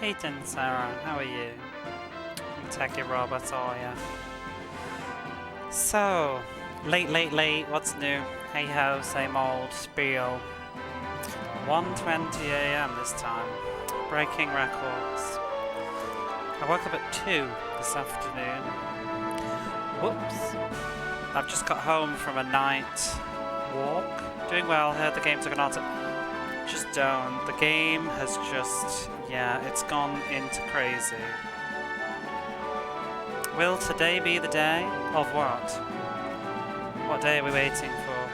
Hey Sarah, how are you? Techie robots, are ya? So, late, what's new? Hey ho, same old spiel. 1:20 AM this time. Breaking records. I woke up at 2 this afternoon. Whoops. I've just got home from a night walk. Doing well, heard the game took an answer. Just don't. The game has just, yeah, it's gone into crazy. Will today be the day? Of what? What day are we waiting for?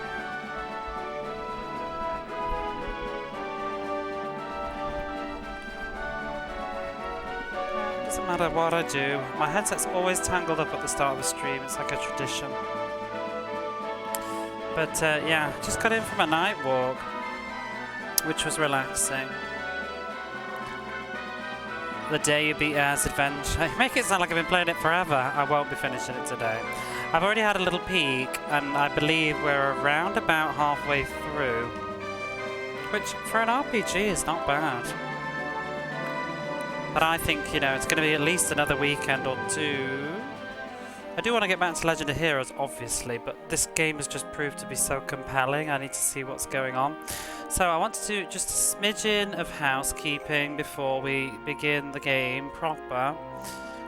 Doesn't matter what I do. My headset's always tangled up at the start of the stream. It's like a tradition. But yeah, just got in from a night walk, which was relaxing. The day you beat Air's Adventure. You make it sound like I've been playing it forever. I won't be finishing it today. I've already had a little peek, and I believe we're around about halfway through, which for an RPG is not bad. But I think, you know, it's going to be at least another weekend or two. I do want to get back to Legend of Heroes, obviously, but this game has just proved to be so compelling. I need to see what's going on. So I want to do just a smidgen of housekeeping before we begin the game proper.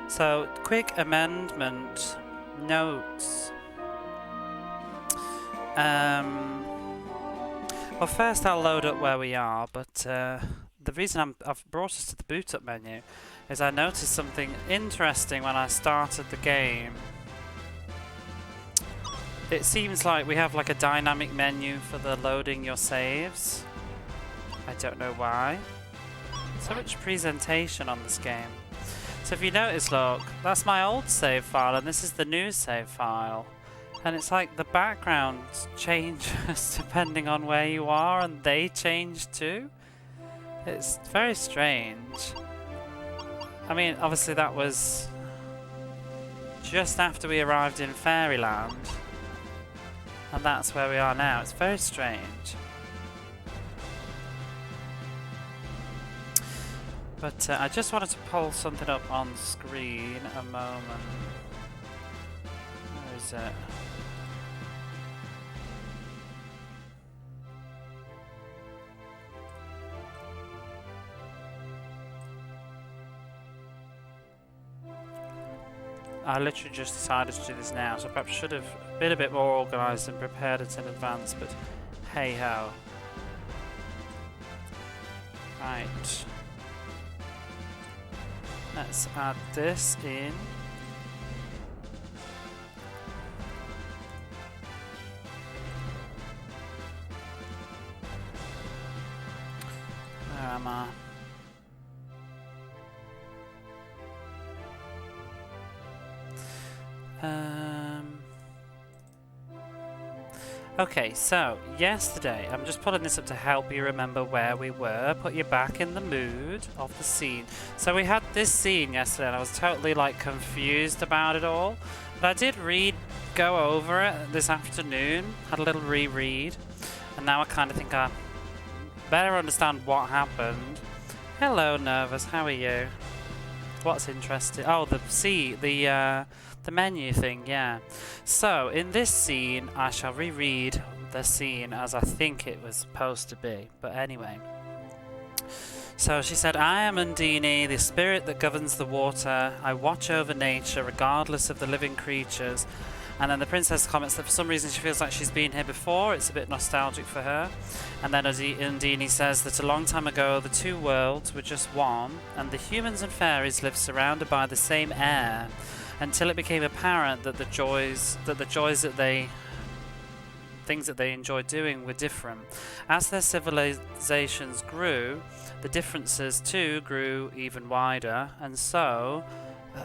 So, quick amendment notes. Well, first I'll load up where we are, but the reason I've brought us to the boot up menu is I noticed something interesting when I started the game. It seems like we have like a dynamic menu for the loading your saves. I don't know why. So much presentation on this game. So if you notice, look, that's my old save file and this is the new save file. And it's like the background changes depending on where you are, and they change too. It's very strange. I mean, obviously that was just after we arrived in Fairyland. And that's where we are now. It's very strange. But I just wanted to pull something up on screen a moment. Where is it? I literally just decided to do this now, so perhaps should have been a bit more organised and prepared it in advance, but hey ho. Right. Let's add this in. Where am I? Okay, so yesterday, I'm just pulling this up to help you remember where we were, put you back in the mood of the scene. So we had this scene yesterday and I was totally like confused about it all. But I did go over it this afternoon, had a little reread, and now I kind of think I better understand what happened. Hello Nervous, how are you? What's interesting? Oh, the menu thing, yeah. So, in this scene, I shall reread the scene as I think it was supposed to be. But anyway. So she said, I am Undine, the spirit that governs the water. I watch over nature, regardless of the living creatures. And then the princess comments that for some reason she feels like she's been here before. It's a bit nostalgic for her. And then Undine says that a long time ago, the two worlds were just one, and the humans and fairies lived surrounded by the same air, until it became apparent that things that they enjoyed doing were different. As their civilizations grew, the differences too grew even wider, and so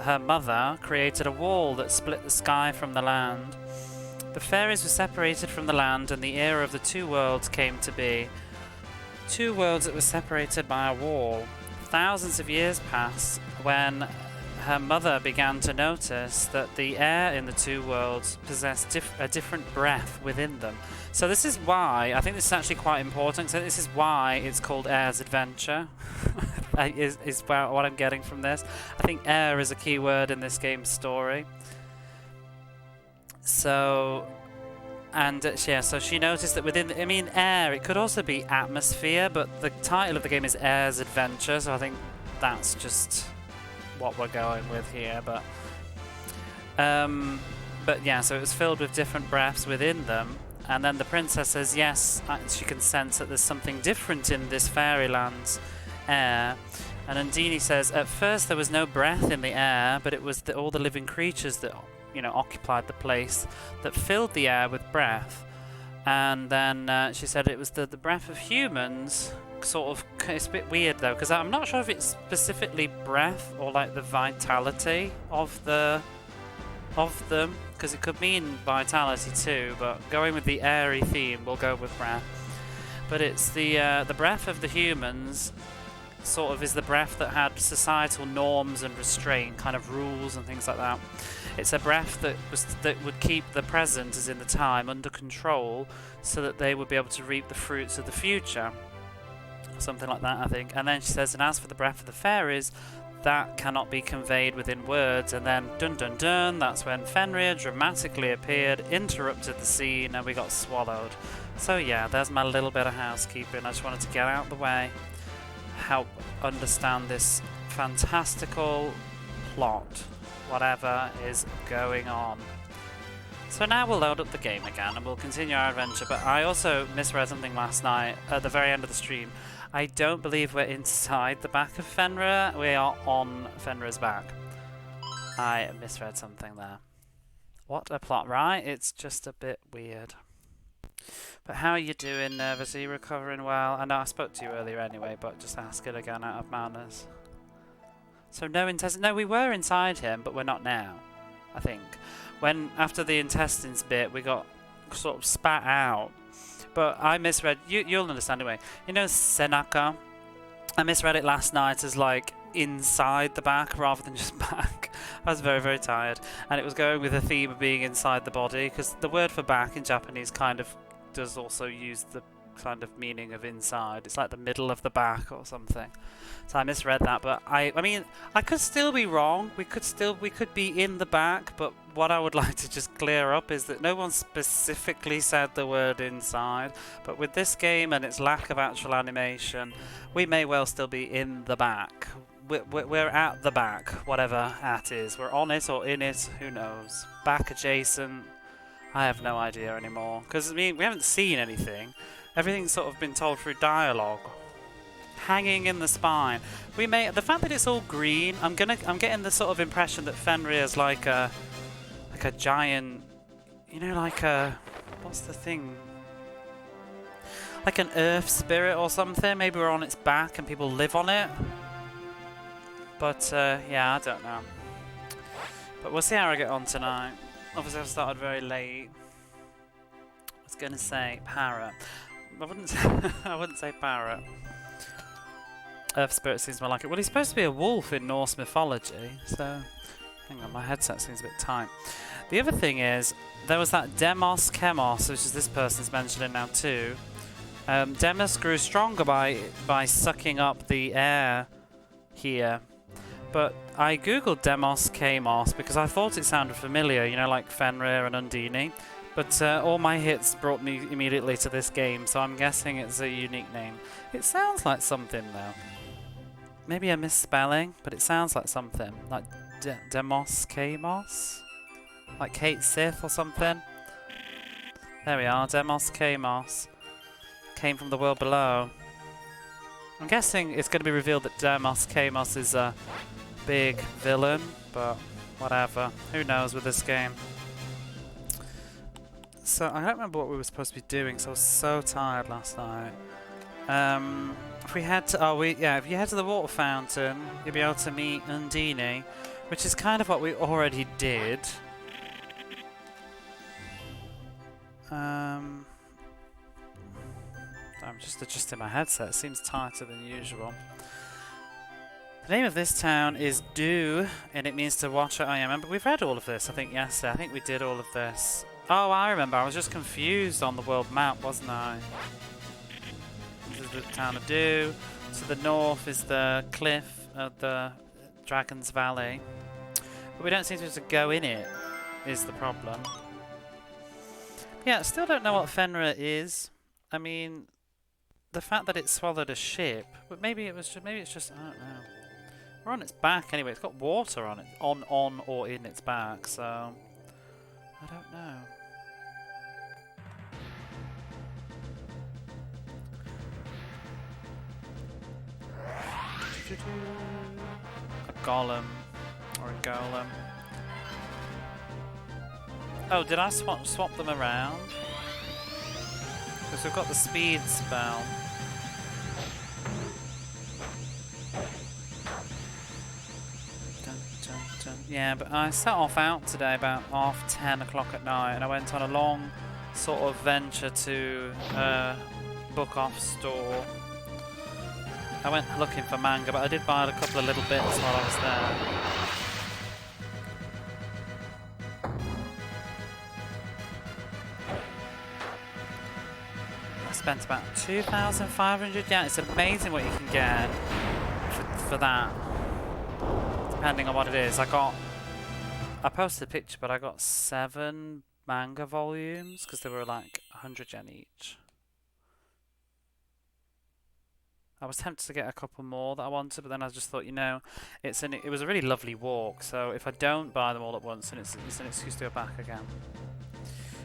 her mother created a wall that split the sky from the land. The fairies were separated from the land, and the era of the two worlds came to be. Two worlds that were separated by a wall. Thousands of years passed when her mother began to notice that the air in the two worlds possessed a different breath within them. So this is why, I think this is actually quite important, so this is why it's called Air's Adventure. is what I'm getting from this. I think air is a key word in this game's story. So, and yeah, so she noticed that within, I mean, air, it could also be atmosphere, but the title of the game is Air's Adventure, so I think that's just what we're going with here. But yeah, so it was filled with different breaths within them. And then the princess says yes, she can sense that there's something different in this fairyland's air. And Undine says, at first there was no breath in the air, but it was all the living creatures that, you know, occupied the place that filled the air with breath. And then she said it was the breath of humans, sort of. It's a bit weird though, because I'm not sure if it's specifically breath or like the vitality of them, because it could mean vitality too, but going with the airy theme, we'll go with breath. But it's the breath of the humans, sort of is the breath that had societal norms and restraint, kind of rules and things like that. It's a breath that would keep the present, as in the time, under control, so that they would be able to reap the fruits of the future. Something like that, I think. And then she says, and as for the breath of the fairies, that cannot be conveyed within words. And then, dun dun dun, that's when Fenrir dramatically appeared, interrupted the scene, and we got swallowed. So yeah, there's my little bit of housekeeping. I just wanted to get out of the way, help understand this fantastical plot, whatever is going on. So now we'll load up the game again and we'll continue our adventure. But I also misread something last night at the very end of the stream. I don't believe we're inside the back of Fenrir. We are on Fenrir's back. I misread something there. What a plot, right? It's just a bit weird. But how are you doing, Nervous? Are you recovering well? I know I spoke to you earlier anyway, but just ask it again out of manners. So no intestines. No, we were inside him, but we're not now, I think. When, after the intestines bit, we got sort of spat out. But I misread, you'll understand anyway. You know Senaka? I misread it last night as like inside the back rather than just back. I was very, very tired. And it was going with the theme of being inside the body, because the word for back in Japanese kind of does also use the kind of meaning of inside. It's like the middle of the back or something. So I misread that, but I mean, I could still be wrong. We could be in the back, but what I would like to just clear up is that no one specifically said the word inside. But with this game and its lack of actual animation, we may well still be in the back. We're at the back, whatever at is. We're on it or in it, who knows. Back adjacent, I have no idea anymore. Because, I mean, we haven't seen anything. Everything's sort of been told through dialogue. Hanging in the spine. The fact that it's all green, I'm getting the sort of impression that Fenrir is like a giant, you know, like a, what's the thing? Like an earth spirit or something. Maybe we're on its back and people live on it. But yeah, I don't know. But we'll see how I get on tonight. Obviously I've started very late. I was gonna say parrot. I wouldn't say parrot. Earth spirit seems more like it. Well, he's supposed to be a wolf in Norse mythology, so hang on, my headset seems a bit tight. The other thing is, there was that Demos Chemos, which is this person's mentioning now too. Demos grew stronger by sucking up the air here. But I googled Demos Chemos because I thought it sounded familiar, you know, like Fenrir and Undine. But all my hits brought me immediately to this game, so I'm guessing it's a unique name. It sounds like something though. Maybe a misspelling, but it sounds like something. Like Demos Chemos? Like Kate Sith or something? There we are, Demos Chemos. Came from the world below. I'm guessing it's going to be revealed that Demos Chemos is a big villain, but whatever. Who knows with this game. So, I don't remember what we were supposed to be doing, so I was so tired last night. If we head to, if you head to the water fountain, you'll be able to meet Undine, which is kind of what we already did. I'm just adjusting my headset, it seems tighter than usual. The name of this town is Du, and it means to watch where I am. But we've read all of this, I think, yesterday. I think we did all of this. Oh, I remember. I was just confused on the world map, wasn't I? This is the town of Du. To the north is the cliff of the Dragon's Valley. But we don't seem to be able to go in it, is the problem. Yeah, I still don't know what Fenrir is. I mean, the fact that it swallowed a ship, but maybe it was just, maybe it's just, I don't know. We're on its back anyway. It's got water on it, on or in its back, so I don't know. A golem or a golem. Oh, did I swap them around? Because we've got the speed spell. Dun, dun, dun. Yeah, but I set off out today about 10:30 at night, and I went on a long sort of venture to a book off store. I went looking for manga, but I did buy a couple of little bits while I was there. I spent about 2,500 yen. It's amazing what you can get for that, depending on what it is. I posted a picture, but I got 7 manga volumes because they were like 100 yen each. I was tempted to get a couple more that I wanted, but then I just thought, you know, it was a really lovely walk, so if I don't buy them all at once, then it's an excuse to go back again.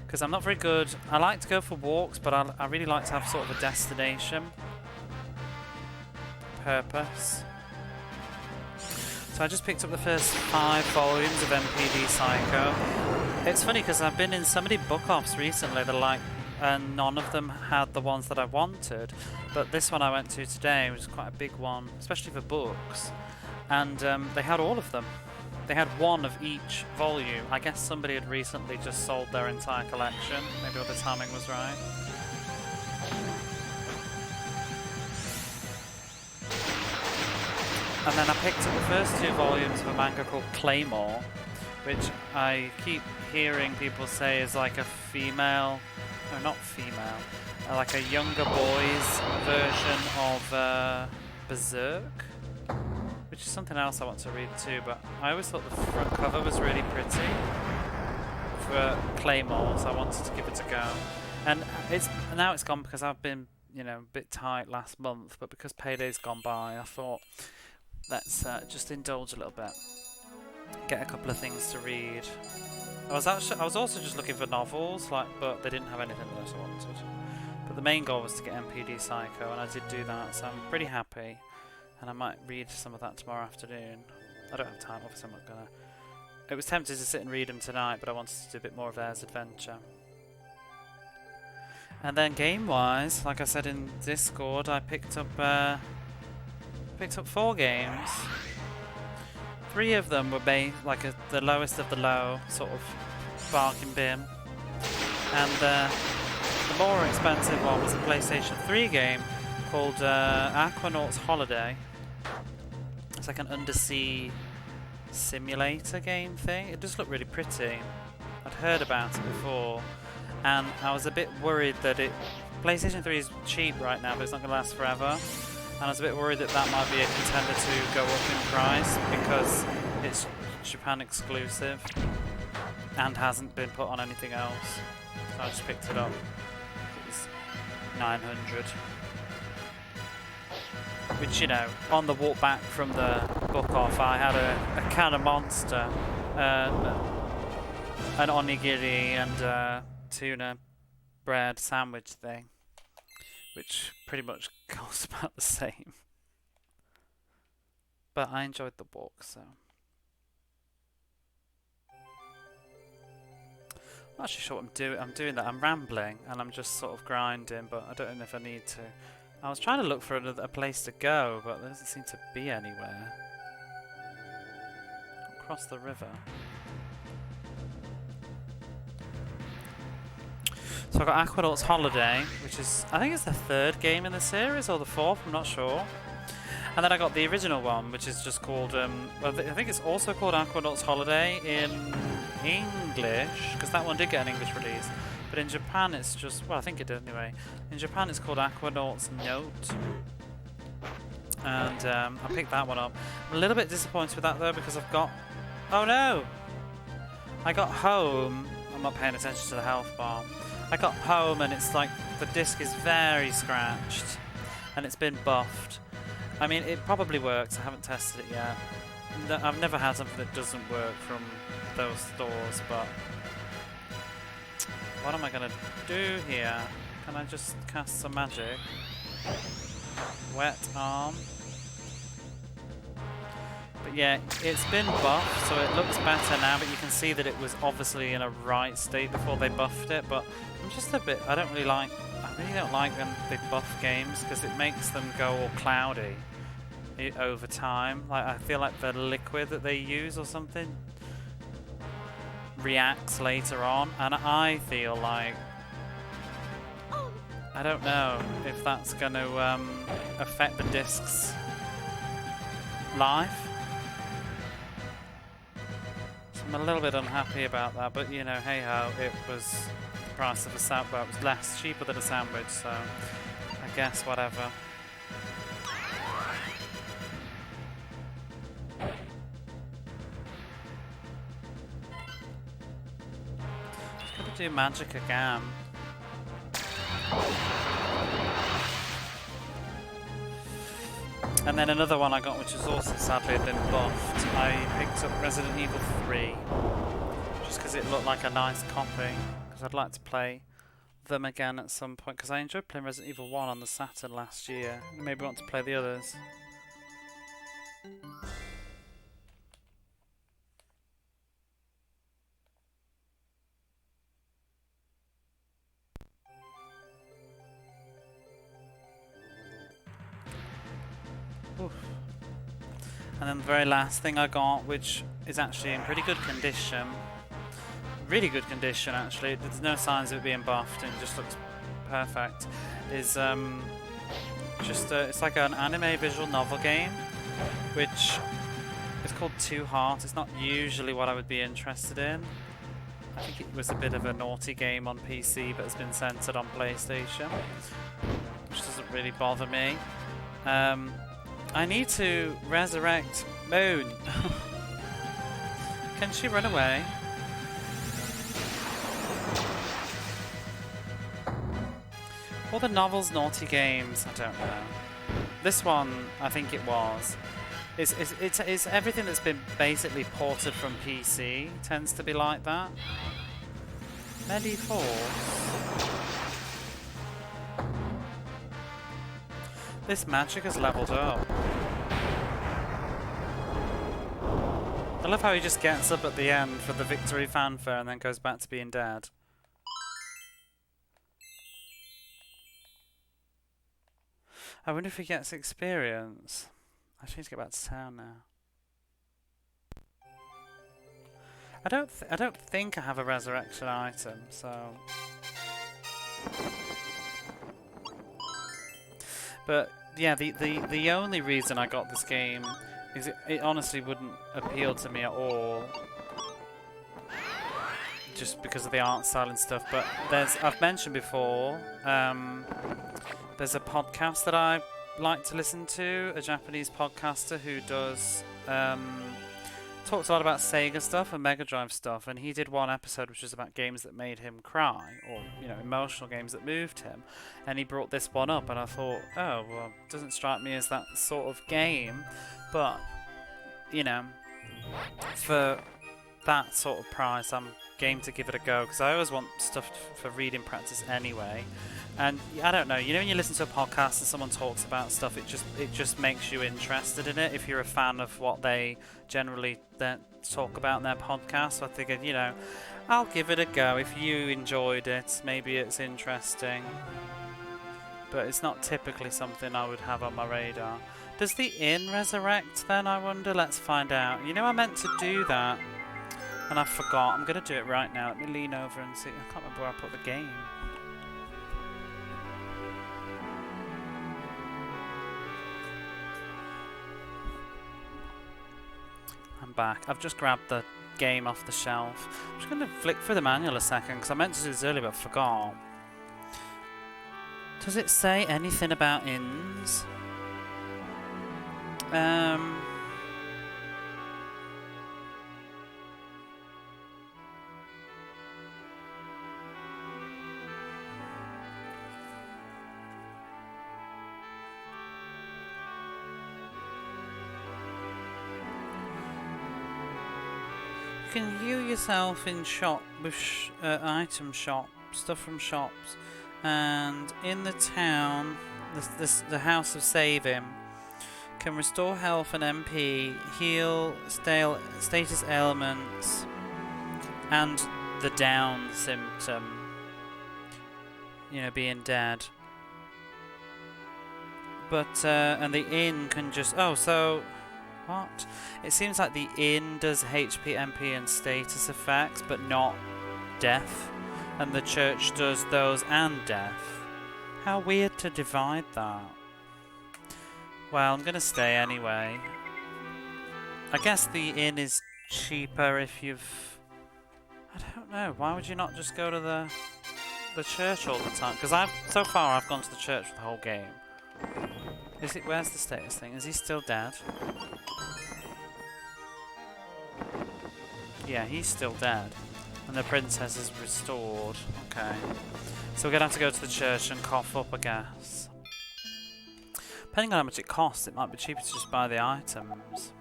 Because I'm not very good. I like to go for walks, but I really like to have sort of a destination purpose. So I just picked up the first 5 volumes of MPD Psycho. It's funny because I've been in so many book-offs recently that and none of them had the ones that I wanted, but this one I went to today was quite a big one, especially for books, and they had all of them. They had one of each volume. I guess somebody had recently just sold their entire collection, maybe the timing was right. And then I picked up the first 2 volumes of a manga called Claymore, which I keep hearing people say is like a female, no, not female, like a younger boy's version of Berserk, which is something else I want to read too, but I always thought the front cover was really pretty for Claymore, so I wanted to give it a go. And now it's gone because I've been, you know, a bit tight last month, but because payday's gone by, I thought let's just indulge a little bit, get a couple of things to read. I was also just looking for novels, but they didn't have anything that I wanted. But the main goal was to get MPD Psycho, and I did do that, so I'm pretty happy. And I might read some of that tomorrow afternoon. I don't have time, obviously I'm not gonna. It was tempted to sit and read them tonight, but I wanted to do a bit more of theirs adventure. And then game-wise, like I said in Discord, I picked up 4 games. 3 of them were the lowest of the low, sort of bargain bin. And the more expensive one was a PlayStation 3 game called Aquanaut's Holiday. It's like an undersea simulator game thing. It just looked really pretty. I'd heard about it before, and I was a bit worried that PlayStation 3 is cheap right now, but it's not going to last forever. And I was a bit worried that might be a contender to go up in price because it's Japan exclusive and hasn't been put on anything else. So I just picked it up. It was 900. Which, you know, on the walk back from the book off, I had a can of Monster, an onigiri and a tuna bread sandwich thing, which pretty much costs about the same. But I enjoyed the walk, so. I'm not actually sure what I'm doing. I'm doing that. I'm rambling and I'm just sort of grinding, but I don't know if I need to. I was trying to look for a place to go, but there doesn't seem to be anywhere. Across the river. So I got Aquanaut's Holiday, which is, I think it's the 3rd game in the series, or the 4th, I'm not sure. And then I got the original one, which is just called, well, I think it's also called Aquanaut's Holiday in English, because that one did get an English release. But in Japan it's just, well, I think it did anyway. In Japan it's called Aquanaut's Note. And I picked that one up. I'm a little bit disappointed with that though because I've got... Oh no! I got home. I'm not paying attention to the health bar. I got home and it's like the disc is very scratched and it's been buffed. I mean, it probably works. I haven't tested it yet. I've never had something that doesn't work from those stores, but what am I gonna do here? Can I just cast some magic? Wet arm. But yeah, it's been buffed, so it looks better now, but you can see that it was obviously in a right state before they buffed it, but I'm just a bit, I really don't like when they buff games, because it makes them go all cloudy over time. Like, I feel like the liquid that they use or something reacts later on, and I feel like, I don't know if that's going to affect the disc's life. So I'm a little bit unhappy about that, but you know, hey ho, it was the price of a sandwich. Well, it was less cheaper than a sandwich, so I guess whatever. Just gonna do magic again. And then another one I got, which was also sadly been buffed. I picked up Resident Evil 3, just because it looked like a nice copy, because I'd like to play them again at some point, because I enjoyed playing Resident Evil 1 on the Saturn last year. I maybe want to play the others. Oof. And then the very last thing I got, which is actually in pretty good condition, really good condition actually, there's no signs of it being buffed and it just looks perfect, is it's like an anime visual novel game, which is called Two Heart. It's not usually what I would be interested in. I think it was a bit of a naughty game on PC but has been censored on PlayStation, which doesn't really bother me. I need to resurrect Moon. Can she run away? All the novels, naughty games, I don't know. This one, I think it was. It's everything that's been basically ported from PC tends to be like that. Medi-Force. This magic has leveled up. I love how he just gets up at the end for the victory fanfare and then goes back to being dead. I wonder if he gets experience. I just need to get back to town now. I don't think I have a resurrection item, so. But yeah, the only reason I got this game is it honestly wouldn't appeal to me at all, just because of the art style and stuff. But I've mentioned before, there's a podcast that I like to listen to, a Japanese podcaster who does talks a lot about Sega stuff and Mega Drive stuff, and he did one episode which was about games that made him cry, or you know, emotional games that moved him, and he brought this one up, and I thought, oh well, it doesn't strike me as that sort of game, but you know, for that sort of price I'm game to give it a go, because I always want stuff for reading practice anyway. And I don't know, you know, when you listen to a podcast and someone talks about stuff, it just makes you interested in it if you're a fan of what they generally talk about in their podcast. So I figured, you know, I'll give it a go. If you enjoyed it, maybe it's interesting. But it's not typically something I would have on my radar. Does the inn resurrect then, I wonder? Let's find out. You know, I meant to do that and I forgot. I'm going to do it right now. Let me lean over and see. I can't remember where I put the game. Back. I've just grabbed the game off the shelf. I'm just going to flick through the manual a second because I meant to do this earlier but forgot. Does it say anything about inns? Um... You can heal yourself in shop with item shop, stuff from shops, and in the town, the House of Saving can restore health and MP, heal status ailments, and the down symptom. You know, being dead. But and the inn can just what? It seems like the inn does HP, MP and status effects, but not death. And the church does those and death. How weird to divide that. Well, I'm gonna stay anyway. I guess the inn is cheaper if you've... I don't know, why would you not just go to the church all the time? Because so far I've gone to the church for the whole game. Where's the status thing? Is he still dead? Yeah, he's still dead. And the princess is restored. Okay. So we're going to have to go to the church and cough up, I guess. Depending on how much it costs, it might be cheaper to just buy the items.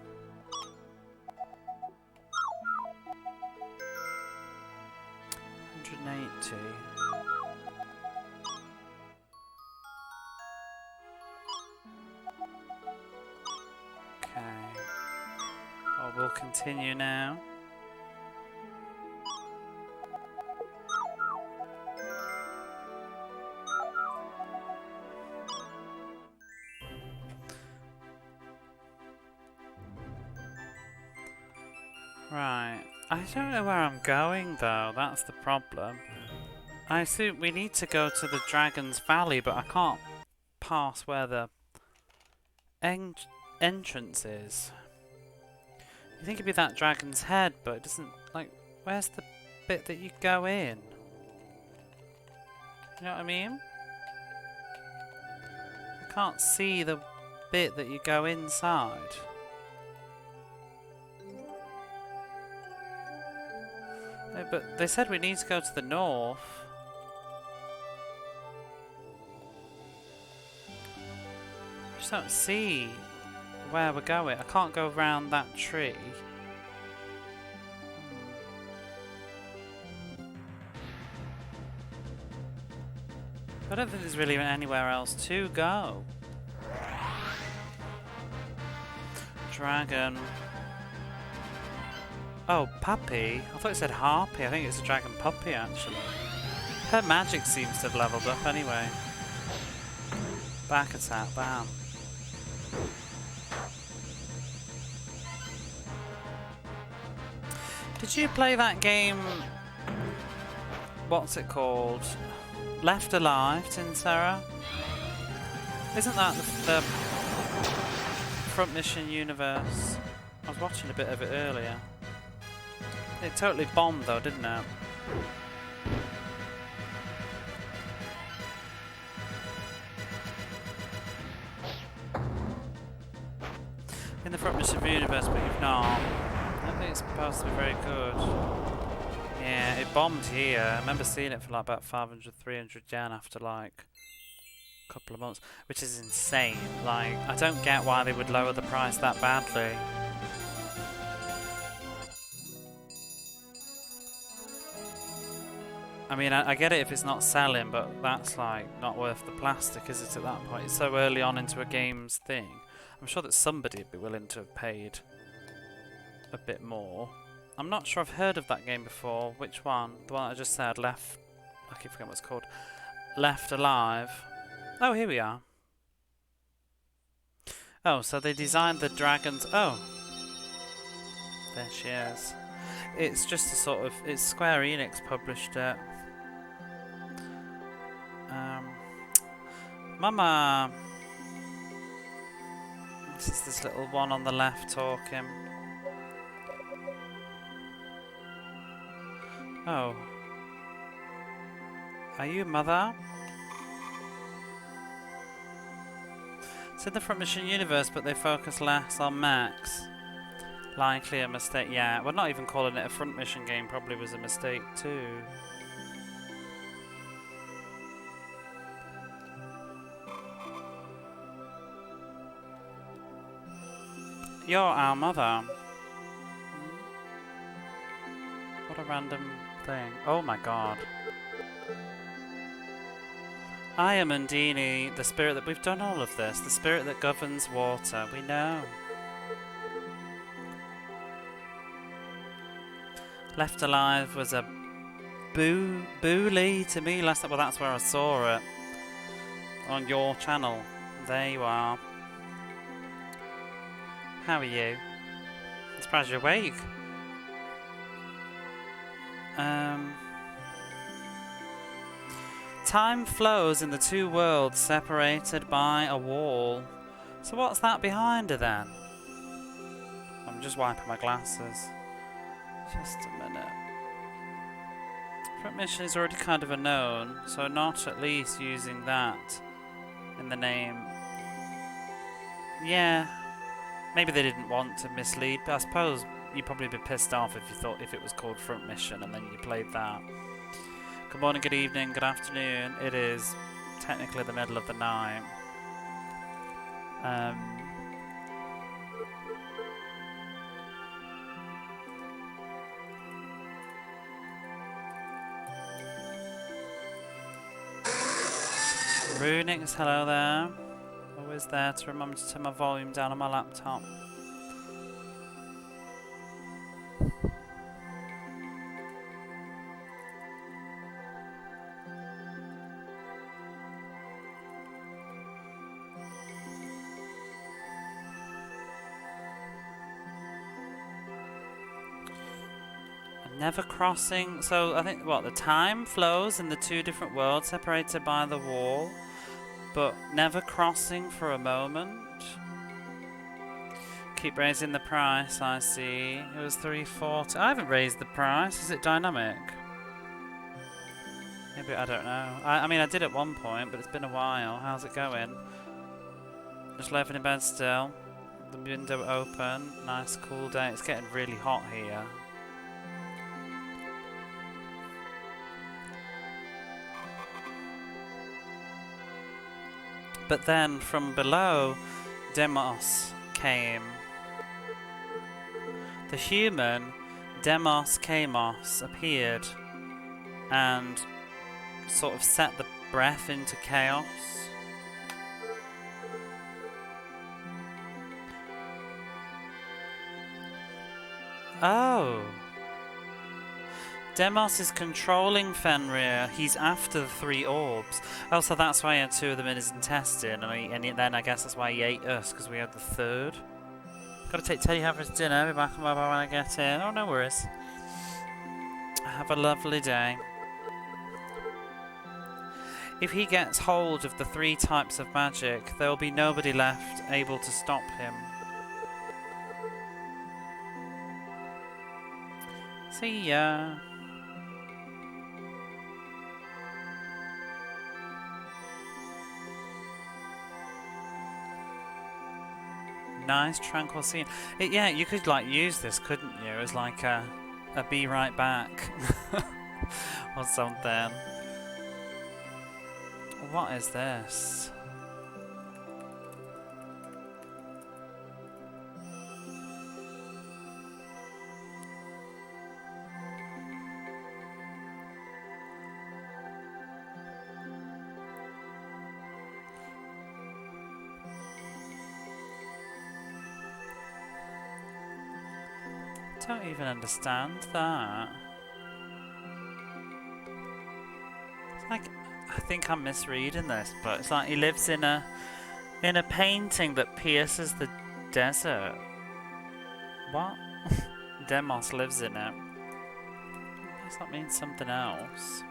$180. Okay. Well, we'll continue now. Right. I don't know where I'm going though, that's the problem. I assume we need to go to the Dragon's Valley, but I can't pass where the entrance is. You think it'd be that dragon's head, but it doesn't, like, where's the bit that you go in? You know what I mean? I can't see the bit that you go inside. But they said we need to go to the north. I just don't see where we're going. I can't go around that tree. I don't think there's really anywhere else to go. Dragon. Oh, puppy? I thought it said harpy. I think it's a dragon puppy, actually. Her magic seems to have leveled up anyway. Back attack, bam. Did you play that game? What's it called? Left Alive, Tinsera? Isn't that the Front Mission universe? I was watching a bit of it earlier. It totally bombed though, didn't it? In the Front Mission universe, but you've not. I don't think it's supposed to be very good. Yeah, it bombed here. I remember seeing it for like about 500, 300 yen after like a couple of months, which is insane. Like, I don't get why they would lower the price that badly. I mean, I get it if it's not selling, but that's like not worth the plastic, is it, at that point? It's so early on into a game's thing. I'm sure that somebody would be willing to have paid a bit more. I'm not sure I've heard of that game before. Which one? The one I just said, Left... I keep forgetting what it's called. Left Alive. Oh, here we are. Oh, so they designed the dragons... Oh. There she is. It's just a sort of... It's Square Enix published it. Mama! This is this little one on the left talking. Oh. Are you mother? It's in the Front Mission universe, but they focus less on mechs. Likely a mistake, yeah. Well, not even calling it a Front Mission game probably was a mistake too. You're our mother. What a random thing. Oh my god. I am Undini, the spirit that... We've done all of this. The spirit that governs water. We know. Left Alive was a bully to me last time. Well, that's where I saw it. On your channel. There you are. How are you? I'm surprised you're awake. Time flows in the two worlds separated by a wall. So what's that behind her then? I'm just wiping my glasses. Just a minute. Front Mission is already kind of a known, so not at least using that in the name. Yeah, maybe they didn't want to mislead, but I suppose you'd probably be pissed off if it was called Front Mission and then you played that. Good morning, good evening, good afternoon. It is technically the middle of the night. Runix, hello there. Always there to remember to turn my volume down on my laptop. Never crossing. So I think what the time flows in the two different worlds separated by the wall, but never crossing for a moment. Keep raising the price. I see. It was 340. I haven't raised the price. Is it dynamic? Maybe I don't know. I mean I did at one point, but it's been a while. How's it going? Just living in bed still. The window open. Nice cool day. It's getting really hot here. But then from below, Demos came. The human, Demos Kamos, appeared and sort of set the breath into chaos. Oh. Demos is controlling Fenrir. He's after the 3 orbs. Oh, so that's why he had 2 of them in his intestine, and then I guess that's why he ate us, because we had the 3rd. Gotta take Teddy out for his dinner. Be back on mobile when I get in. Oh, no worries. Have a lovely day. If he gets hold of the 3 types of magic, there will be nobody left able to stop him. See ya. Nice tranquil scene. Yeah, you could like use this, couldn't you? As like a be right back or something. What is this? Don't even understand that. It's like, I think I'm misreading this, but it's like he lives in a painting that pierces the desert. What? Demos lives in it. Does that mean something else?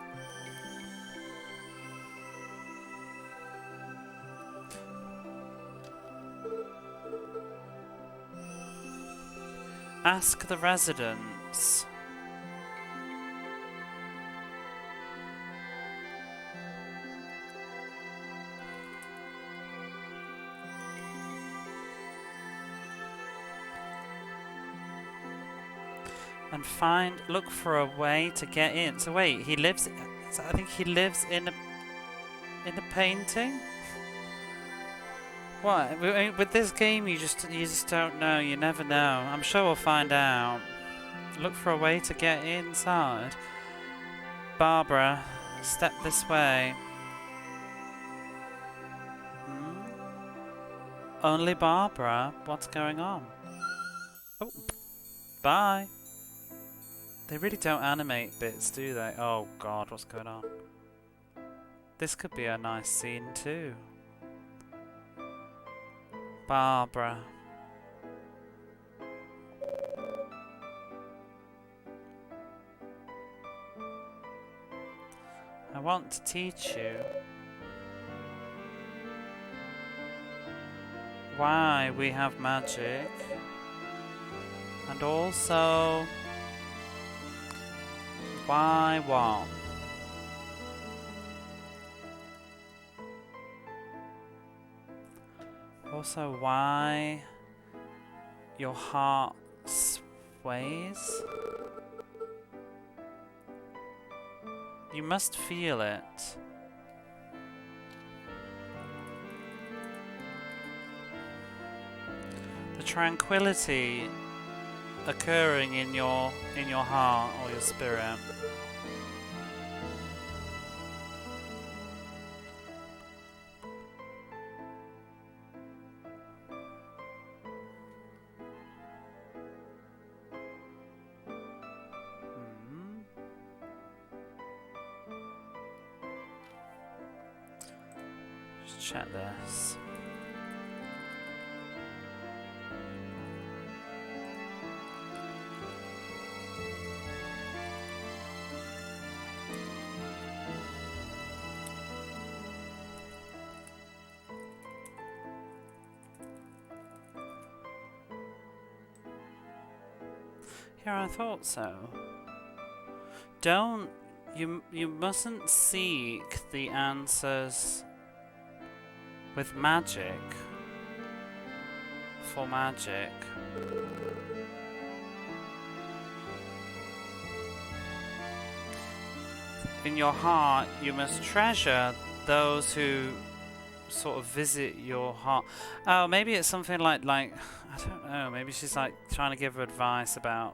Ask the residents. and look for a way to get in. So wait, he lives. So I think he lives in a painting. What? With this game, you just don't know. You never know. I'm sure we'll find out. Look for a way to get inside. Barbara, step this way. Only Barbara? What's going on? Oh, bye. They really don't animate bits, do they? Oh god, what's going on? This could be a nice scene too. Barbara. I want to teach you why we have magic, and also why what? Also why your heart sways? You must feel it. The tranquility occurring in your heart or your spirit. Just check this. Yeah, I thought so. You mustn't seek the answers with magic for magic. In your heart, you must treasure those who sort of visit your heart. Oh, maybe it's something like I don't know, maybe she's like trying to give her advice about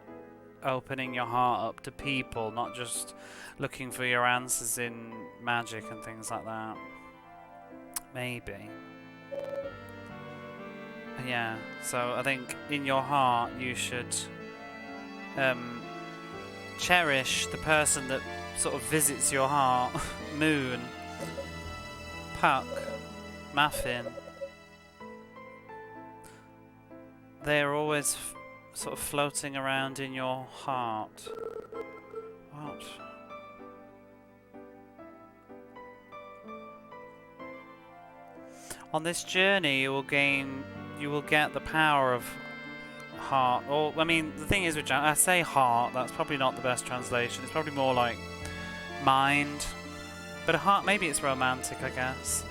opening your heart up to people, not just looking for your answers in magic and things like that. Maybe. Yeah, so I think in your heart you should cherish the person that sort of visits your heart. Moon, Puck, Muffin. They're always sort of floating around in your heart. What? On this journey, you will get the power of heart. Or, I mean, the thing is, which I say heart, that's probably not the best translation. It's probably more like mind. But a heart, maybe it's romantic, I guess.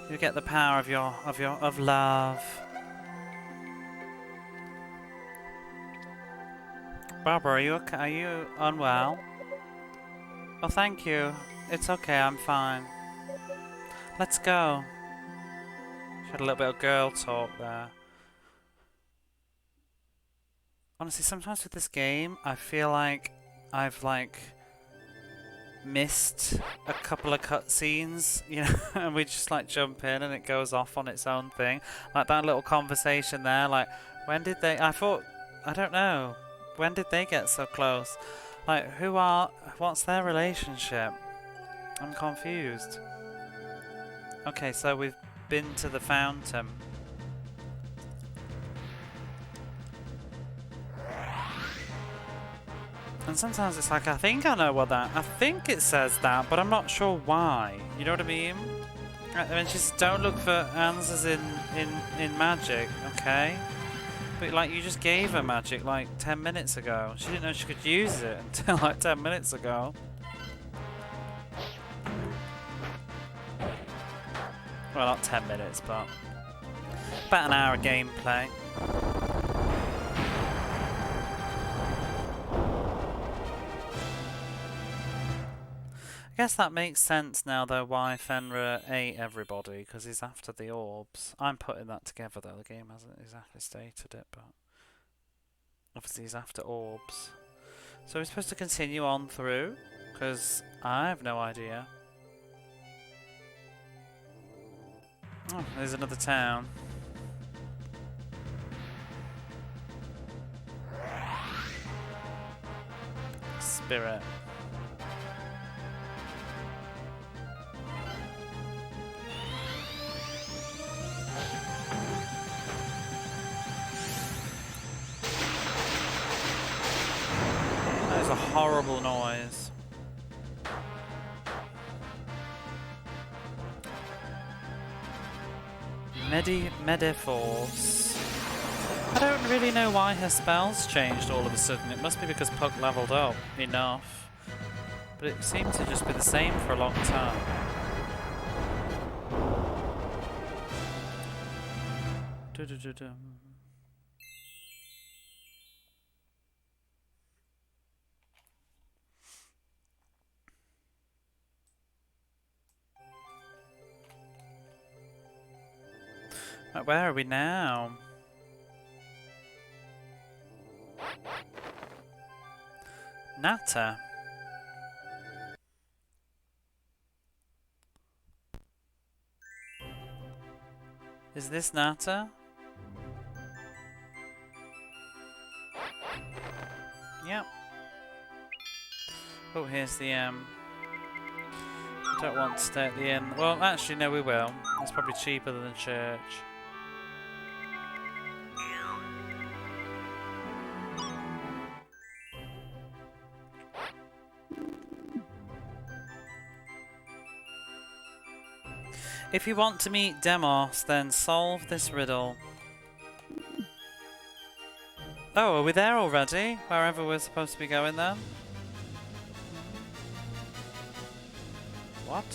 You get the power of love. Barbara, are you okay? Are you unwell? Oh, thank you. It's okay, I'm fine. Let's go. She had a little bit of girl talk there. Honestly, sometimes with this game, I feel like I've missed a couple of cutscenes, you know, and we just jump in and it goes off on its own thing. Like that little conversation there, when did they, I don't know, when did they get so close? What's their relationship? I'm confused. Okay, so we've been to the fountain. And sometimes it's like, I think I know I think it says that, but I'm not sure why. You know what I mean? I mean, just don't look for answers in magic, okay? But you just gave her magic 10 minutes ago. She didn't know she could use it until 10 minutes ago. Well, not 10 minutes, but about an hour of gameplay. guess that makes sense now, though, why Fenrir ate everybody, because he's after the orbs. I'm putting that together, though. The game hasn't exactly stated it, but obviously he's after orbs. So we're supposed to continue on through, because I have no idea. Oh, there's another town. Spirit. That is a horrible noise. Mediforce. I don't really know why her spells changed all of a sudden. It must be because Puck leveled up enough. But it seemed to just be the same for a long time. Right, where are we now? Nata. Is this Nata? Yep. Oh, here's the don't want to stay at the inn. Well, actually, no, we will. It's probably cheaper than the church. If you want to meet Demos, then solve this riddle. Oh, are we there already? Wherever we're supposed to be going then? What?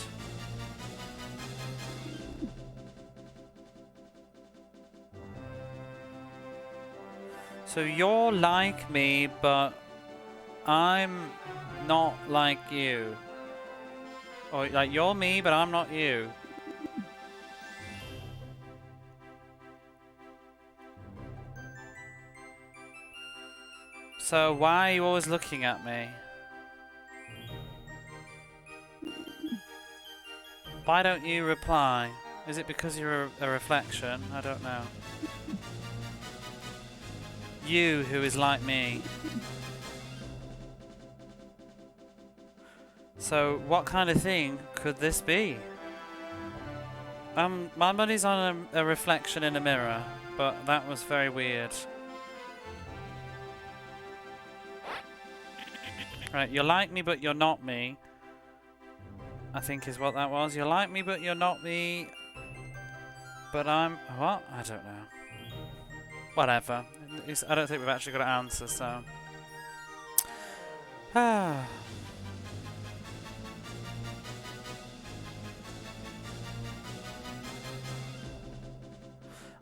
So you're like me, but I'm not like you. Or like you're me, but I'm not you. So why are you always looking at me? Why don't you reply? Is it because you're a reflection? I don't know. You who is like me. So what kind of thing could this be? My money's on a reflection in a mirror, but that was very weird. Right, you're like me, but you're not me. I think is what that was. You're like me, but you're not me. But I'm... What? I don't know. Whatever. I don't think we've actually got an answer, so...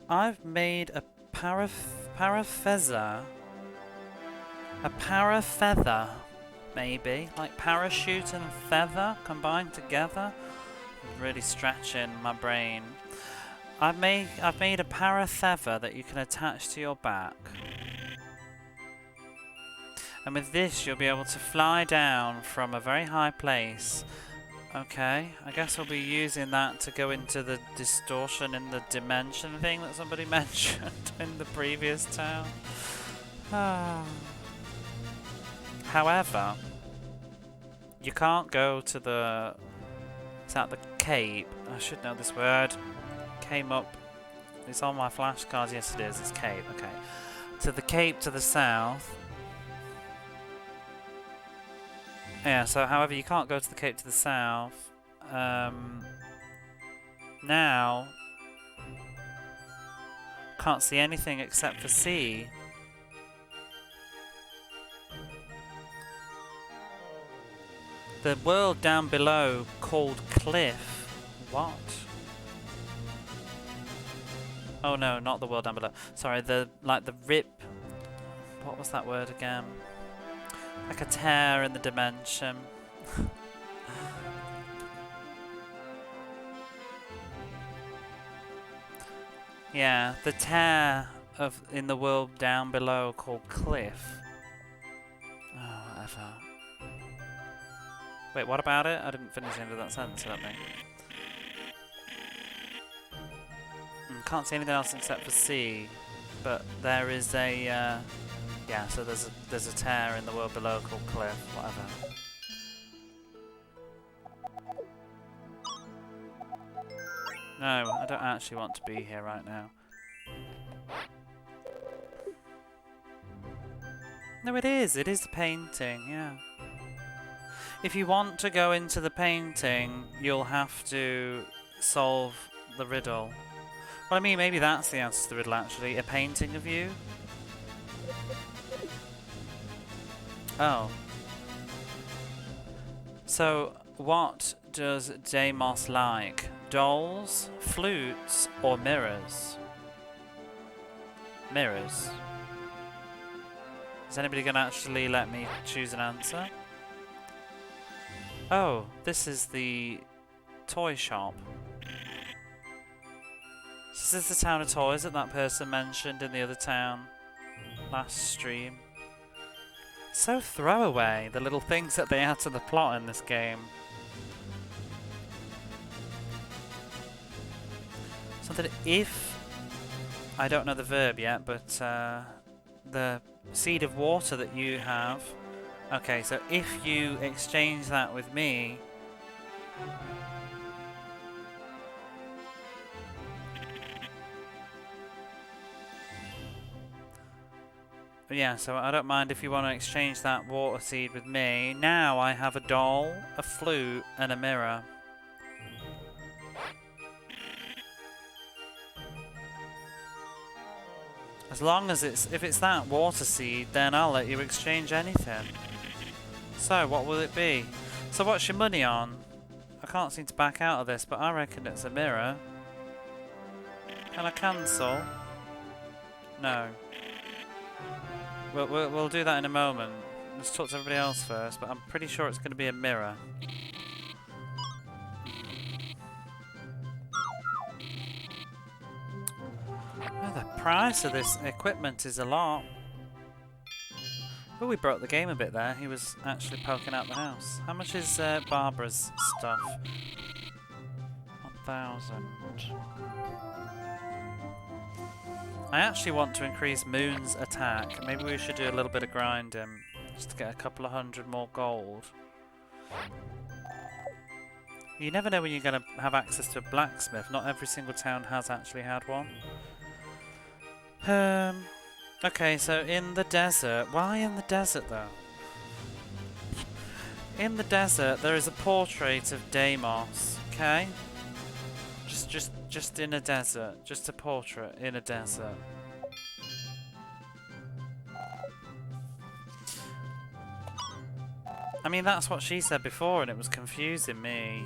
I've made a parafeather. A parafeather, maybe. Like parachute and feather combined together. Really stretching my brain. I've made a parafeather that you can attach to your back. And with this you'll be able to fly down from a very high place. Okay, I guess we'll be using that to go into the distortion in the dimension thing that somebody mentioned in the previous town. However, you can't go to the... Is that the Cape? I should know this word. Came up. It's on my flashcards. Yes, it is. It's Cape. Okay. To the Cape to the south. Yeah, so however, you can't go to the Cape to the south. Now, can't see anything except for sea. The world down below called Cliff. What? Oh no, not the world down below. Sorry, the rip. What was that word again? Like a tear in the dimension. Yeah, the tear in the world down below called Cliff. Oh, whatever. Wait, what about it? I didn't finish the end of that sentence, I don't think. Can't see anything else except for C, but there is a yeah. So there's a tear in the world below called Cliff. Whatever. No, I don't actually want to be here right now. No, it is. It is the painting. Yeah. If you want to go into the painting, you'll have to solve the riddle. Well, I mean, maybe that's the answer to the riddle, actually. A painting of you? Oh. So, what does Deimos like? Dolls, flutes, or mirrors? Mirrors. Is anybody going to actually let me choose an answer? Oh, this is the toy shop. This is the town of toys that person mentioned in the other town last stream. So throwaway, the little things that they add to the plot in this game. So that if, I don't know the verb yet, but the seed of water that you have, okay, so if you exchange that with me, yeah, so I don't mind if you want to exchange that water seed with me. Now I have a doll, a flute, and a mirror. As long as if it's that water seed, then I'll let you exchange anything. So, what will it be? So what's your money on? I can't seem to back out of this, but I reckon it's a mirror. Can I cancel? No. We'll do that in a moment. Let's talk to everybody else first, but I'm pretty sure it's going to be a mirror. Oh, the price of this equipment is a lot. Oh, we broke the game a bit there. He was actually poking out the house. How much is Barbara's stuff? 1,000. I actually want to increase Moon's attack. Maybe we should do a little bit of grinding just to get a couple of hundred more gold. You never know when you're going to have access to a blacksmith. Not every single town has actually had one. Okay, so in the desert. Why in the desert though? In the desert there is a portrait of Deimos, okay? Just in a desert. Just a portrait in a desert. I mean, that's what she said before and it was confusing me.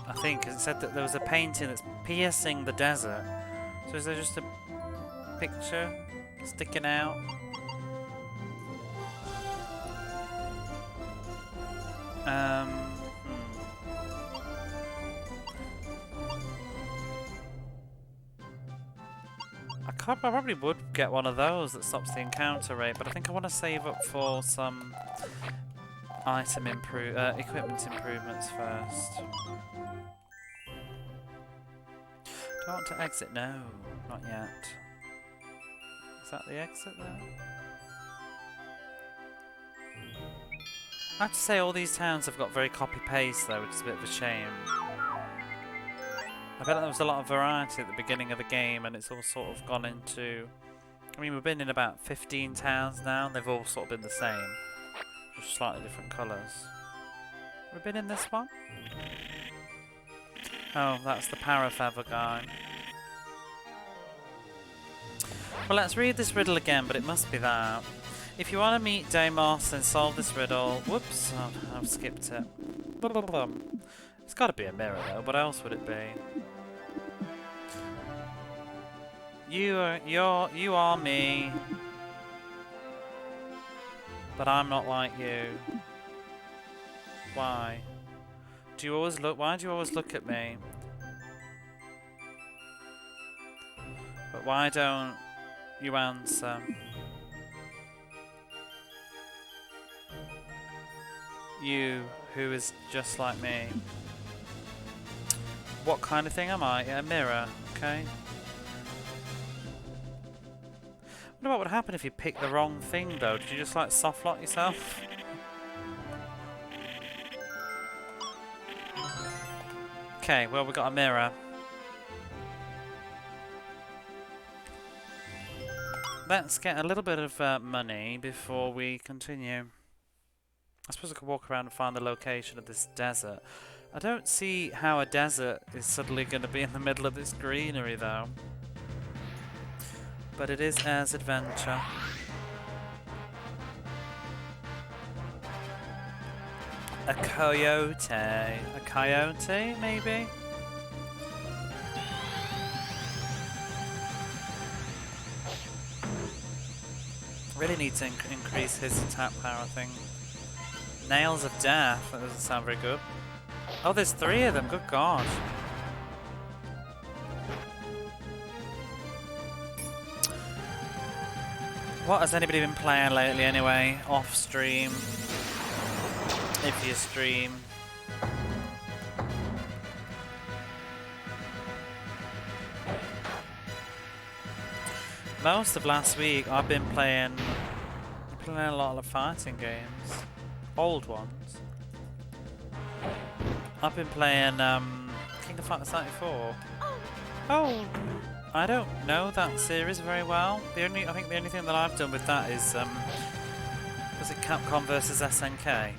I think it said that there was a painting that's piercing the desert. So is there just a picture sticking out? I probably would get one of those that stops the encounter rate, but I think I want to save up for some equipment improvements first. Do I want to exit? No, not yet. Is that the exit there? I have to say all these towns have got very copy-paste though, which is a bit of a shame. I felt like there was a lot of variety at the beginning of the game and it's all sort of gone into... I mean, we've been in about 15 towns now and they've all sort of been the same. Just slightly different colours. We've been in this one? Oh, that's the Parafeather guy. Well, let's read this riddle again, but it must be that. If you want to meet Deimos and solve this riddle... Whoops, I've skipped it. It's got to be a mirror though, what else would it be? You are me, but I'm not like you. Why? Do you always look? Why do you always look at me? But why don't you answer? You, who is just like me. What kind of thing am I? A mirror, okay. I wonder what would happen if you picked the wrong thing though. Did you just like soft lock yourself? Okay, well we got a mirror. Let's get a little bit of money before we continue. I suppose I could walk around and find the location of this desert. I don't see how a desert is suddenly going to be in the middle of this greenery though. But it is as adventure. A coyote. A coyote, maybe? Really need to increase his attack power, I think. Nails of Death. That doesn't sound very good. Oh, there's 3 of them. Good God. What has anybody been playing lately anyway? Off stream. If you stream. Most of last week I've been playing a lot of fighting games. Old ones. I've been playing King of Fighters 94. Oh, I don't know that series very well. I think the only thing that I've done with that is was it Capcom versus SNK?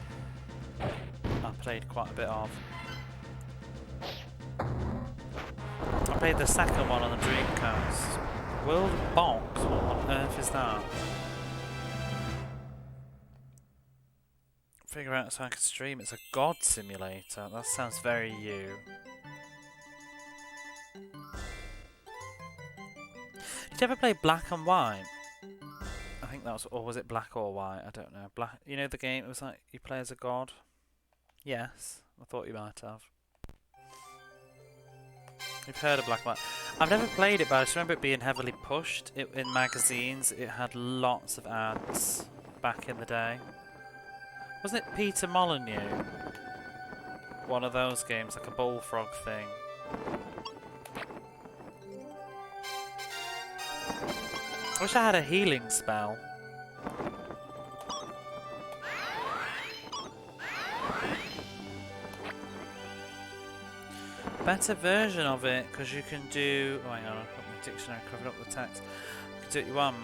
I played quite a bit of. I played the second one on the Dreamcast. World Box? What on earth is that? Figure out so I can stream. It's a god simulator. That sounds very you. Did you ever play Black and White? I think that was, or was it Black or White? I don't know. Black. You know the game? It was like you play as a god. Yes, I thought you might have. You've heard of Black and White. I've never played it, but I just remember it being heavily pushed. In magazines, it had lots of ads back in the day. Wasn't it Peter Molyneux? One of those games, like a bullfrog thing. I wish I had a healing spell. Better version of it, because you can do... Oh, hang on, I've got my dictionary covered up the text. You can do what you want.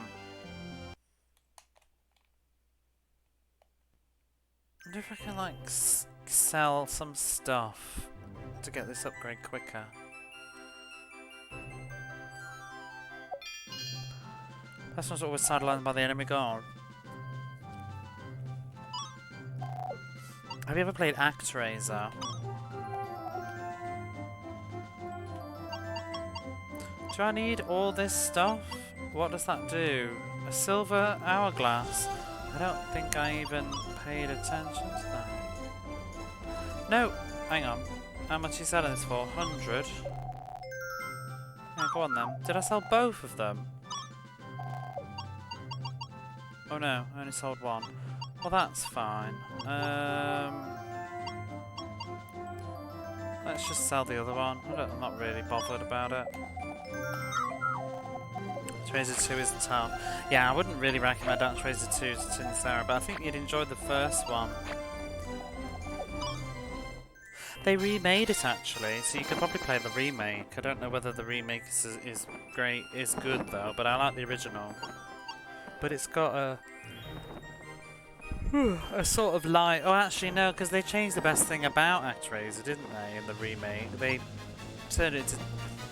I wonder if I can, like, sell some stuff to get this upgrade quicker. Person's always sidelined by the enemy guard. Have you ever played ActRaiser? Do I need all this stuff? What does that do? A silver hourglass? I don't think I even paid attention to that. No! Hang on. How much are you selling this for? 100? Yeah, go on then. Did I sell both of them? Oh no, I only sold one. Well, that's fine. Let's just sell the other one. I'm not really bothered about it. ActRaiser 2 isn't tough. Yeah, I wouldn't really recommend ActRaiser 2 to Tin Sarah, but I think you'd enjoy the first one. They remade it actually, so you could probably play the remake. I don't know whether the remake is good though, but I like the original. But it's got a sort of light. Oh, actually no, because they changed the best thing about ActRaiser, didn't they? In the remake, they turned it to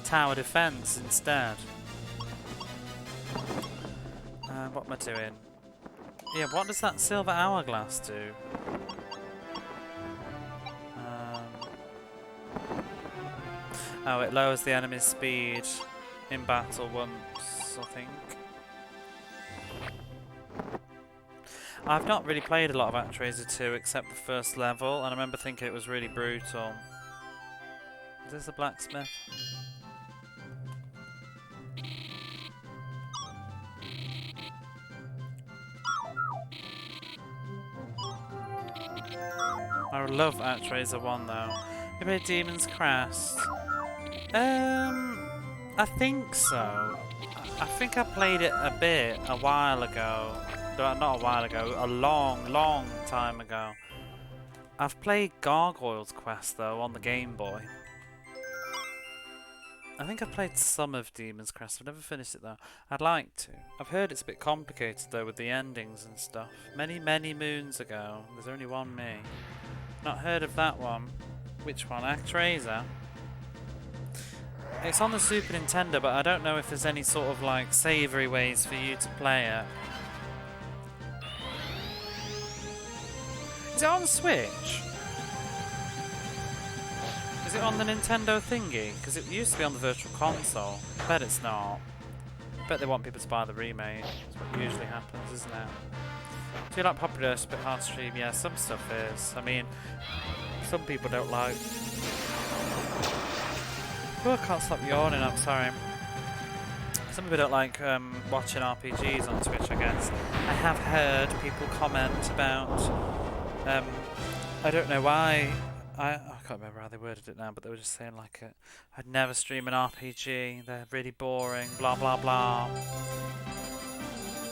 tower defense instead. What am I doing? Yeah, what does that silver hourglass do? Oh, it lowers the enemy's speed in battle once, I think. I've not really played a lot of ActRaiser 2 except the first level, and I remember thinking it was really brutal. Is this a blacksmith? I love ActRaiser 1 though. You played Demon's Crest? I think so. I think I played it a bit a while ago. No, not a while ago, a long time ago. I've played Gargoyle's Quest though on the Game Boy. I think I've played some of Demon's Crest. I've never finished it though. I'd like to. I've heard it's a bit complicated though with the endings and stuff. Many moons ago. There's only one me. Not heard of that one. Which one? ActRaiser? It's on the Super Nintendo, but I don't know if there's any sort of like savoury ways for you to play it. Is it on Switch? Is it on the Nintendo thingy? Because it used to be on the Virtual Console. I bet it's not. I bet they want people to buy the remake. That's what usually happens, isn't it? Do you like popular? It's a bit hard to stream. Yeah, some stuff is. I mean, some people don't like. Oh, I can't stop yawning. I'm sorry. Some people don't like watching RPGs on Twitch, I guess. I have heard people comment about. I don't know why. I can't remember how they worded it now, but they were just saying like, I'd never stream an RPG. They're really boring. Blah blah blah.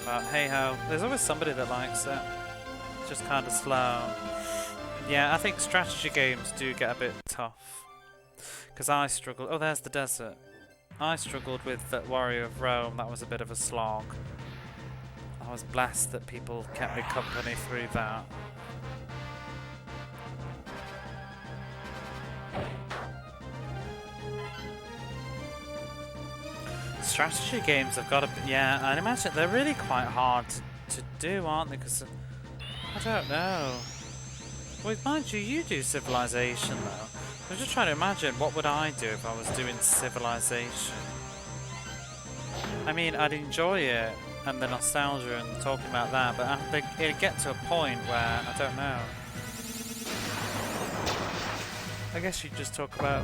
But hey ho, there's always somebody that likes it. It's just kind of slow. Yeah, I think strategy games do get a bit tough. Because I struggled. Oh, there's the desert. I struggled with that Warrior of Rome. That was a bit of a slog. I was blessed that people kept me company through that. Strategy games have got to be, yeah, I'd imagine they're really quite hard to do, aren't they? Because I don't know. Well, mind you, you do Civilization though. I was just trying to imagine what would I do if I was doing Civilization. I mean, I'd enjoy it and the nostalgia and talking about that, but it'd get to a point where I don't know. I guess you'd just talk about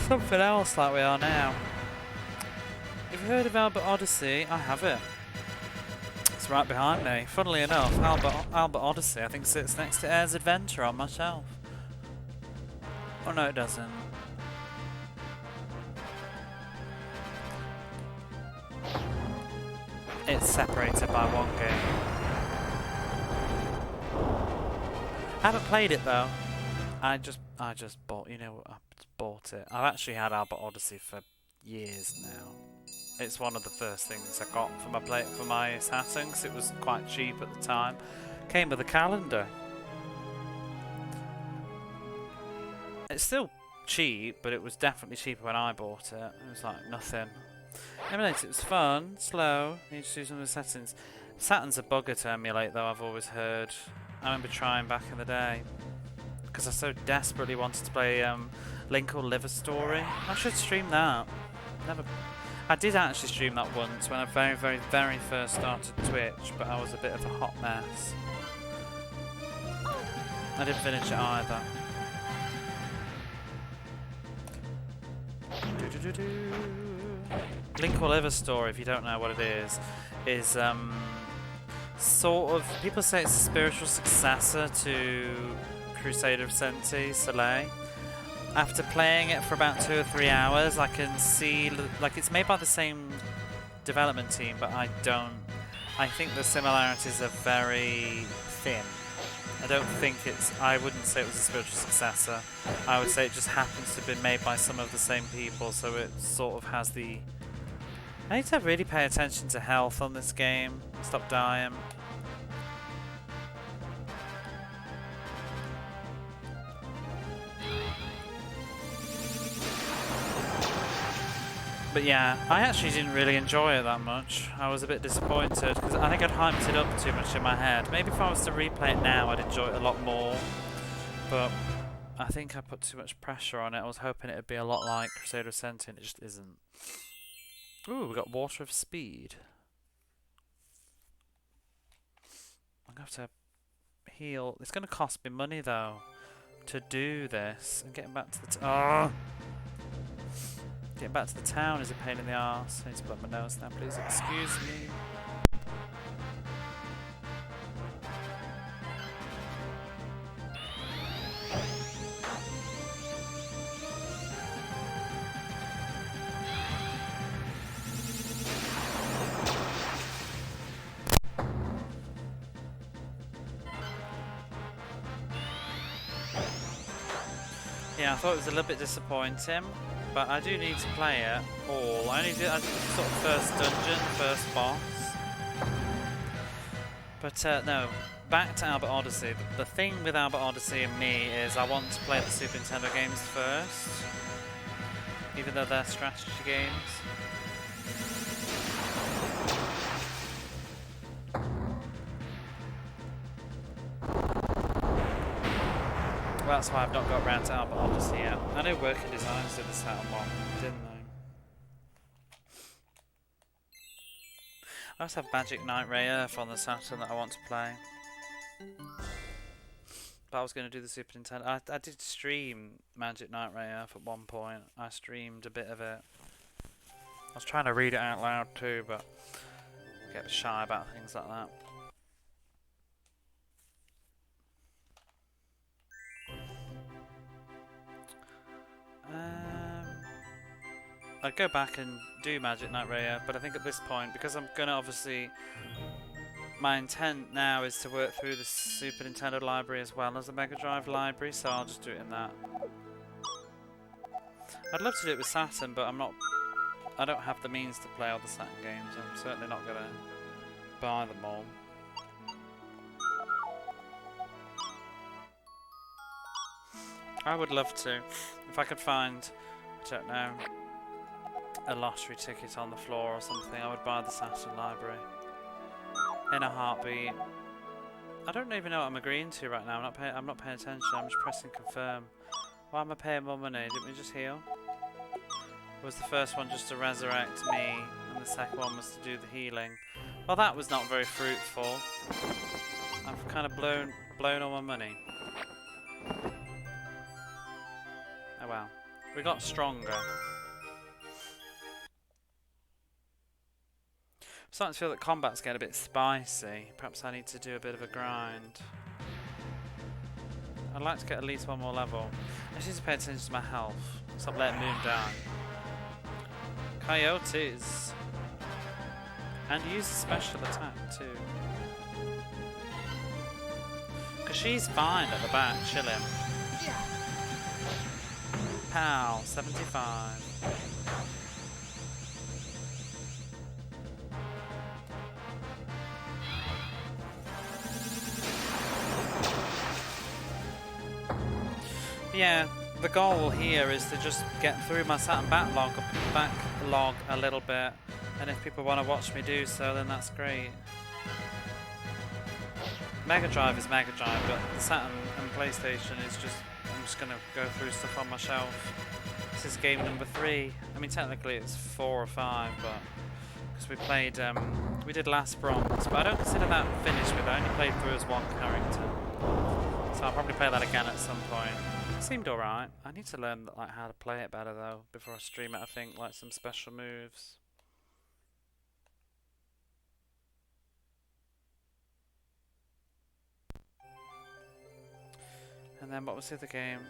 something else like we are now. Have you heard of Albert Odyssey? I have it. It's right behind me. Funnily enough, Albert Odyssey I think sits next to Air's Adventure on my shelf. Oh no, it doesn't. It's separated by one game. I haven't played it though. I just bought. You know, I just bought it. I've actually had Albert Odyssey for years now. It's one of the first things I got for my Saturn because it was quite cheap at the time. Came with a calendar. It's still cheap, but it was definitely cheaper when I bought it. It was like nothing. Emulate it's fun, slow. You need to do some of the settings. Saturn's a bugger to emulate though, I've always heard. I remember trying back in the day. Because I so desperately wanted to play Link or Liver Story. I should stream that. Never. I did actually stream that once when I very first started Twitch, but I was a bit of a hot mess. I didn't finish it either. Link or Liver Story, if you don't know what it is sort of, people say it's a spiritual successor to Crusader of Soleil. After playing it for about 2 or 3 hours, I can see, like, it's made by the same development team, but I think the similarities are very thin. I wouldn't say it was a spiritual successor. I would say it just happens to have been made by some of the same people, so it sort of has the... I need to really pay attention to health on this game. Stop dying. But yeah, I actually didn't really enjoy it that much. I was a bit disappointed because I think I'd hyped it up too much in my head. Maybe if I was to replay it now, I'd enjoy it a lot more. But I think I put too much pressure on it. I was hoping it would be a lot like Crusader of Soleil, and it just isn't. Ooh, we got Water of Speed. I'm going to have to heal. It's going to cost me money though to do this. And getting back to the getting back to the town is a pain in the arse. I need to blow my nose now, please excuse me. Yeah, I thought it was a little bit disappointing, but I do need to play it all. I did the sort of first dungeon, first boss. But no, back to Albert Odyssey. The thing with Albert Odyssey and me is I want to play the Super Nintendo games first, even though they're strategy games. That's why I've not got around to Albert Odyssey yet. I know Working Designs did the Saturn one, didn't they? I also have Magic Knight Ray Earth on the Saturn that I want to play. But I was going to do the Super Nintendo. I did stream Magic Knight Ray Earth at one point. I streamed a bit of it. I was trying to read it out loud too, but I get shy about things like that. I'd go back and do Magic Knight Ray Earth, but I think at this point, because I'm gonna obviously, my intent now is to work through the Super Nintendo library as well as the Mega Drive library, so I'll just do it in that. I'd love to do it with Saturn, but I don't have the means to play all the Saturn games. I'm certainly not gonna buy them all. I would love to, if I could find, I don't know, a lottery ticket on the floor or something, I would buy the Saturn library in a heartbeat. I don't even know what I'm agreeing to right now. I'm not paying attention. I'm just pressing confirm. Why am I paying more money? Didn't we just heal? Or was the first one just to resurrect me, and the second one was to do the healing? Well, that was not very fruitful. I've kind of blown all my money. Oh well, we got stronger. I'm starting to feel that combat's getting a bit spicy. Perhaps I need to do a bit of a grind. I'd like to get at least one more level. I just need to pay attention to my health. Stop letting Moon die. Coyotes! And use a special attack too. Because she's fine at the back, chilling. Pow, 75. Yeah, the goal here is to just get through my Saturn backlog a little bit, and if people want to watch me do so, then that's great. Mega Drive is Mega Drive, but the Saturn and PlayStation is just, I'm just gonna go through stuff on my shelf. This is game number 3. I mean, technically it's 4 or 5, but because we played, we did Last Bronze, but I don't consider that finished with. I only played through as one character, so I'll probably play that again at some point. It seemed alright. I need to learn like how to play it better though before I stream it. I think like some special moves. And then what was the other game?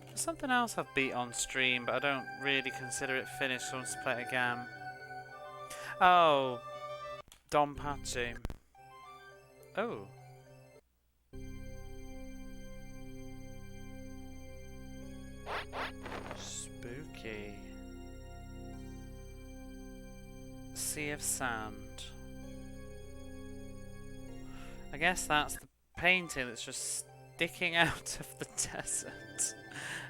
There's something else I've beat on stream, but I don't really consider it finished, so I want to play it again. Oh, Donpachi. Oh. Spooky. Sea of Sand. I guess that's the painting that's just sticking out of the desert.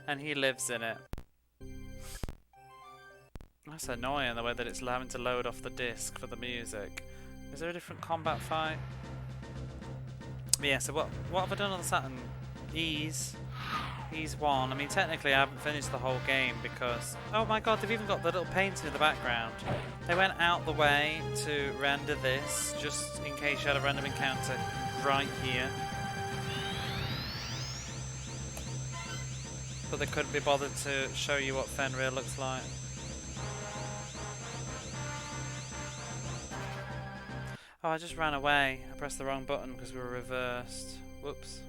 And he lives in it. That's annoying, the way that it's having to load off the disc for the music. Is there a different combat fight? Yeah, so what have I done on the Saturn? Ease 1. I mean, technically I haven't finished the whole game because... Oh my god, they've even got the little painting in the background. They went out the way to render this, just in case you had a random encounter right here. But they couldn't be bothered to show you what Fenrir looks like. Oh, I just ran away. I pressed the wrong button because we were reversed. Whoops.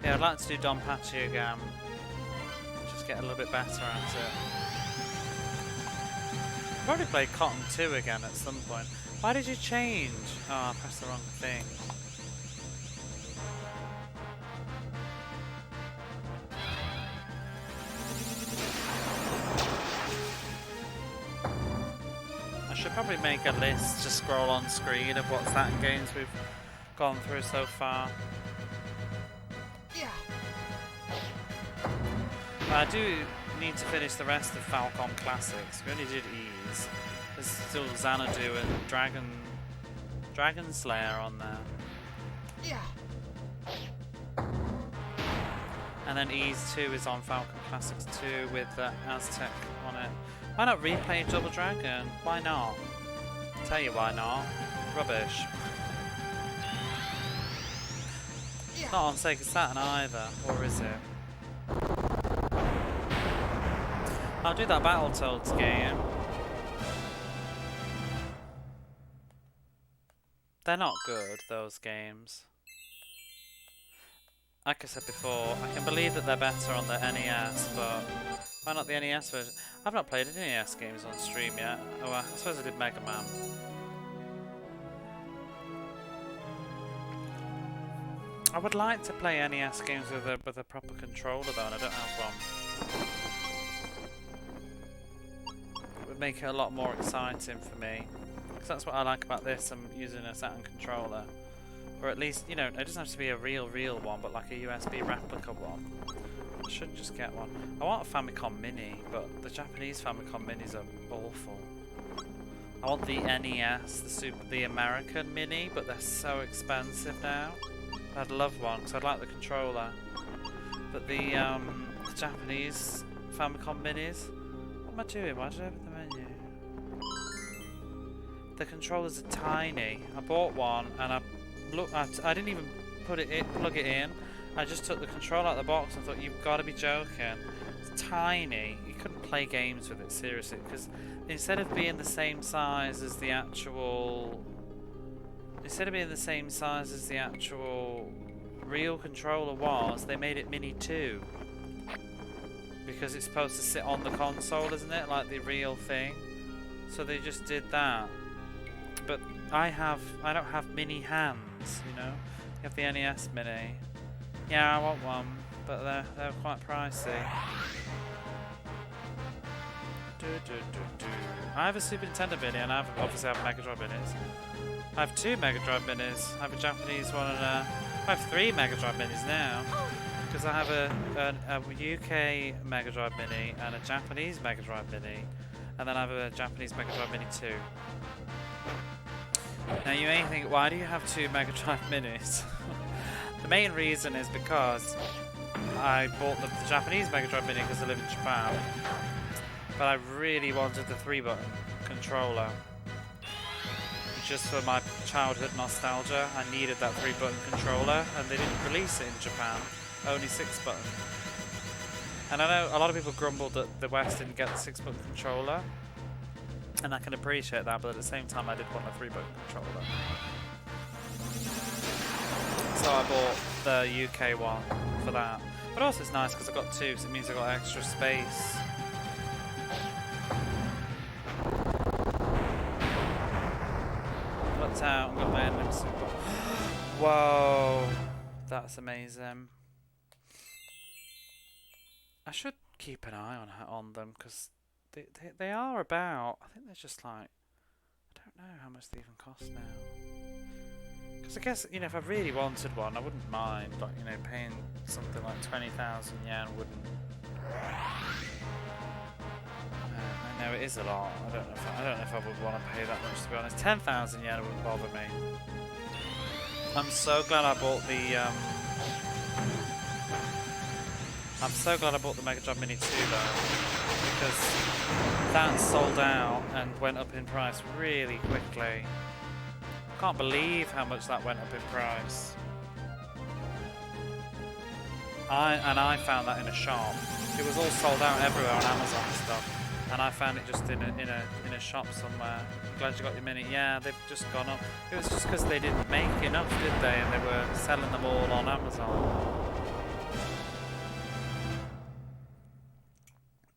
Yeah, I'd like to do Donpachi again. Just get a little bit better at it. I've already played Cotton 2 again at some point. Why did you change? Oh, I pressed the wrong thing. I should probably make a list to scroll on screen of what Saturn games we've gone through so far. I do need to finish the rest of Falcon Classics. We only did Ease. There's still Xanadu and Dragon Slayer on there. And then Ease 2 is on Falcon Classics 2 with Aztec on it. Why not replay Double Dragon? Why not? I'll tell you why not. Rubbish. It's not on Sega Saturn either, or is it? I'll do that Battletoads game. They're not good, those games. Like I said before, I can believe that they're better on the NES, but why not the NES version? I've not played any NES games on stream yet. Oh, I suppose I did Mega Man. I would like to play NES games with a proper controller though, and I don't have one. Make it a lot more exciting for me, because that's what I like about this. I'm using a Saturn controller, or at least, you know, it doesn't have to be a real one, but like a USB replica one. I should just get one. I want a Famicom Mini, but the Japanese Famicom Minis are awful. I want the NES, the American Mini, but they're so expensive now. I'd love one because I'd like the controller, but the Japanese Famicom Minis. What am I doing? Why did I open the menu? The controllers are tiny. I bought one and I didn't even plug it in. I just took the controller out of the box and thought, you've got to be joking. It's tiny. You couldn't play games with it, seriously, because instead of being the same size as the actual real controller was, they made it Mini 2. Because it's supposed to sit on the console, isn't it? Like the real thing. So they just did that. But I don't have mini hands, you know? You have the NES Mini. Yeah, I want one, but they're quite pricey. I have a Super Nintendo Mini, and I obviously have Mega Drive Minis. I have 2 Mega Drive Minis. I have a Japanese one and I have 3 Mega Drive Minis now. Because I have a UK Mega Drive Mini and a Japanese Mega Drive Mini, and then I have a Japanese Mega Drive Mini 2. Now you may think, why do you have 2 Mega Drive Minis? The main reason is because I bought the Japanese Mega Drive Mini because I live in Japan, but I really wanted the 3-button controller. Just for my childhood nostalgia, I needed that 3-button controller, and they didn't release it in Japan. Only 6-button. And I know a lot of people grumbled that the West didn't get the 6-button controller, and I can appreciate that, but at the same time I did want a 3-button controller. So I bought the UK one for that. But also it's nice because I've got 2, so it means I've got extra space. Looked out and got my ending super. Whoa! That's amazing. I should keep an eye on them because they are about. I think they're just like, I don't know how much they even cost now. Because I guess, you know, if I really wanted one, I wouldn't mind, like, you know, paying something like 20,000 yen. Wouldn't. I know it is a lot. I don't know if I would want to pay that much, to be honest. 10,000 yen wouldn't bother me. I'm so glad I bought the Mega Drive Mini 2 though, because that sold out and went up in price really quickly. I can't believe how much that went up in price. I found that in a shop. It was all sold out everywhere on Amazon and stuff, and I found it just in a shop somewhere. I'm glad you got your Mini. Yeah, they've just gone up. It was just because they didn't make enough, did they? And they were selling them all on Amazon.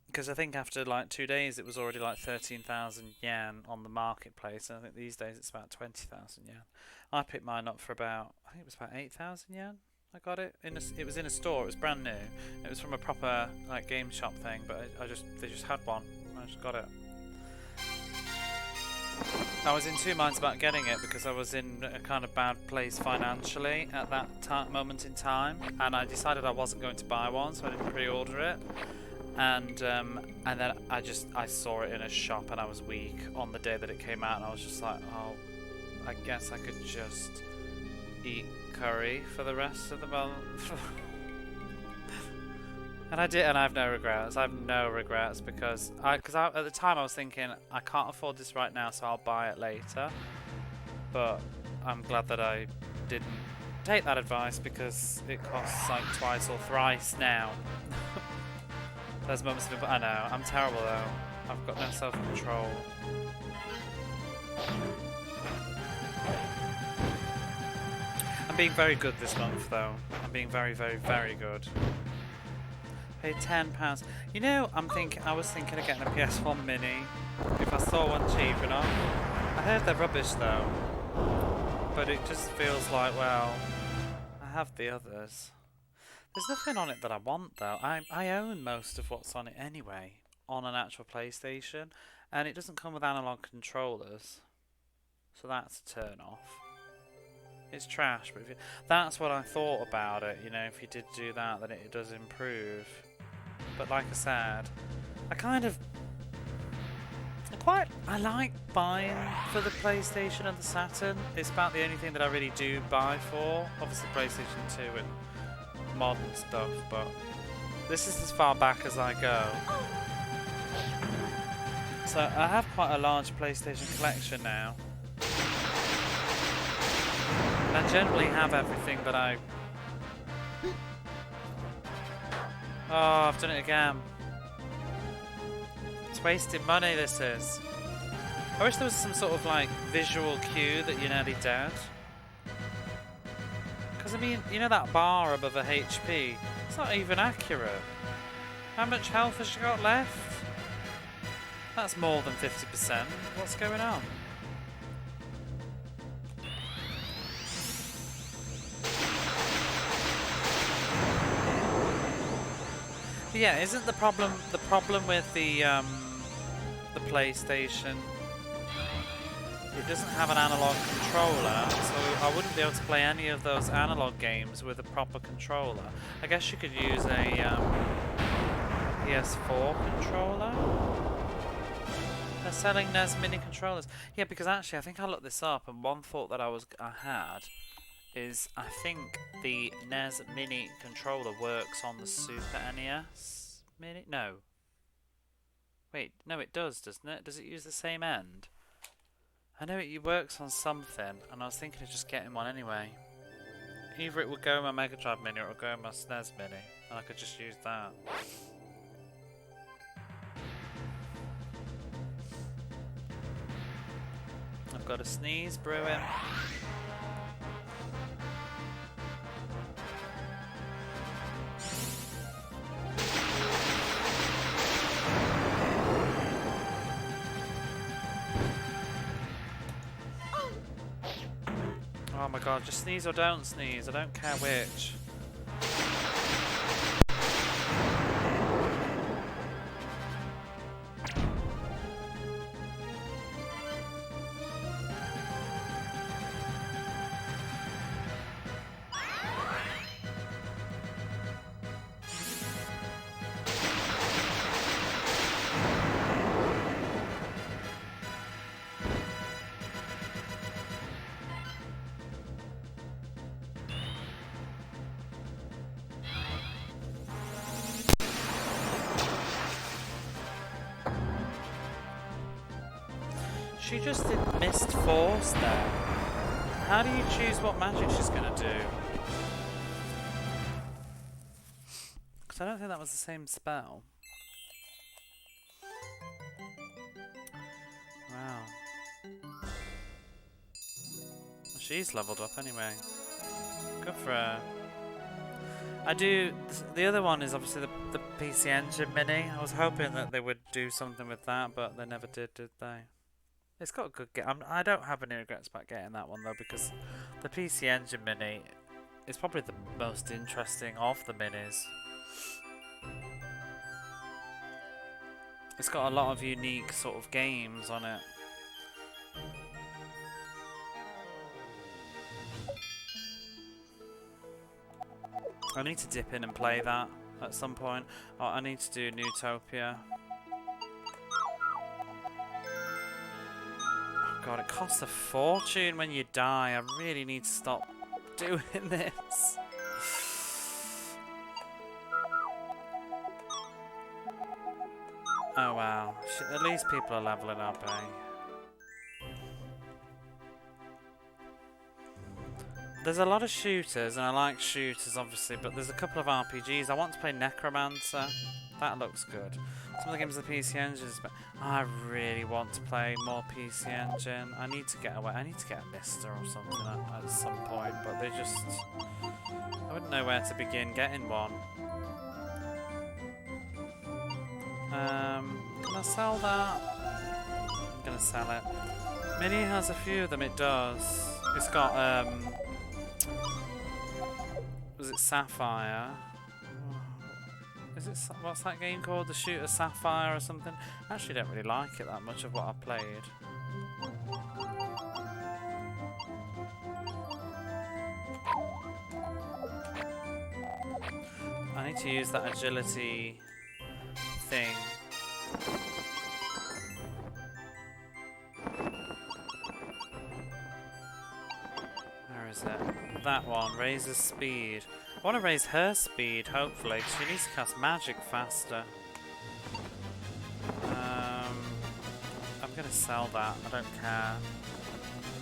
Because I think after like 2 days it was already like 13,000 yen on the marketplace, and I think these days it's about 20,000 yen. I picked mine up for about, I think it was about 8,000 yen. I got it it was in a store. It was brand new. It was from a proper like game shop thing, but they just had one. I just got it. I was in two minds about getting it because I was in a kind of bad place financially at that moment in time, and I decided I wasn't going to buy one, so I didn't pre-order it. And then I saw it in a shop and I was weak on the day that it came out, and I was just like, oh, I guess I could just eat curry for the rest of the month. And I did, and I have no regrets. I have no regrets because at the time I was thinking I can't afford this right now, so I'll buy it later. But I'm glad that I didn't take that advice because it costs like twice or thrice now. There's moments of I know, I'm terrible though. I've got no self-control. I'm being very good this month though. I'm being very, very, very good. Paid £10. You know, I was thinking of getting a PS1 Mini if I saw one cheap enough. I heard they're rubbish though. But it just feels like, well, I have the others. There's nothing on it that I want though. I own most of what's on it anyway on an actual PlayStation, and it doesn't come with analog controllers, so that's a turn off. It's trash, but that's what I thought about it. You know, if you did do that, then it does improve. But like I said, I like buying for the PlayStation and the Saturn. It's about the only thing that I really do buy for. Obviously PlayStation 2 and modern stuff, but this is as far back as I go. So I have quite a large PlayStation collection now. And I generally have everything that I... Oh, I've done it again. It's wasted money, this is. I wish there was some sort of like visual cue that you're nearly dead. Because I mean, you know that bar above a HP? It's not even accurate. How much health has she got left? That's more than 50%. What's going on? But yeah, isn't the problem with the PlayStation? It doesn't have an analog controller, so I wouldn't be able to play any of those analog games with a proper controller. I guess you could use a PS4 controller. They're selling NES Mini controllers. Yeah, because actually I think I looked this up, and one thought that I had is I think the NES Mini controller works on the Super NES Mini. No. Wait, no, it does, doesn't it? Does it use the same end? I know it works on something, and I was thinking of just getting one anyway. Either it would go in my Mega Drive Mini or it would go in my SNES Mini, and I could just use that. I've got a sneeze brewing. Oh my god, just sneeze or don't sneeze, I don't care which. She just did Mist Force there. How do you choose what magic she's gonna do? Because I don't think that was the same spell. Wow. Well, she's leveled up anyway. Good for her. I do. The other one is obviously the PC Engine Mini. I was hoping that they would do something with that, but they never did they? It's got a good game. I don't have any regrets about getting that one though, because the PC Engine Mini is probably the most interesting of the minis. It's got a lot of unique sort of games on it. I need to dip in and play that at some point. Oh, I need to do Newtopia. Oh god, it costs a fortune when you die. I really need to stop doing this. Oh wow. At least people are leveling up, eh? There's a lot of shooters, and I like shooters obviously, but there's a couple of RPGs. I want to play Necromancer. That looks good. Some of the games of the PC Engine, but I really want to play more PC Engine. I need to get away. I need to get a Mister or something at some point, but they just... I wouldn't know where to begin getting one. Can I sell that? I'm gonna sell it. Mini has a few of them, it does. It's got, was it Sapphire? Is it, what's that game called? The Shooter Sapphire or something? I actually don't really like it that much of what I played. I need to use that agility thing. Where is it? That one, raises speed. I want to raise her speed, hopefully. She needs to cast magic faster. I'm going to sell that, I don't care.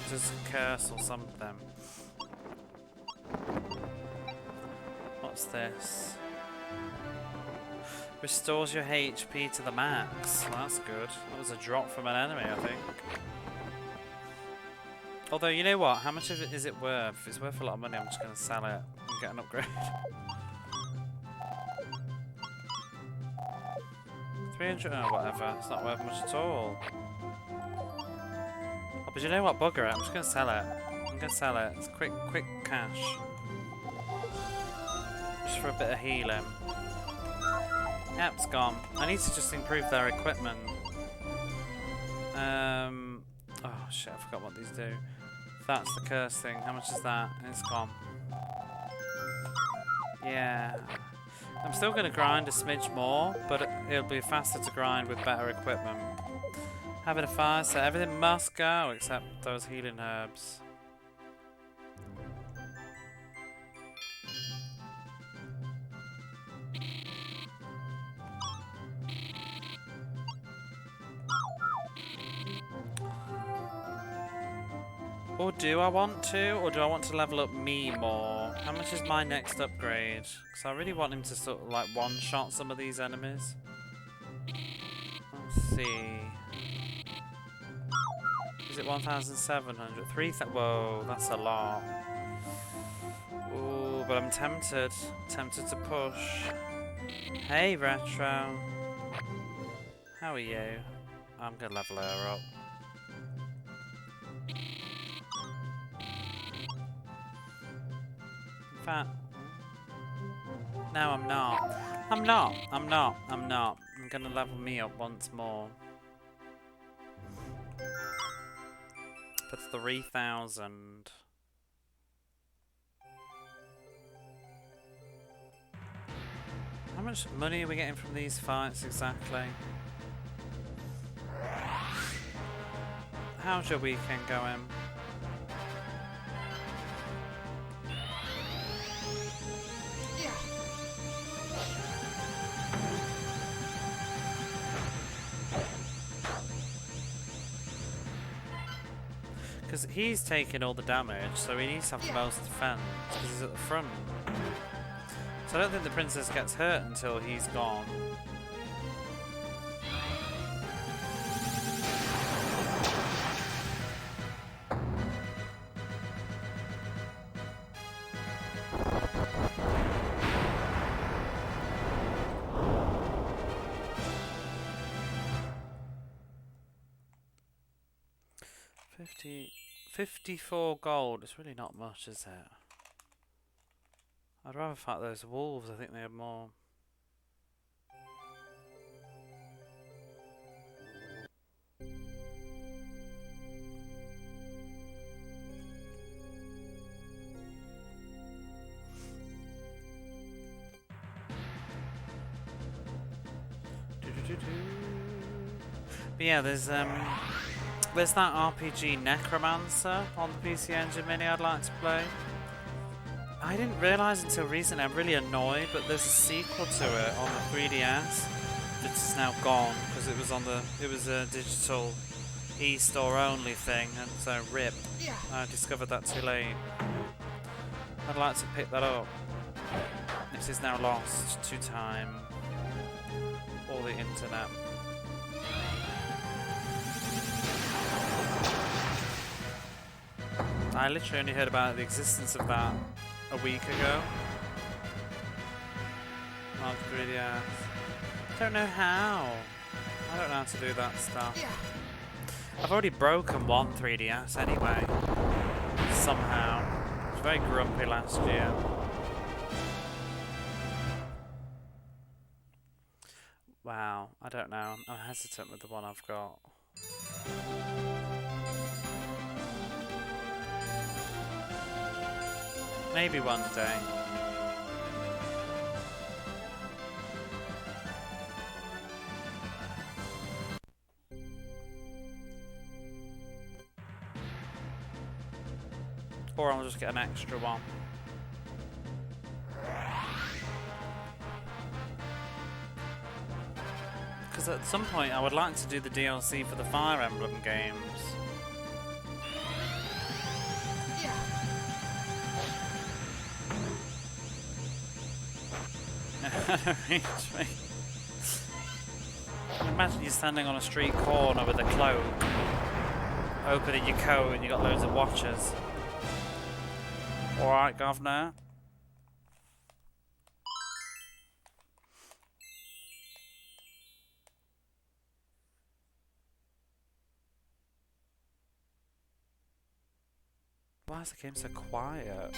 Just a curse or something. What's this? Restores your HP to the max. Well, that's good. That was a drop from an enemy, I think. Although, you know what? How much of it is it worth? If it's worth a lot of money, I'm just going to sell it and get an upgrade. 300, oh, whatever. It's not worth much at all. Oh, but you know what? Bugger it. I'm just going to sell it. I'm going to sell it. It's quick cash. Just for a bit of healing. Yep, it's gone. I need to just improve their equipment. Oh shit, I forgot what these do. That's the curse thing. How much is that? It's gone. Yeah. I'm still going to grind a smidge more, but it'll be faster to grind with better equipment. Having a fire, so everything must go except those healing herbs. Or do I want to? Or do I want to level up me more? How much is my next upgrade? Because I really want him to sort of like one-shot some of these enemies. Let's see. Is it 1,700? 3,000? Whoa, that's a lot. Ooh, but I'm tempted. Tempted to push. Hey, Retro. How are you? I'm going to level her up. No, I'm not. I'm not. I'm gonna level me up once more. For 3,000. How much money are we getting from these fights exactly? How's your weekend going? Because he's taking all the damage, so he needs to have the most defense, because he's at the front. So I don't think the princess gets hurt until he's gone. $50, 54 gold. It's really not much, is it? I'd rather fight those wolves. I think they have more. But yeah, there's that RPG Necromancer on the PC Engine Mini I'd like to play. I didn't realise until recently, I'm really annoyed, but there's a sequel to it on the 3DS that is now gone because it was a digital e-store only thing, and so RIP. I discovered that too late. I'd like to pick that up. This is now lost to time or the internet. I literally only heard about the existence of that a week ago. On 3DS. Don't know how. I don't know how to do that stuff. I've already broken one 3DS anyway. Somehow. I was very grumpy last year. Wow, I don't know. I'm hesitant with the one I've got. Maybe one day. Or I'll just get an extra one. Because at some point I would like to do the DLC for the Fire Emblem games. Reach me. Imagine you're standing on a street corner with a cloak, opening your coat and you got loads of watchers. Alright, governor. Why is the game so quiet?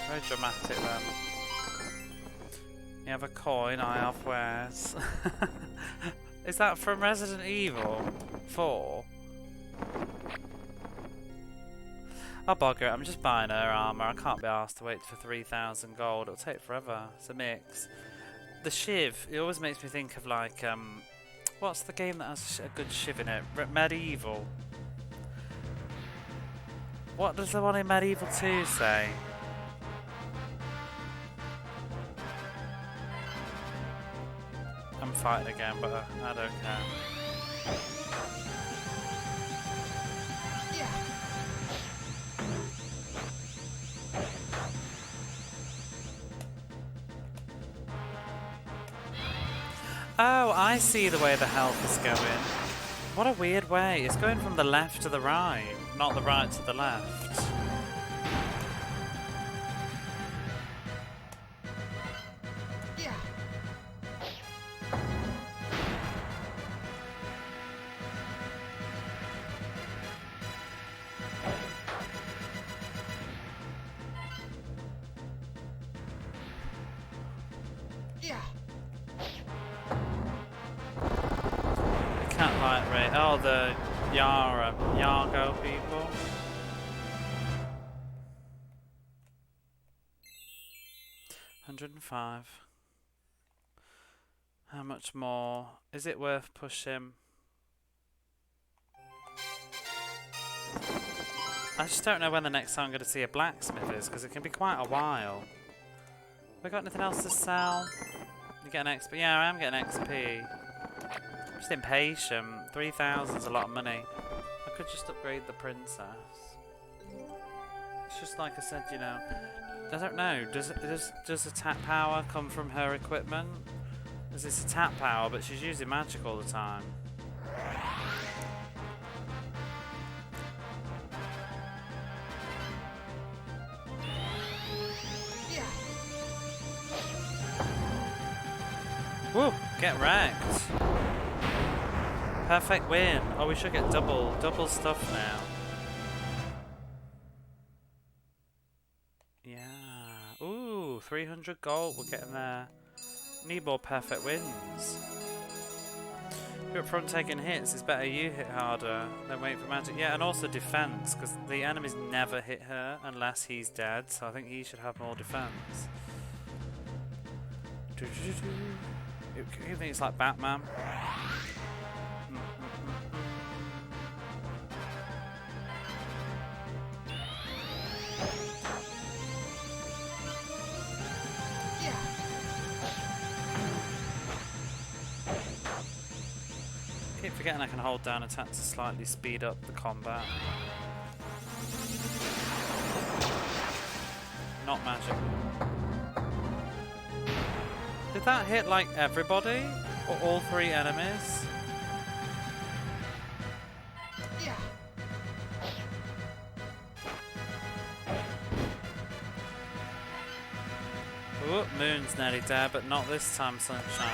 Very dramatic then. You have a coin, I have wares. Is that from Resident Evil 4? I'll bugger it, I'm just buying her armour. I can't be asked to wait for 3,000 gold. It'll take forever. It's a mix. The Shiv, it always makes me think of like, what's the game that has a good Shiv in it? Medieval. What does the one in Medieval 2 say? I'm fighting again, but I don't care. Oh, I see the way the health is going. What a weird way. It's going from the left to the right, not the right to the left. Oh, the Yargo people. $105. How much more? Is it worth pushing? I just don't know when the next time I'm going to see a blacksmith is, because it can be quite a while. Have I got anything else to sell? You get an XP? Yeah, I am getting XP. I'm just impatient. 3,000 is a lot of money. I could just upgrade the princess. It's just like I said, you know. I don't know. Does attack power come from her equipment? Because it's attack power, but she's using magic all the time. Woo! Get wrecked. Perfect win. Oh, we should get double stuff now. Yeah. Ooh, 300 gold. We're getting there. Need more perfect wins. If you're up front taking hits, it's better you hit harder than wait for magic. Yeah, and also defense, because the enemies never hit her unless he's dead. So I think he should have more defense. You think it's like Batman? Keep forgetting I can hold down attack to slightly speed up the combat. Not magic. Did that hit like everybody? Or all three enemies? Yeah. Ooh, Moon's nearly dead, but not this time, Sunshine.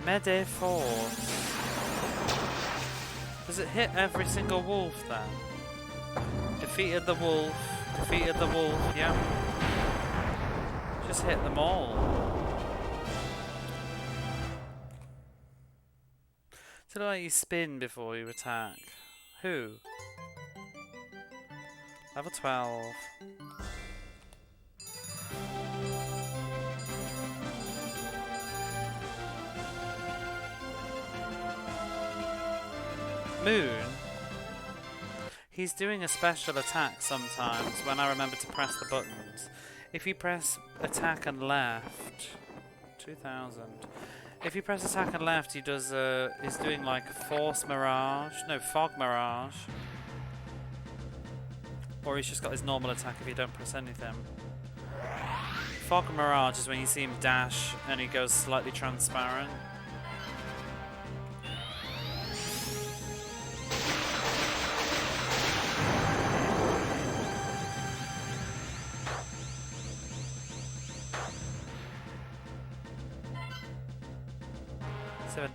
Mede Force. Does it hit every single wolf then? Defeated the wolf, yeah. Just hit them all. Does it like you spin before you attack? Who? Level 12. Moon? He's doing a special attack sometimes when I remember to press the buttons. If you press attack and left, 2000. If you press attack and left, he does he's doing like force mirage, no, fog mirage. Or he's just got his normal attack if you don't press anything. Fog mirage is when you see him dash and he goes slightly transparent.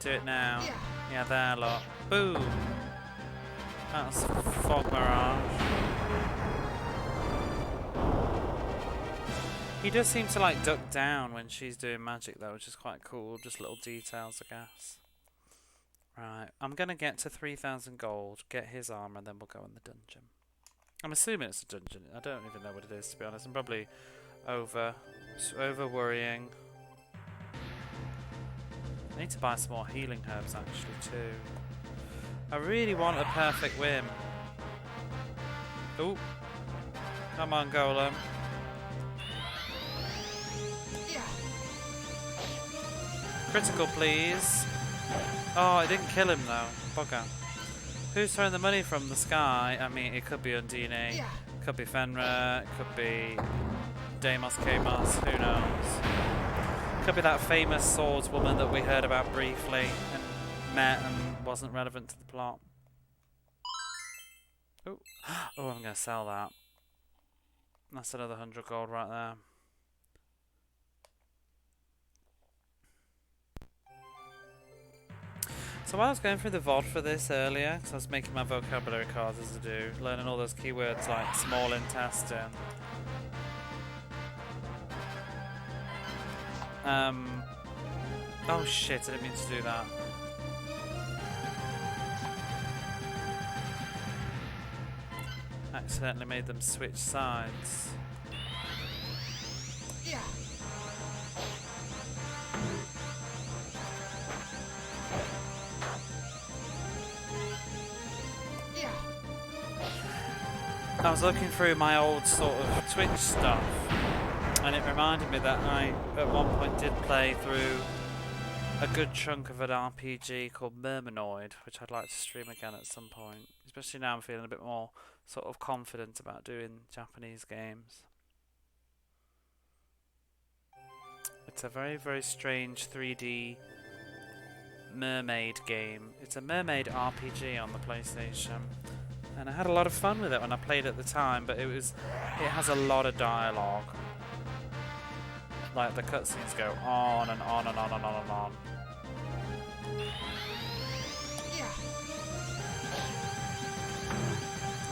Do it now. Yeah, there, look. Boom! That's fog mirage. He does seem to like duck down when she's doing magic though, which is quite cool. Just little details, I guess. Right, I'm gonna get to 3,000 gold, get his armor, and then we'll go in the dungeon. I'm assuming it's a dungeon. I don't even know what it is, to be honest. I'm probably over worrying. I need to buy some more healing herbs actually too. I really want a perfect win. Ooh. Come on, Golem. Critical, please. Oh, I didn't kill him though. Bugger. Who's throwing the money from the sky? I mean, it could be Undine, it could be Fenrir, it could be Deimos Kamos, who knows? Could be that famous swordswoman that we heard about briefly and met and wasn't relevant to the plot. Ooh. Oh, I'm going to sell that. That's another 100 gold right there. So while I was going through the VOD for this earlier, because I was making my vocabulary cards as I do, learning all those keywords like small intestine. Oh shit, I didn't mean to do that. Accidentally made them switch sides. Yeah. I was looking through my old sort of Twitch stuff, and it reminded me that I at one point did play through a good chunk of an RPG called Mermanoid, which I'd like to stream again at some point. Especially now I'm feeling a bit more sort of confident about doing Japanese games. It's a very, very strange 3D mermaid game. It's a mermaid RPG on the PlayStation. And I had a lot of fun with it when I played at the time, but it has a lot of dialogue. Like the cutscenes go on and on and on and on and on.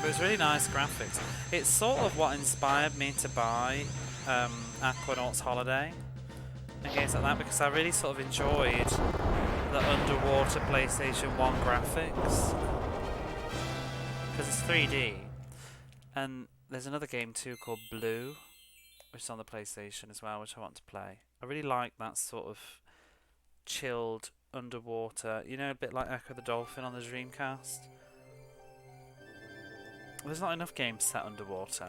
But it's really nice graphics. It's sort of what inspired me to buy Aquanaut's Holiday and games like that, because I really sort of enjoyed the underwater PlayStation 1 graphics. Because it's 3D. And there's another game too called Blue, which is on the PlayStation as well, which I want to play. I really like that sort of chilled underwater, you know, a bit like Echo the Dolphin on the Dreamcast. There's not enough games set underwater.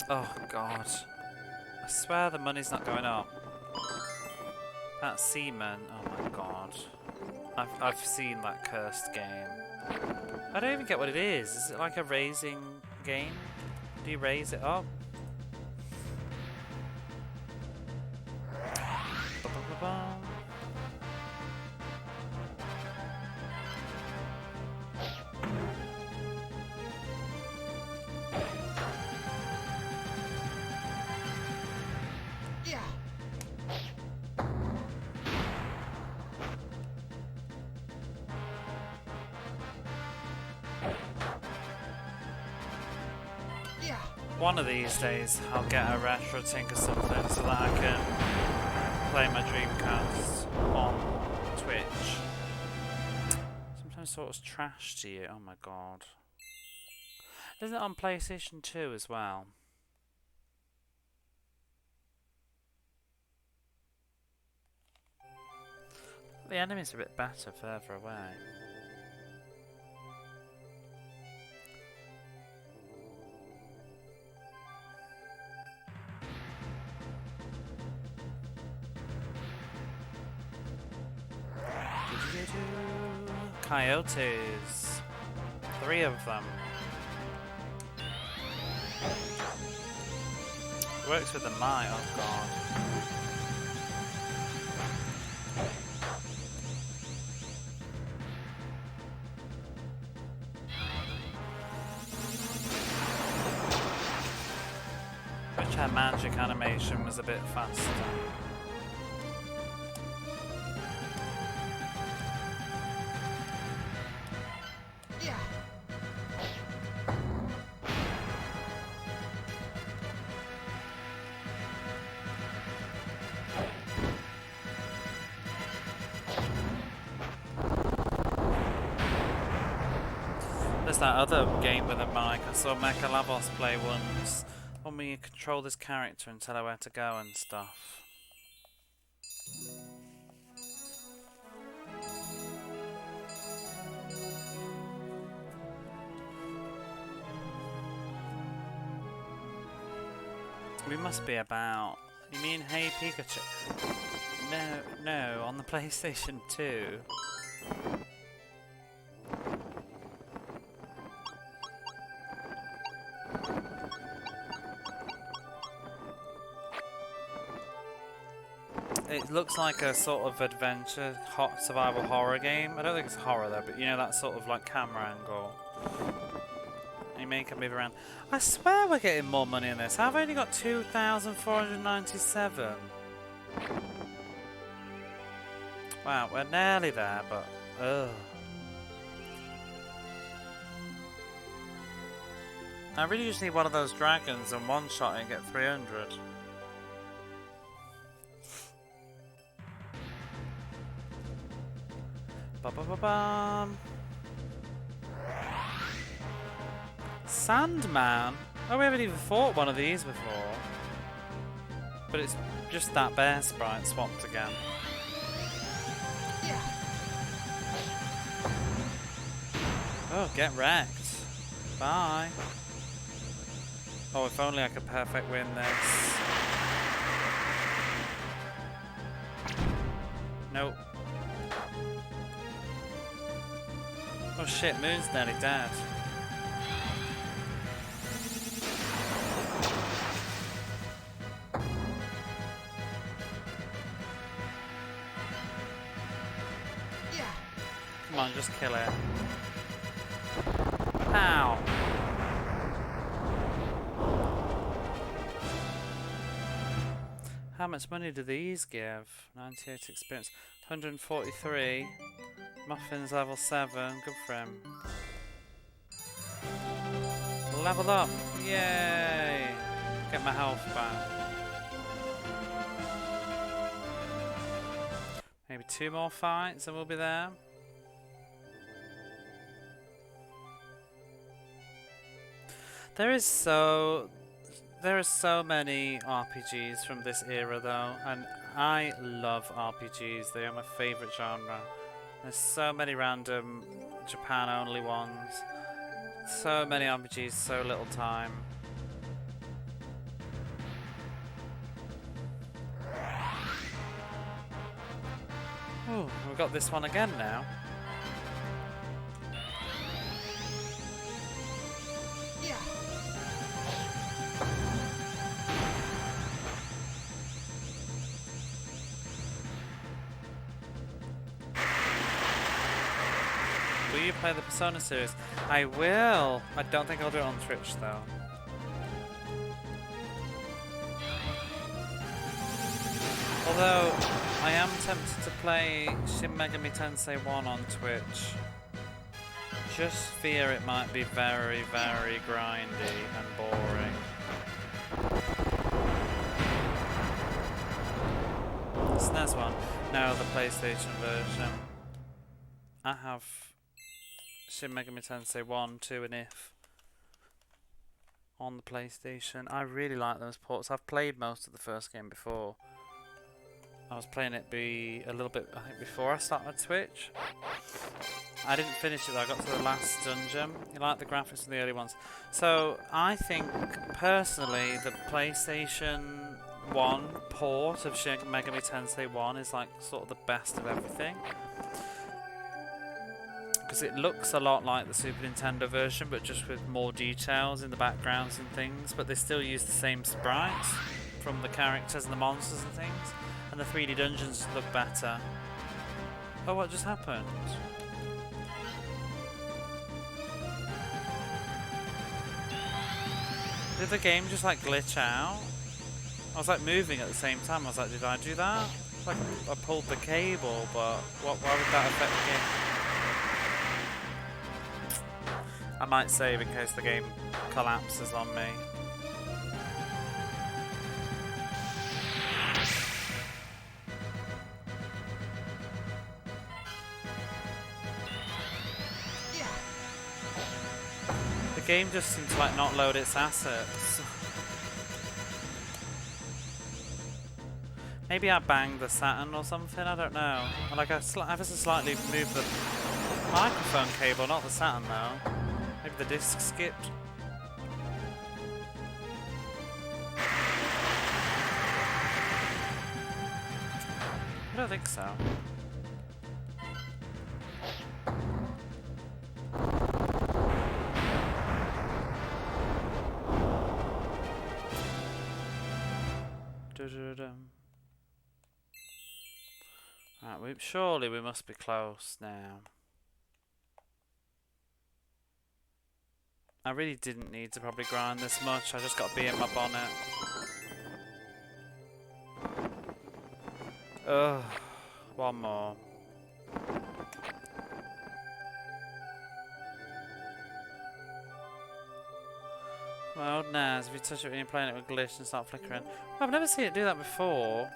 Oh god. I swear the money's not going up. That Seaman, oh my god. I've seen that cursed game. I don't even get what it is. Is it like a raising game? Do you raise it up? Ba-ba-ba-bum. One of these days I'll get a retro tink or something so that I can play my Dreamcast on Twitch. Sometimes sort of trash to you. Oh my god. Isn't it on PlayStation 2 as well? The enemies are a bit better further away. Coyotes. 3 of them. Works with the might, oh god. Which her magic animation was a bit faster. That other game with a mic, I saw Mecha Labos play once, when you control this character and tell her where to go and stuff. We must be about... You mean Hey Pikachu? No, on the PlayStation 2. It looks like a sort of adventure, hot survival horror game. I don't think it's horror though, but you know that sort of like camera angle. You make it move around. I swear we're getting more money in this. I've only got 2,497. Wow, we're nearly there, but ugh. I really just need one of those dragons and one shot and get 300. Ba-ba-ba-bum. Sandman? Oh, we haven't even fought one of these before. But it's just that bear sprite swapped again. Oh, get wrecked. Bye. Oh, if only I could perfect win this. Nope. Oh shit, Moon's nearly dead. Come on, just kill it. Ow! How much money do these give? 98 experience. 143. Muffin's level 7. Good for him. Level up! Yay! Get my health back. Maybe 2 more fights and we'll be there. There are so many RPGs from this era though, and I love RPGs. They are my favourite genre. There's so many random Japan only ones. So many RPGs, so little time. Oh, we've got this one again now. Will you play the Persona series? I will! I don't think I'll do it on Twitch though. Although, I am tempted to play Shin Megami Tensei 1 on Twitch. Just fear it might be very, very grindy and boring. SNES one? No, the PlayStation version. I have Shin Megami Tensei 1, 2 and If on the PlayStation. I really like those ports. I've played most of the first game before. I was playing it a little bit, I think, before I started Twitch. I didn't finish it though, I got to the last dungeon. You like the graphics from the early ones. So, I think, personally, the PlayStation 1 port of Shin Megami Tensei 1 is like sort of the best of everything. Because it looks a lot like the Super Nintendo version, but just with more details in the backgrounds and things. But they still use the same sprites from the characters and the monsters and things. And the 3D dungeons look better. Oh, what just happened? Did the game just like glitch out? I was like moving at the same time. I was like, did I do that? Like I pulled the cable, but why would that affect the game? I might save in case the game collapses on me. The game just seems to like not load its assets. Maybe I banged the Saturn or something, I don't know. Like I ever so slightly moved the microphone cable, not the Saturn though. Maybe the disc skipped. I don't think so. Right, surely we must be close now. I really didn't need to probably grind this much, I just got to be in my bonnet. Ugh, one more. My old NAS, if you touch it when you're playing it with glitch and start flickering. Well, I've never seen it do that before.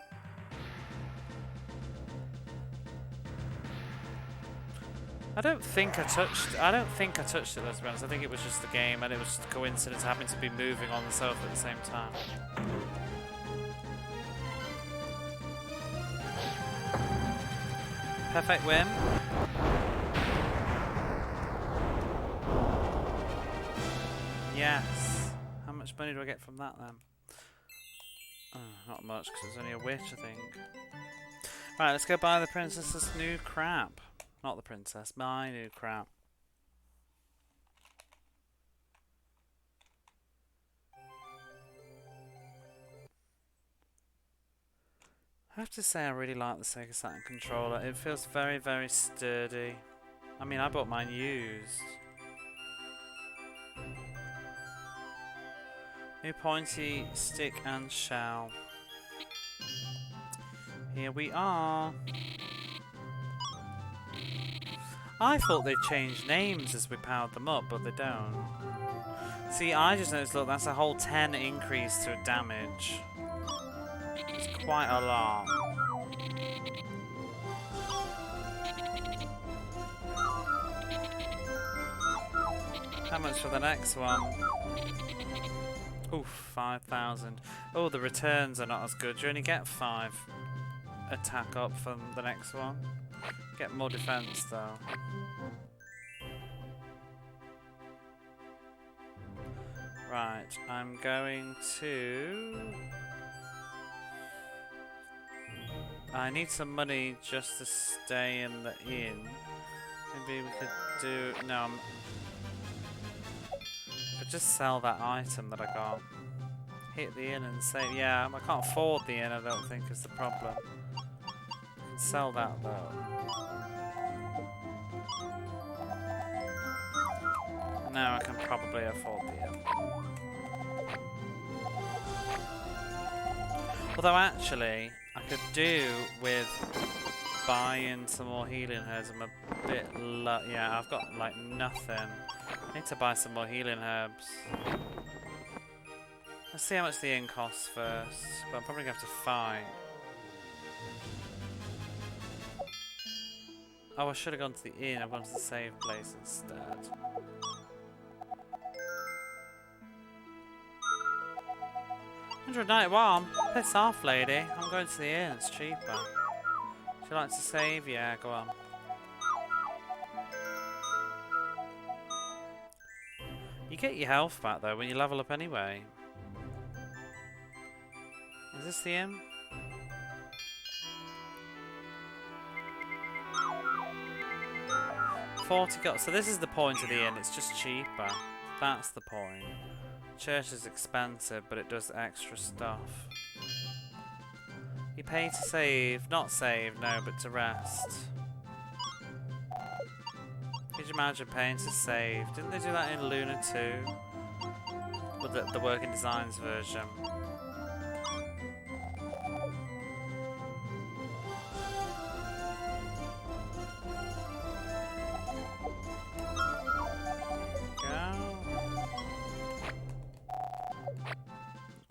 I don't think I touched it, let's be honest. I think it was just the game and it was just a coincidence having to be moving on the sofa at the same time. Perfect win. Yes. How much money do I get from that then? Not much, because it's only a witch, I think. Right, let's go buy the princess's new crap. Not the princess, my new crap. I have to say I really like the Sega Saturn controller. It feels very, very sturdy. I mean, I bought mine used. New pointy stick and shell. Here we are. I thought they'd changed names as we powered them up, but they don't. See, I just noticed, look, that's a whole 10 increase to damage. It's quite a lot. How much for the next one? Oof, 5,000. Oh, the returns are not as good. You only get 5 attack up from the next one. Get more defense though. Right, I'm going to... I need some money just to stay in the inn. Maybe we could do... No, I could just sell that item that I got. Hit the inn and say... Yeah, I can't afford the inn, I don't think, is the problem. I can sell that though. Now I can probably afford the inn. Although actually, I could do with buying some more healing herbs. I'm a bit low. Yeah, I've got like nothing. I need to buy some more healing herbs. Let's see how much the inn costs first. But I'm probably going to have to fight. Oh, I should have gone to the inn. I've gone to the save place instead. $191? Piss off, lady. I'm going to the inn. It's cheaper. Would you like to save? Yeah, go on. You get your health back though when you level up anyway. Is this the inn? $40 gold. So this is the point of the inn. It's just cheaper. That's the point. Church is expensive, but it does extra stuff. You pay to save. Not save, no, but to rest. Could you imagine paying to save? Didn't they do that in Luna 2? With the Working Designs version.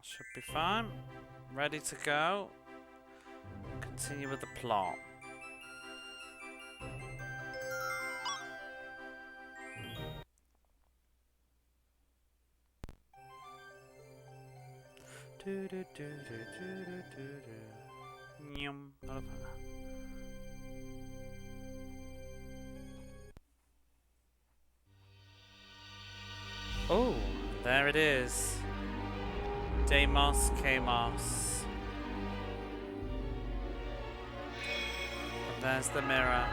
Should be fine. Ready to go. Continue with the plot. Do do do do do do do. Nyum. Oh, there it is. Deimos Kamos. And there's the mirror.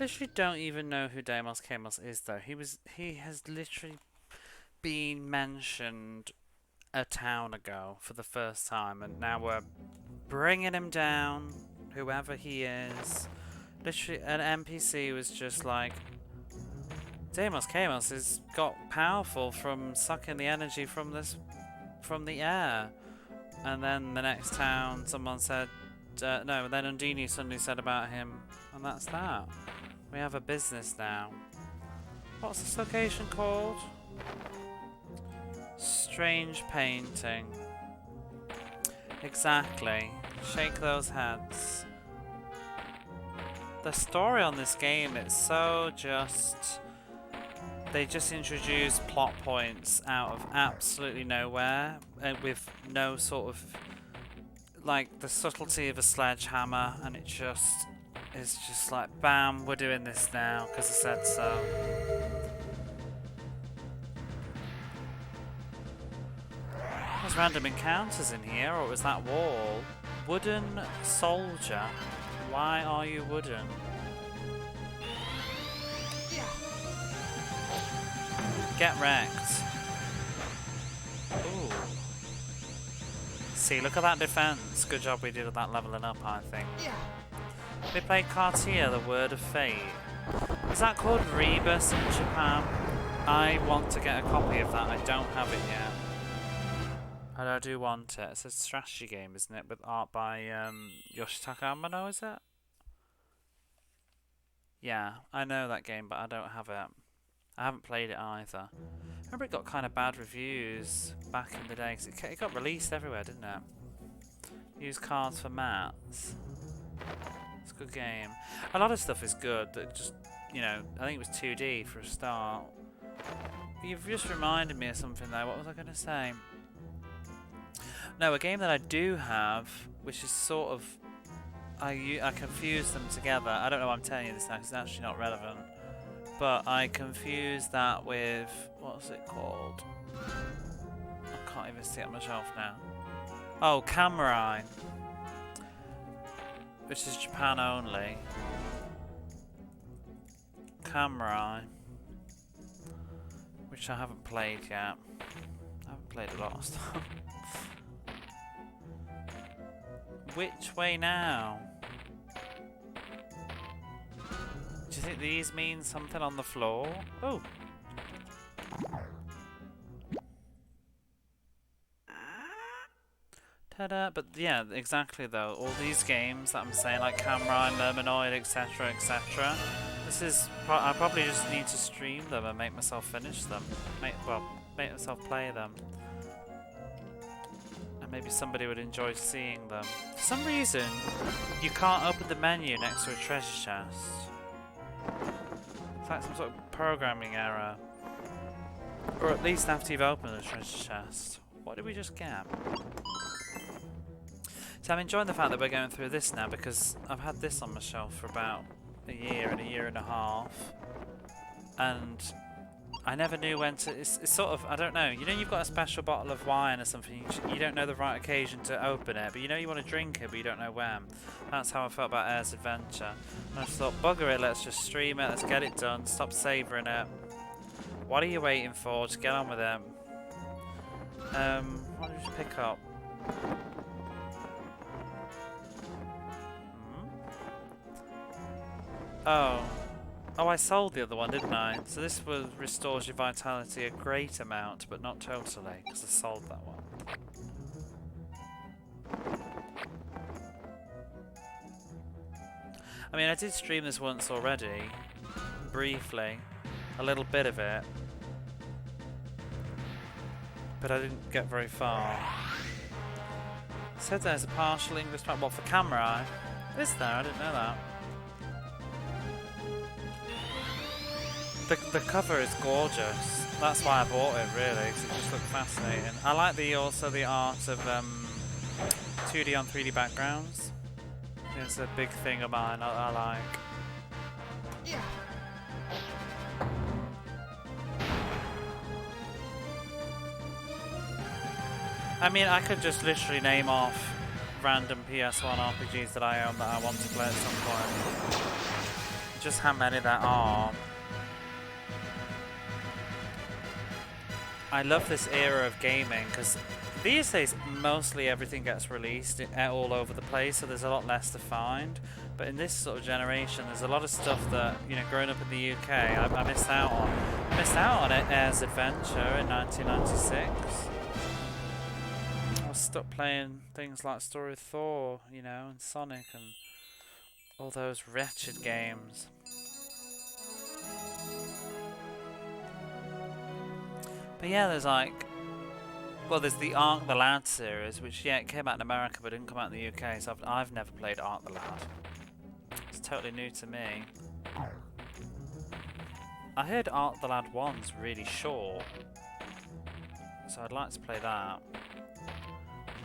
Literally don't even know who Deimos Kamos is though. He has literally been mentioned a town ago for the first time, and now we're bringing him down. Whoever he is, literally an NPC was just like, Deimos Kamos has got powerful from sucking the energy from the air. And then the next town, someone said, no, and then Undini suddenly said about him, and that's that. We have a business now. What's this location called? Strange painting. Exactly. Shake those heads. The story on this game, it's so just... They just introduce plot points out of absolutely nowhere, with no sort of like the subtlety of a sledgehammer, and it just is just like, bam, we're doing this now because I said so. There's random encounters in here, or was that wall? Wooden soldier. Why are you wooden? Get wrecked. Ooh. See, look at that defense. Good job we did that leveling up, I think. We played Cartier, the Word of Fate. Is that called Rebus in Japan? I want to get a copy of that. I don't have it yet. And I do want it. It's a strategy game, isn't it? With art by Yoshitaka Amano, is it? Yeah, I know that game, but I don't have it. I haven't played it either. I remember it got kind of bad reviews back in the day, because it got released everywhere, didn't it? Use cards for mats. It's a good game. A lot of stuff is good, that just, you know, I think it was 2D for a start. But you've just reminded me of something though. What was I going to say? No, a game that I do have, which is sort of... I confuse them together. I don't know why I'm telling you this now, because it's actually not relevant. But I confused that with... what's it called? I can't even see it on my shelf now. Oh, Samurai. Which is Japan only. Samurai. Which I haven't played yet. I haven't played a lot of stuff. Which way now? Do you think these mean something on the floor? Oh! Ta-da! But yeah, exactly though. All these games that I'm saying, like Samurai, Mermanoid, etc., etc. This is... I probably just need to stream them and make myself finish them. Make myself play them. And maybe somebody would enjoy seeing them. For some reason, you can't open the menu next to a treasure chest. It's like some sort of programming error. Or at least after you've opened the treasure chest. What did we just get? So I'm enjoying the fact that we're going through this now, because I've had this on my shelf for about a year and a half. And I never knew when to... It's sort of... I don't know. You know you've got a special bottle of wine or something. You don't know the right occasion to open it. But you know you want to drink it, but you don't know when. That's how I felt about Air's Adventure. And I just thought, bugger it, let's just stream it. Let's get it done. Stop savouring it. What are you waiting for? Just get on with it. What did you pick up? Oh. Oh, I sold the other one, didn't I? So this restores your vitality a great amount, but not totally, because I sold that one. I mean, I did stream this once already, briefly, a little bit of it, but I didn't get very far. It said there's a partial English track, what, for camera? Is there? I didn't know that. The cover is gorgeous. That's why I bought it, really, because it just looked fascinating. I like also the art of 2D on 3D backgrounds. It's a big thing of mine. I like. Yeah. I mean, I could just literally name off random PS1 RPGs that I own that I want to play at some point. Just how many there are. I love this era of gaming, because these days mostly everything gets released all over the place, so there's a lot less to find. But in this sort of generation, there's a lot of stuff that, you know, growing up in the UK, I missed out on. I missed out on Air's Adventure in 1996. I was stuck playing things like Story of Thor, you know, and Sonic and all those wretched games. But yeah, there's like, well, there's the Ark the Lad series, which, yeah, it came out in America but didn't come out in the UK, so I've never played Ark the Lad. It's totally new to me. I heard Ark the Lad 1's really short, so I'd like to play that.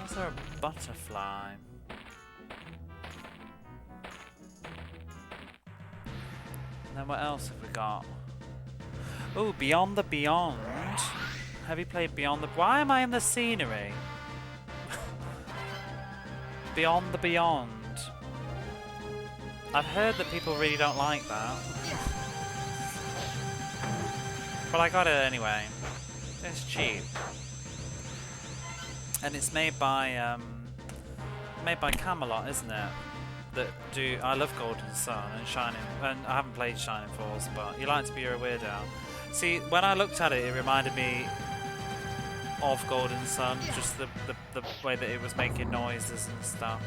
Was there a butterfly? Then what else have we got? Oh, Beyond the Beyond. Have you played Beyond the... Why am I in the scenery? Beyond the Beyond. I've heard that people really don't like that. But I got it anyway. It's cheap. And it's made by Camelot, isn't it? I love Golden Sun and Shining, and I haven't played Shining Force, but you like to be a weirdo. See, when I looked at it, it reminded me of Golden Sun, just the way that it was making noises and stuff.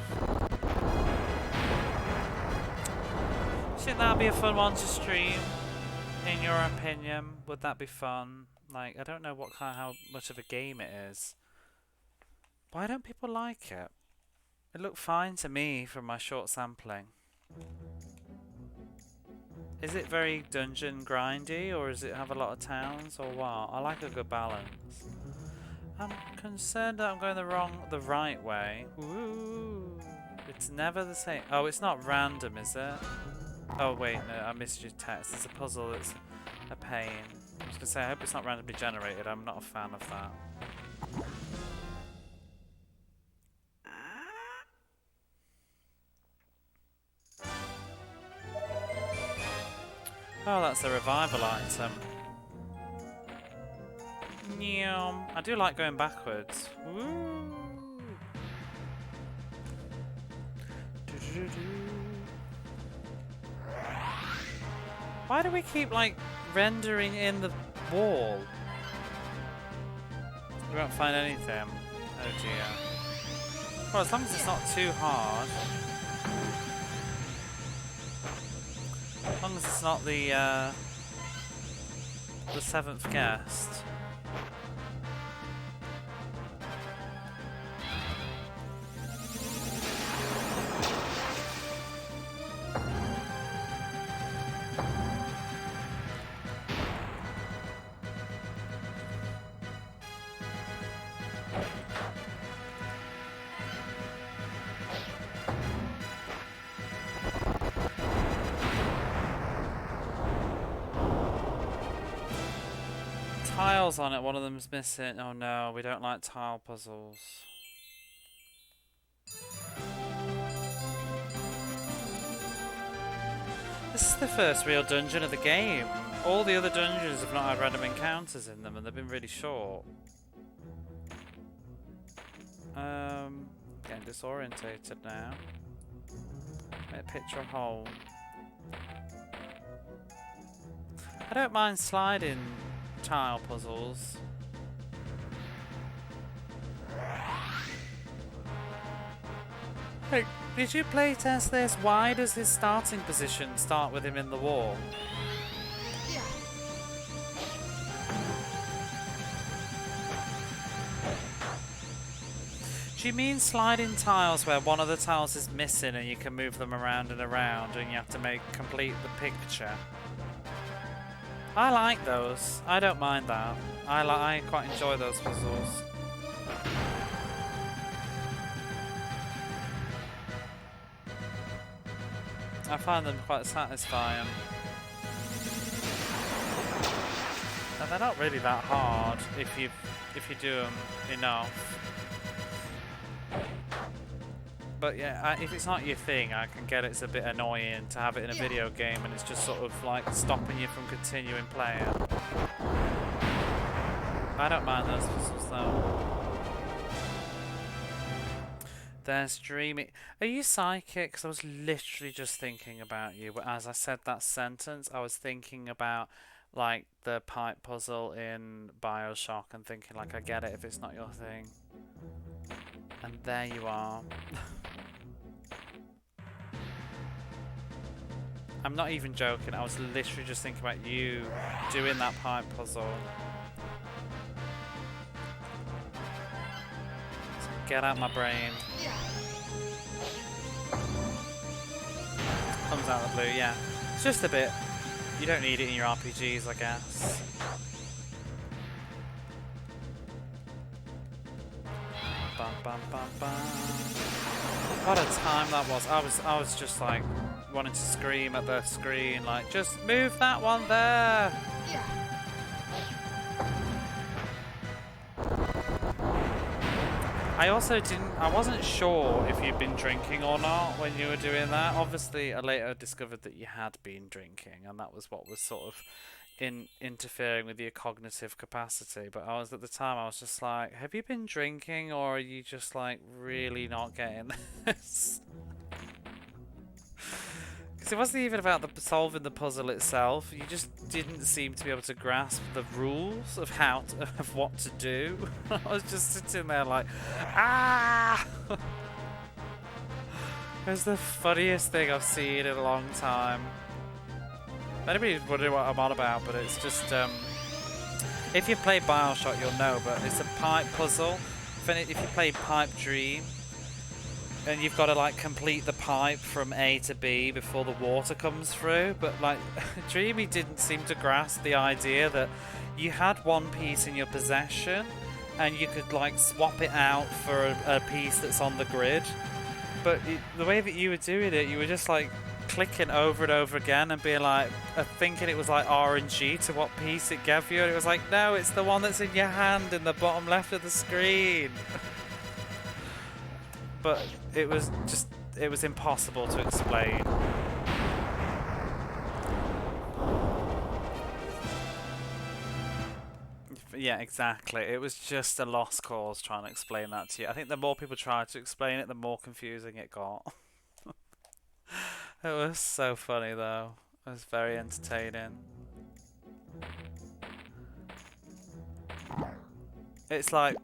Do you think that'd be a fun one to stream? In your opinion, would that be fun? Like, I don't know how much of a game it is. Why don't people like it? It looked fine to me from my short sampling. Is it very dungeon grindy, or does it have a lot of towns, or what? I like a good balance. I'm concerned that I'm going the right way. Ooh, it's never the same. Oh, it's not random, is it? Oh wait, no, I missed your text. It's a puzzle that's a pain. I was gonna say, I hope it's not randomly generated. I'm not a fan of that. Oh, that's a revival item. Nyam. I do like going backwards. Woo. Why do we keep, like, rendering in the wall? We won't find anything. Oh dear. Well, as long as it's not too hard. As long as it's not the seventh guest. Tiles on it, one of them's missing. Oh no, we don't like tile puzzles. This is the first real dungeon of the game. All the other dungeons have not had random encounters in them and they've been really short. Getting disorientated now. Picture a hole. I don't mind sliding tile puzzles. Hey, did you playtest this? Why does his starting position start with him in the wall? Do you mean sliding tiles where one of the tiles is missing and you can move them around and around and you have to complete the picture? I like those. I don't mind that. I quite enjoy those puzzles. I find them quite satisfying. And they're not really that hard if you do them enough. But yeah, if it's not your thing, I can get it's a bit annoying to have it in a video game and it's just sort of like stopping you from continuing playing. I don't mind those puzzles though. They're streaming. Are you psychic? Because I was literally just thinking about you. As I said that sentence, I was thinking about like the pipe puzzle in BioShock and thinking like, I get it if it's not your thing. And there you are. I'm not even joking, I was literally just thinking about you doing that pipe puzzle. So get out my brain. Comes out of the blue, yeah. It's just a bit. You don't need it in your RPGs, I guess. Bum, bum, bum, bum. What a time that was. I was just like, wanting to scream at the screen, like, just move that one there! I wasn't sure if you'd been drinking or not when you were doing that. Obviously, I later discovered that you had been drinking, and that was what was sort of interfering with your cognitive capacity. But at the time, I was just like, have you been drinking, or are you just like really not getting this? Because it wasn't even about solving the puzzle itself. You just didn't seem to be able to grasp the rules of of what to do. I was just sitting there like, ah! It was the funniest thing I've seen in a long time. Anybody's wondering what I'm on about, but it's just if you play Bioshock, you'll know. But it's a pipe puzzle. If you play Pipe Dream, and you've got to like complete the pipe from A to B before the water comes through. But like Dreamy didn't seem to grasp the idea that you had one piece in your possession and you could like swap it out for a piece that's on the grid. But the way that you were doing it, you were just like clicking over and over again and being like, thinking it was like RNG to what piece it gave you. And it was like, no, it's the one that's in your hand in the bottom left of the screen. But it was impossible to explain. Yeah, exactly. It was just a lost cause trying to explain that to you. I think the more people tried to explain it, the more confusing it got. It was so funny though. It was very entertaining. It's like,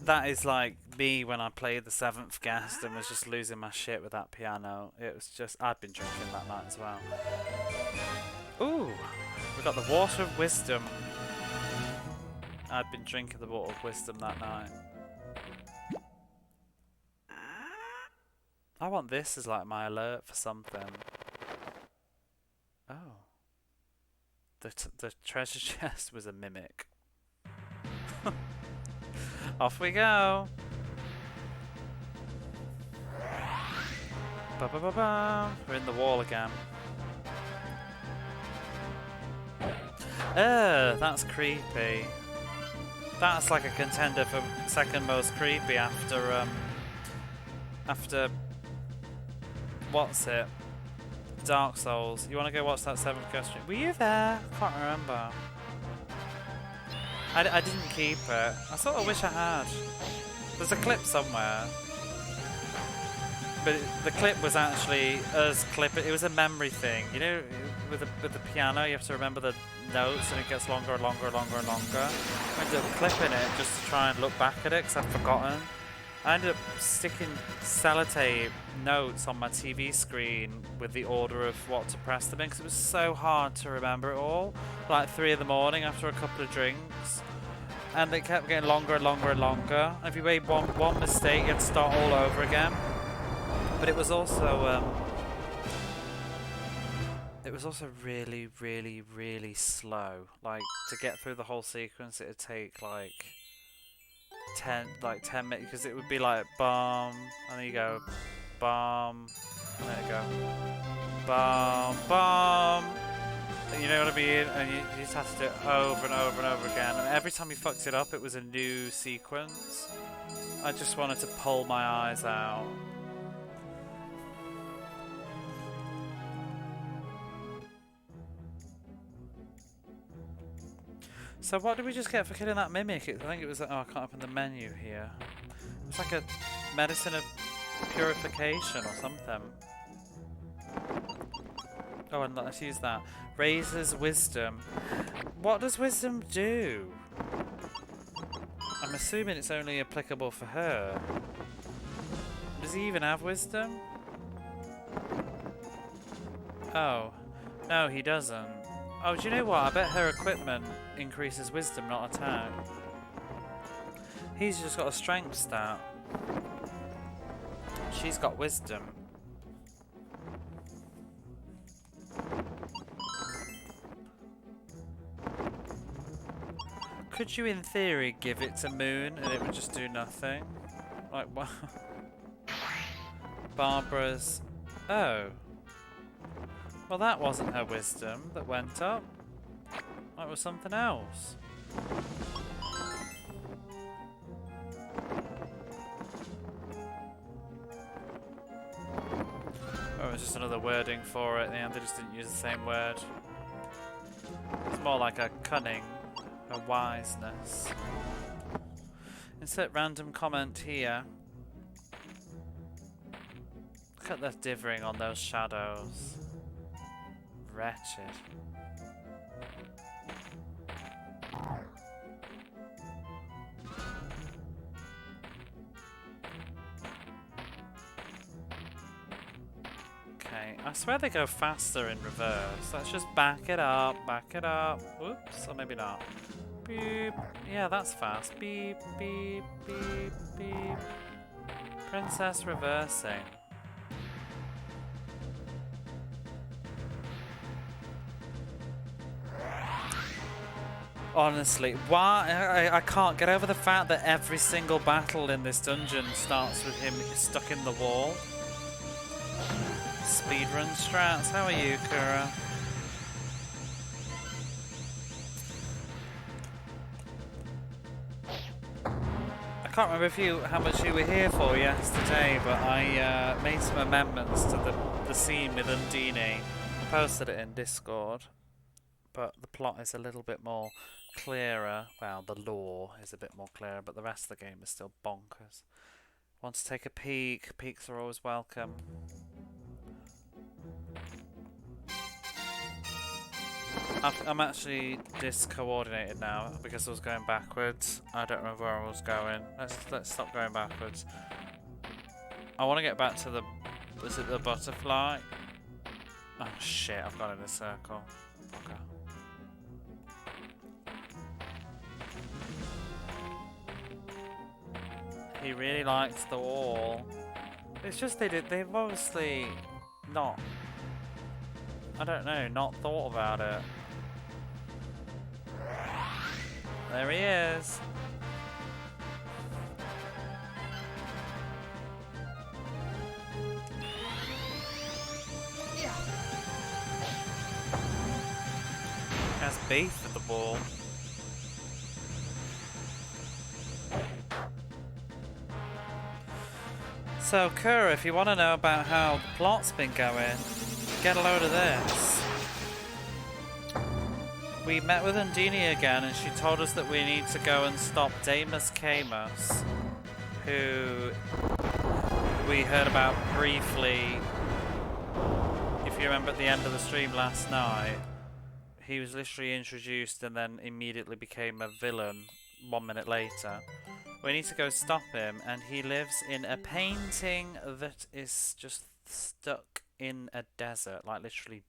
that is like me when I played the 7th Guest and was just losing my shit with that piano. It was just, I'd been drinking that night as well. Ooh, we got the Water of Wisdom. I'd been drinking the Water of Wisdom that night. I want this as like my alert for something. Oh. The treasure chest was a mimic. Off we go! Ba ba ba ba! We're in the wall again. That's creepy. That's like a contender for second most creepy after what's it? Dark Souls. You want to go watch that 7th Guest stream? Were you there? Can't remember. I didn't keep it. I sort of wish I had. There's a clip somewhere. But the clip was actually us clipping. It was a memory thing. You know, with the piano, you have to remember the notes and it gets longer and longer and longer and longer. I ended up clipping it just to try and look back at it because I'd forgotten. I ended up sticking sellotape notes on my TV screen with the order of what to press them in because it was so hard to remember it all. Like 3 in the morning after a couple of drinks. And it kept getting longer and longer and longer. And if you made one mistake, you had to start all over again. But it was also really, really, really slow. Like, to get through the whole sequence, it would take like 10 minutes, because it would be like bomb, and then you go bomb, and then you go bomb, bomb. You know what I mean? And you just have to do it over and over and over again. And every time you fucked it up, it was a new sequence. I just wanted to pull my eyes out. So what did we just get for killing that mimic? I think it was like, oh, I can't open the menu here. It's like a medicine of purification or something. Oh, and let's use that. Raises wisdom. What does wisdom do? I'm assuming it's only applicable for her. Does he even have wisdom? Oh. No, he doesn't. Oh, do you know what? I bet her equipment increases wisdom, not attack. He's just got a strength stat. She's got wisdom. Could you, in theory, give it to Moon and it would just do nothing? Like, what? Barbara's... Oh. Well, that wasn't her wisdom that went up. That was something else. Oh, it was just another wording for it. Yeah, they just didn't use the same word. It's more like a cunning, a wiseness. Insert random comment here. Look at the dithering on those shadows. Wretched. Okay, I swear they go faster in reverse. Let's just back it up, back it up. Oops, or maybe not. Beep. Yeah, that's fast. Beep, beep, beep, beep. Princess reversing. Honestly, why? I can't get over the fact that every single battle in this dungeon starts with him stuck in the wall. Speedrun strats, how are you, Kura? I can't remember how much you were here for yesterday, but I made some amendments to the scene with Undine. I posted it in Discord, but the plot is a little bit more clearer. Well, the lore is a bit more clearer, but the rest of the game is still bonkers. Want to take a peek? Peeks are always welcome. I'm actually discoordinated now because I was going backwards. I don't remember where I was going. Let's stop going backwards. I want to get back to the... Was it the butterfly? Oh shit, I've gone in a circle. Okay. He really likes the wall. It's just they've obviously not... I don't know, not thought about it. There he is. Has beef with the ball. So, Kura, if you want to know about how the plot's been going, get a load of this. We met with Undine again, and she told us that we need to go and stop Damus Camus, who we heard about briefly. If you remember at the end of the stream last night, he was literally introduced and then immediately became a villain 1 minute later. We need to go stop him, and he lives in a painting that is just stuck in a desert, like literally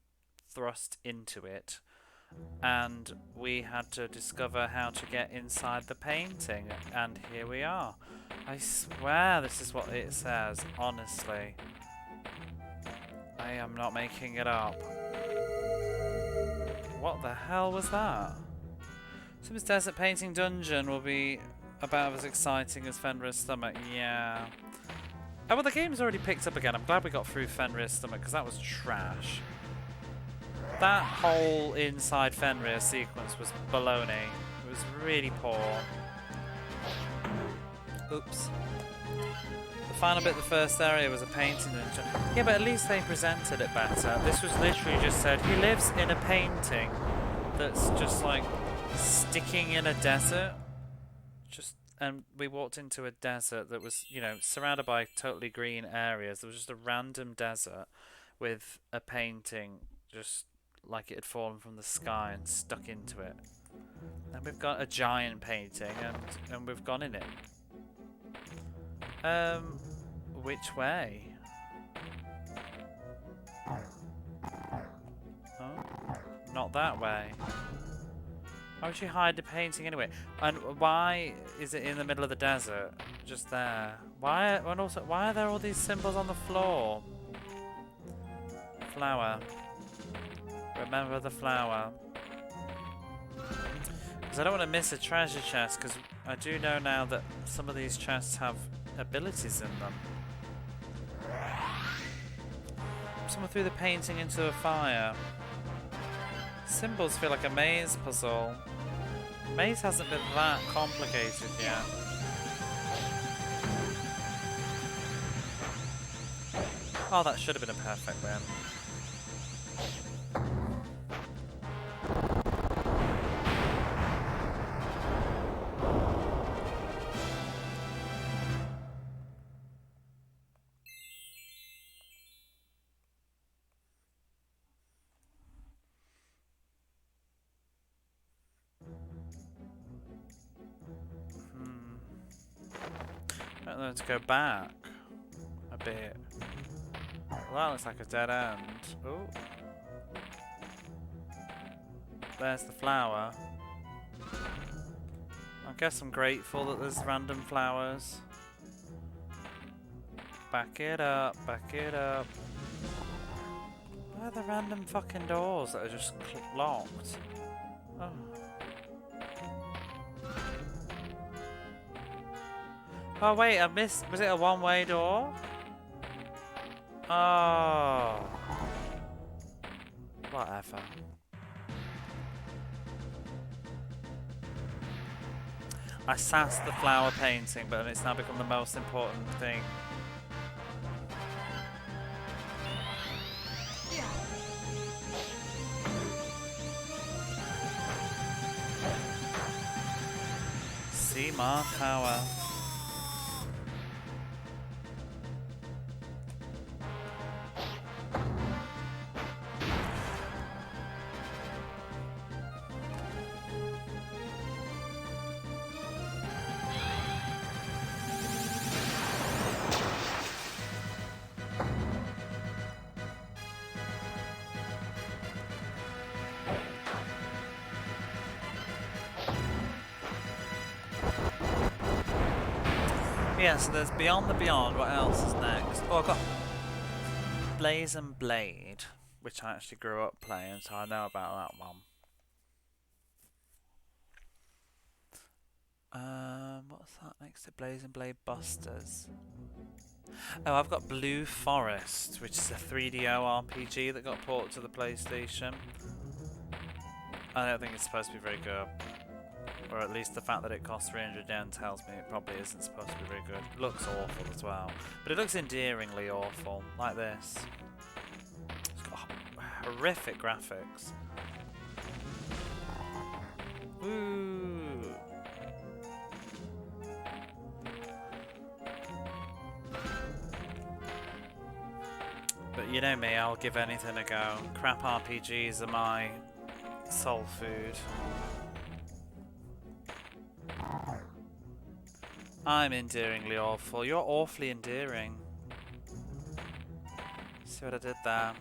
thrust into it. And we had to discover how to get inside the painting, and here we are. I swear this is what it says, honestly. I am not making it up. What the hell was that? Sim's Desert Painting Dungeon will be about as exciting as Fenrir's Stomach. Yeah. Oh, well, the game's already picked up again. I'm glad we got through Fenrir's Stomach, because that was trash. That whole inside Fenrir sequence was baloney. It was really poor. Oops. The final bit of the first area was a painting dungeon. Yeah, but at least they presented it better. This was literally just said, he lives in a painting that's just like sticking in a desert. And we walked into a desert that was, you know, surrounded by totally green areas. There was just a random desert with a painting just like it had fallen from the sky and stuck into it. And we've got a giant painting, and we've gone in it. Which way? Oh, not that way. Why would you hide the painting anyway? And why is it in the middle of the desert? Just there. Why? And also, why are there all these symbols on the floor? Flower. Remember the flower. Because I don't want to miss a treasure chest, because I do know now that some of these chests have abilities in them. I'm someone threw the painting into a fire. Symbols feel like a maze puzzle. Maze hasn't been that complicated yet. Oh, that should have been a perfect win. I don't know, to go back a bit. Well, that looks like a dead end. Ooh. There's the flower. I guess I'm grateful that there's random flowers. Back it up, back it up. Where are the random fucking doors that are just locked? Oh. Oh wait, I missed. Was it a one-way door? Oh. Whatever. I sassed the flower painting, but it's now become the most important thing. See my power. Yeah, so there's Beyond the Beyond. What else is next? Oh, I've got Blaze and Blade, which I actually grew up playing, so I know about that one. What's that next to Blaze and Blade Busters? Oh, I've got Blue Forest, which is a 3DO RPG that got ported to the PlayStation. I don't think it's supposed to be very good. Or at least the fact that it costs 300 yen tells me it probably isn't supposed to be very good. It looks awful as well. But it looks endearingly awful, like this. It's got horrific graphics. Woo! But you know me, I'll give anything a go. Crap RPGs are my soul food. I'm endearingly awful. You're awfully endearing. See what I did there?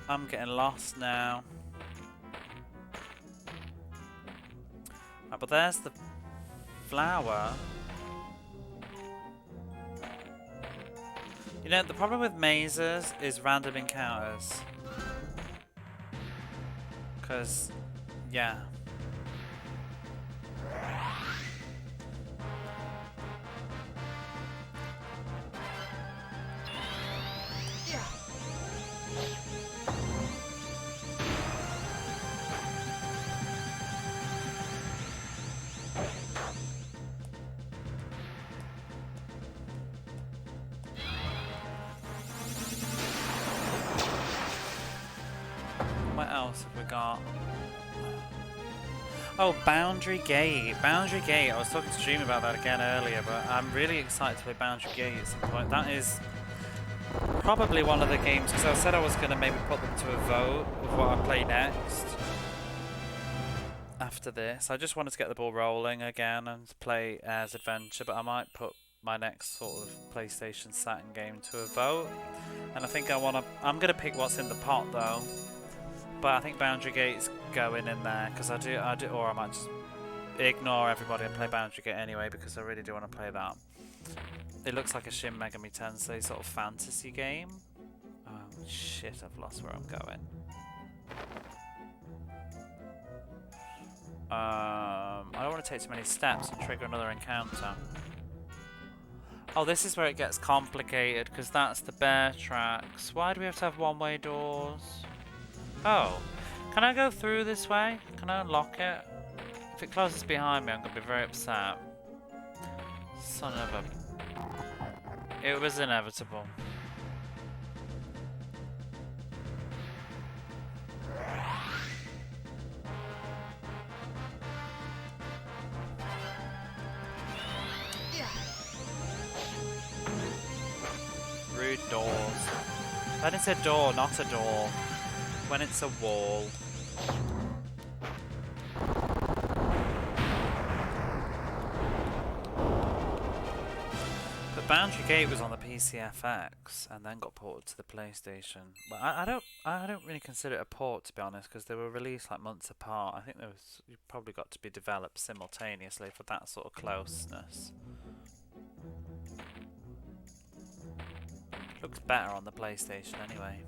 I'm getting lost now. Right, but there's the flower. You know, the problem with mazes is random encounters. Because, yeah. What else have we got? Oh, Boundary Gate. Boundary Gate. I was talking to Dream about that again earlier, but I'm really excited to play Boundary Gate at some point. That is probably one of the games, because I said I was going to maybe put them to a vote of what I play next after this. I just wanted to get the ball rolling again and play Air's Adventure, but I might put my next sort of PlayStation Saturn game to a vote. And I think I'm going to pick what's in the pot though. But I think Boundary Gate's going in there, because I do, or I might just ignore everybody and play Boundary Gate anyway, because I really do want to play that. It looks like a Shin Megami Tensei sort of fantasy game. Oh shit, I've lost where I'm going. I don't want to take too many steps and trigger another encounter. Oh, this is where it gets complicated, because that's the bear tracks. Why do we have to have one-way doors? Oh, can I go through this way? Can I unlock it? If it closes behind me, I'm going to be very upset. Son of a... It was inevitable. Rude doors. When it's a door, not a door. When it's a wall. But Boundary Gate was on the PCFX and then got ported to the PlayStation. But I don't really consider it a port, to be honest, because they were released like months apart. I think you probably got to be developed simultaneously for that sort of closeness. Looks better on the PlayStation anyway.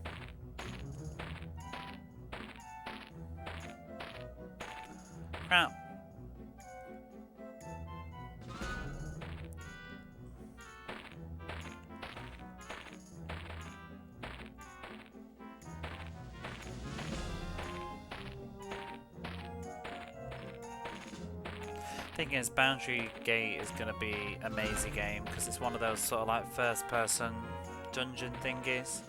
Crap. Thing is, Boundary Gate is going to be a mazy game because it's one of those sort of like first-person dungeon thingies.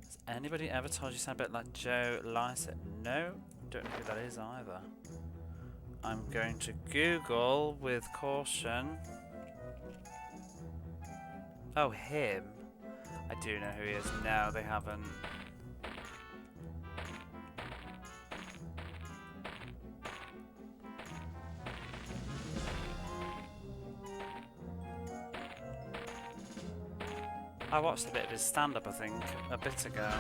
Has anybody ever told you sound a bit like Joe Lycett? No, don't know who that is either. I'm going to Google with caution. Oh, him. I do know who he is. No, they haven't. I watched a bit of his stand-up, I think, a bit ago.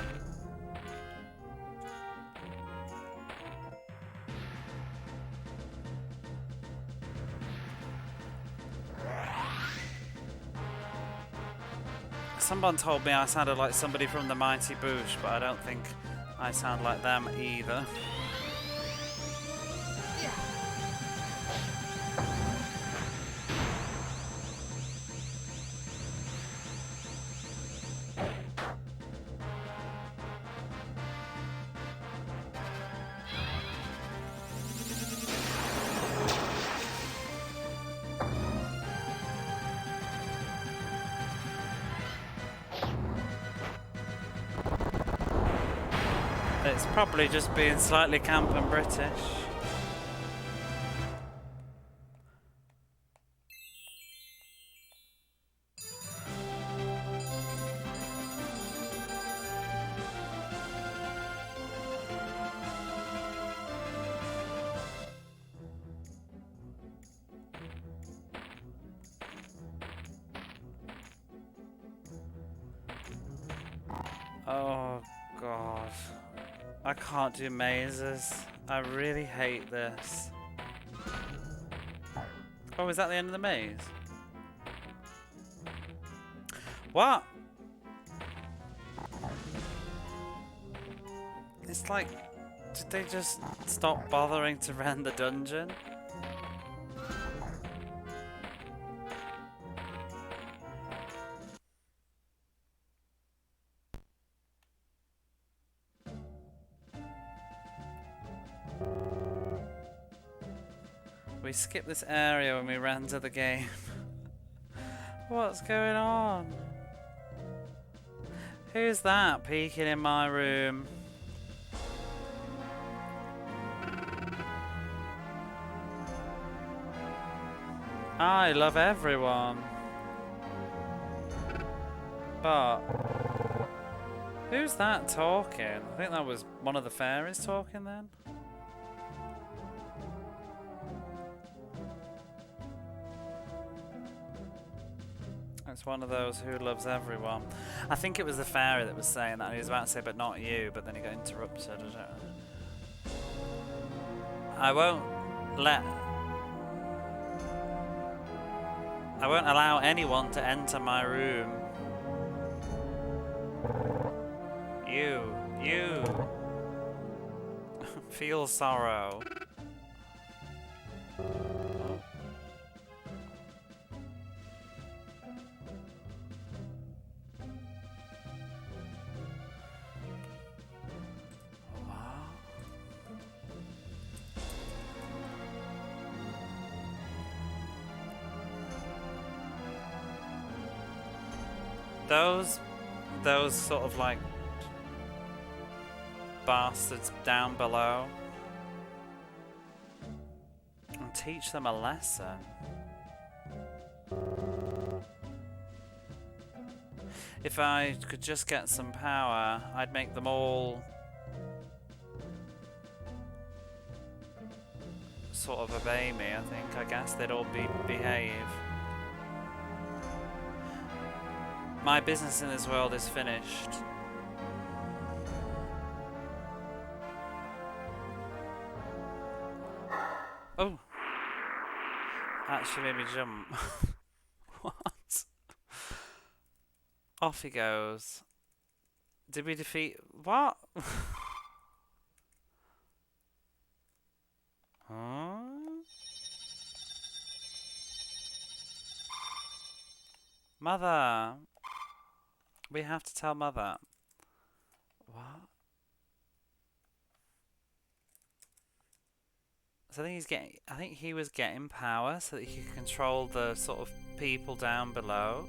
Someone told me I sounded like somebody from the Mighty Boosh, but I don't think I sound like them either. It's probably just being slightly camp and British. Oh god. I can't do mazes. I really hate this. Oh, is that the end of the maze? What? It's like, did they just stop bothering to rent the dungeon? We skipped this area when we ran to the game. What's going on? Who's that peeking in my room? I love everyone. But who's that talking? I think that was one of the fairies talking then. It's one of those who loves everyone. I think it was the fairy that was saying that. He was about to say, but not you, but then he got interrupted. I won't allow anyone to enter my room. You. Feel sorrow. Those sort of like bastards down below, and teach them a lesson. If I could just get some power, I'd make them all sort of obey me, I guess they'd all behave. My business in this world is finished. Oh! Actually made me jump. What? Off he goes. Did we defeat... What? Huh? Mother! We have to tell Mother. What? So I think he was getting power so that he could control the sort of people down below.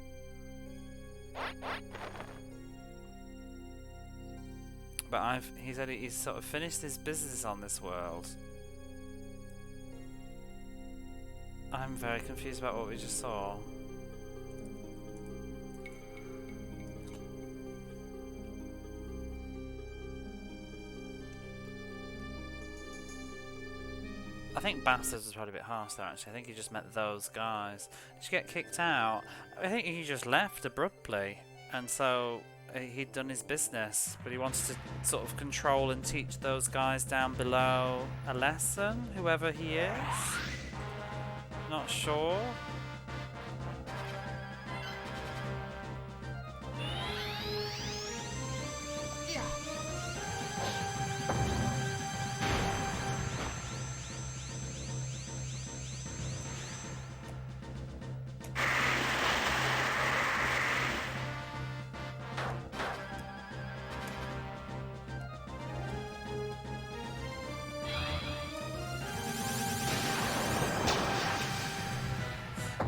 But he said he's sort of finished his business on this world. I'm very confused about what we just saw. I think bastards was probably a bit harsh there actually. I think he just meant those guys. Did you get kicked out? I think he just left abruptly. And so he'd done his business. But he wanted to sort of control and teach those guys down below a lesson, whoever he is. Not sure.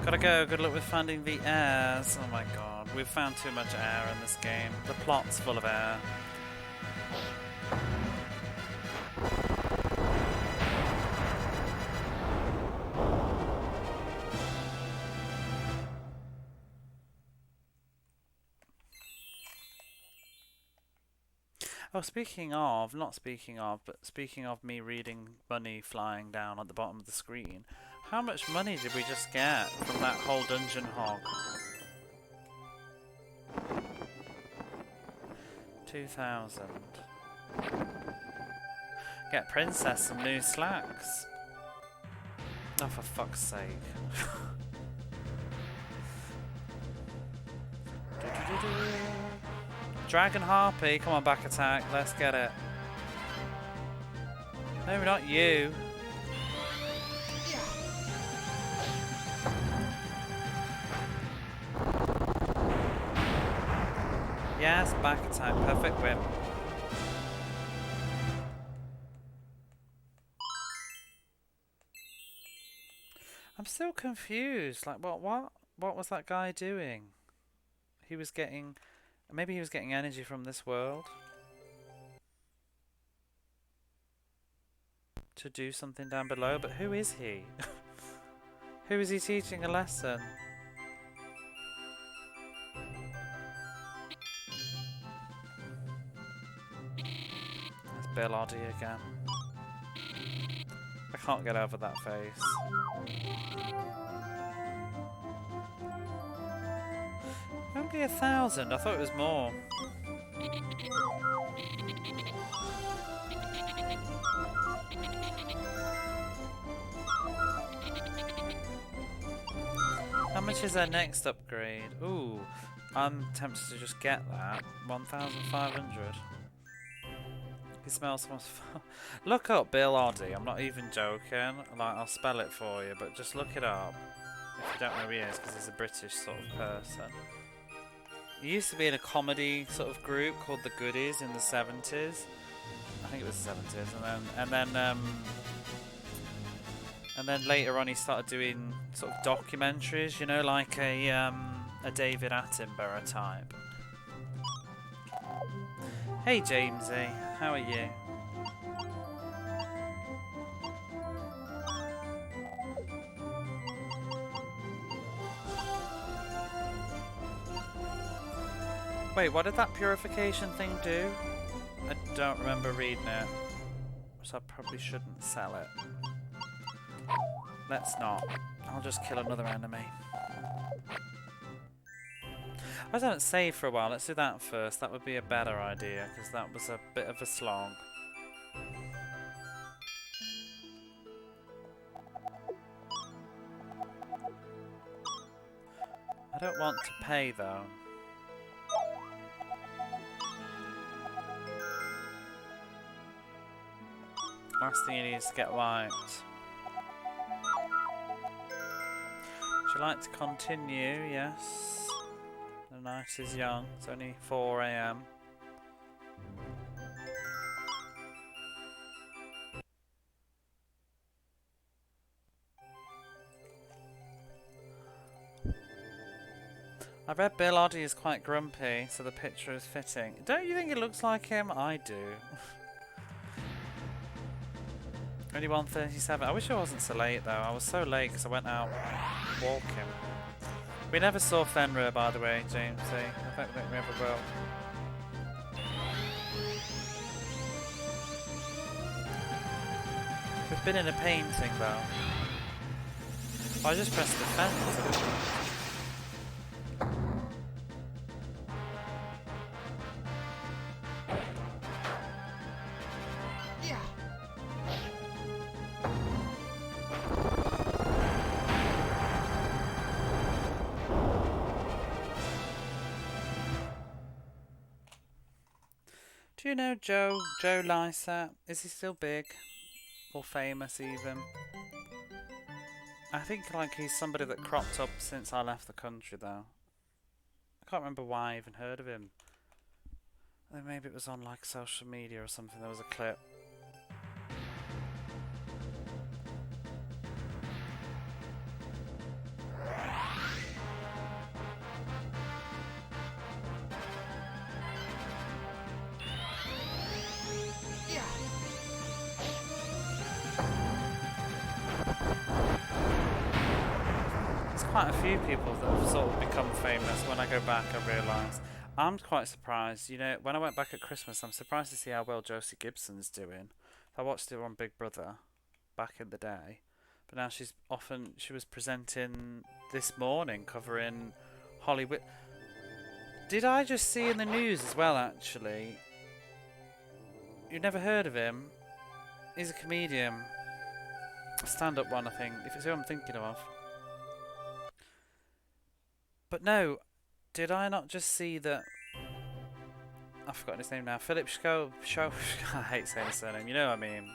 Gotta go, good luck with finding the airs. Oh my god, we've found too much air in this game. The plot's full of air. Oh, speaking of, not speaking of, but speaking of me reading money flying down at the bottom of the screen, how much money did we just get from that whole dungeon hog? 2,000. Get Princess some new slacks. Oh, for fuck's sake. Dragon Harpy, come on, back attack, let's get it. No, not you. Yes, back attack, perfect whip. I'm still confused. Like, what was that guy doing? He was getting, maybe he was getting energy from this world to do something down below. But who is he? Who is he teaching a lesson? Bill Oddie again. I can't get over that face. Only 1,000. I thought it was more. How much is our next upgrade? Ooh, I'm tempted to just get that. 1,500. He smells most Look up Bill Oddie, I'm not even joking. Like, I'll spell it for you, but just look it up if you don't know who he is, because he's a British sort of person. He used to be in a comedy sort of group called The Goodies in the 70s. I think it was the 70s, and then later on he started doing sort of documentaries, you know, like a David Attenborough type. Hey Jamesy, how are you? Wait, what did that purification thing do? I don't remember reading it, so I probably shouldn't sell it. Let's not. I'll just kill another enemy. I haven't saved for a while. Let's do that first. That would be a better idea, because that was a bit of a slog. I don't want to pay, though. Last thing you need is to get wiped. Would you like to continue? Yes. The night is young. It's only 4 AM. I read Bill Oddie is quite grumpy, so the picture is fitting. Don't you think it looks like him? I do. Only 1:37. I wish I wasn't so late though. I was so late because I went out walking. We never saw Fenrir, by the way, James. I don't think we ever will. We've been in a painting though. Oh, I just pressed the fence. Do you know Joe Lysa? Is he still big? Or famous even? I think like he's somebody that cropped up since I left the country though. I can't remember why I even heard of him. I think maybe it was on like social media or something, there was a clip. Quite a few people that have sort of become famous. When I go back I realise I'm quite surprised, you know, when I went back at Christmas I'm surprised to see how well Josie Gibson's doing. I watched her on Big Brother back in the day, but now she was presenting this morning covering Hollywood. Did I just see in the news as well actually? You've never heard of him? He's a comedian. A stand-up one I think, if it's who I'm thinking of. But no, did I not just see that... I've forgotten his name now. Philip I hate saying his surname, you know what I mean.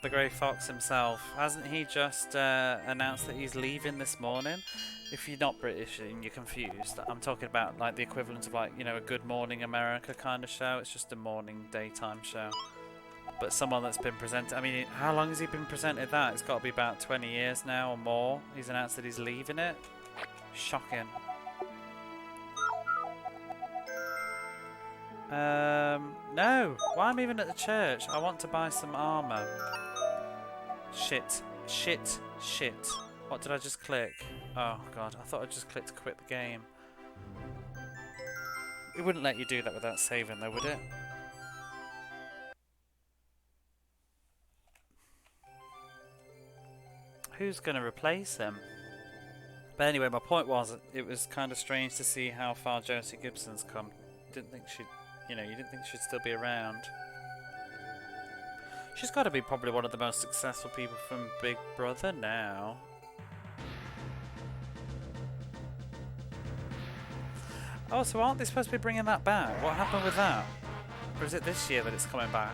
The Grey Fox himself. Hasn't he just announced that he's leaving this morning? If you're not British and you're confused, I'm talking about like the equivalent of like, you know, a Good Morning America kind of show. It's just a morning, daytime show. But someone that's been presented... I mean, how long has he been presented that? It's got to be about 20 years now or more. He's announced that he's leaving it. Shocking. No. Why am I even at the church? I want to buy some armour. Shit. Shit. Shit. What did I just click? Oh god, I thought I just clicked quit the game. It wouldn't let you do that without saving though, would it? Who's going to replace him? But anyway, my point was, it was kind of strange to see how far Josie Gibson's come. Didn't think she'd, you know, you didn't think she'd still be around. She's got to be probably one of the most successful people from Big Brother now. Oh, so aren't they supposed to be bringing that back? What happened with that? Or is it this year that it's coming back?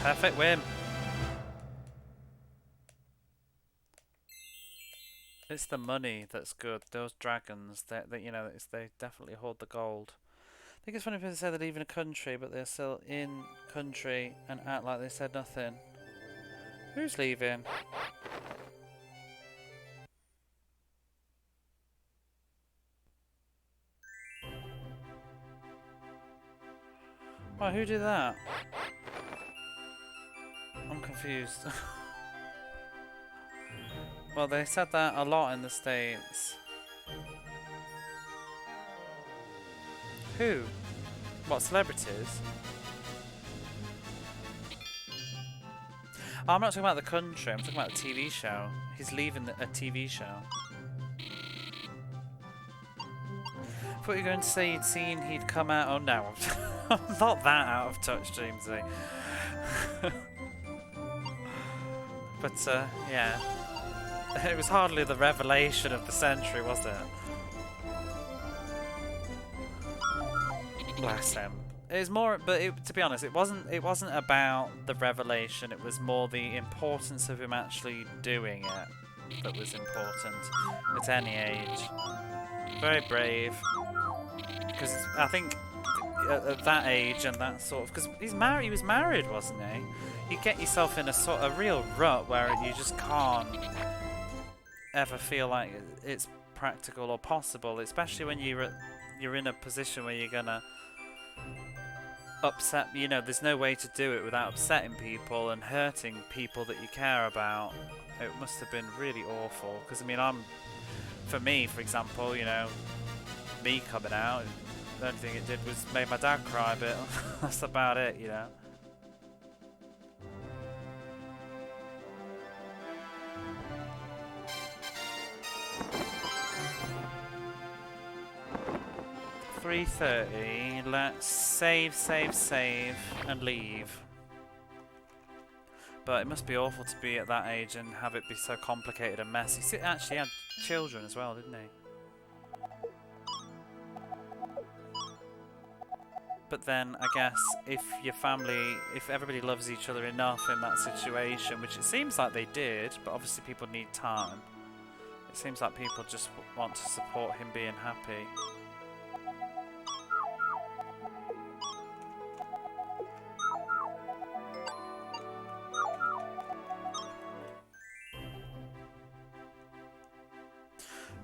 Perfect win. It's the money that's good. Those dragons, that you know, they definitely hold the gold. think it's funny people say they're leaving a country, but they're still in country and act like they said nothing. Who's leaving? Oh, who did that? I'm confused. Well, they said that a lot in the States. Who? What, celebrities? Oh, I'm not talking about the country, I'm talking about the TV show. He's leaving a TV show. I thought you were going to say you'd seen he'd come out. Oh no, I'm not that out of touch, Jamesy. But, yeah. It was hardly the revelation of the century, was it? Bless him. It was more, but to be honest, it wasn't about the revelation. It was more the importance of him actually doing it that was important at any age. Very brave, because I think at that age and that sort of, because he's married. He was married, wasn't he? You get yourself in a sort of real rut where you just can't ever feel like it's practical or possible, especially when you're in a position where you're gonna upset, you know, there's no way to do it without upsetting people and hurting people that you care about. It must have been really awful, because I mean, for me, for example, you know, me coming out, the only thing it did was made my dad cry a bit. That's about it, you know. $3.30. Let's save, and leave. But it must be awful to be at that age and have it be so complicated and messy. He actually had children as well, didn't he? But then, I guess, if everybody loves each other enough in that situation, which it seems like they did, but obviously people need time. It seems like people just want to support him being happy.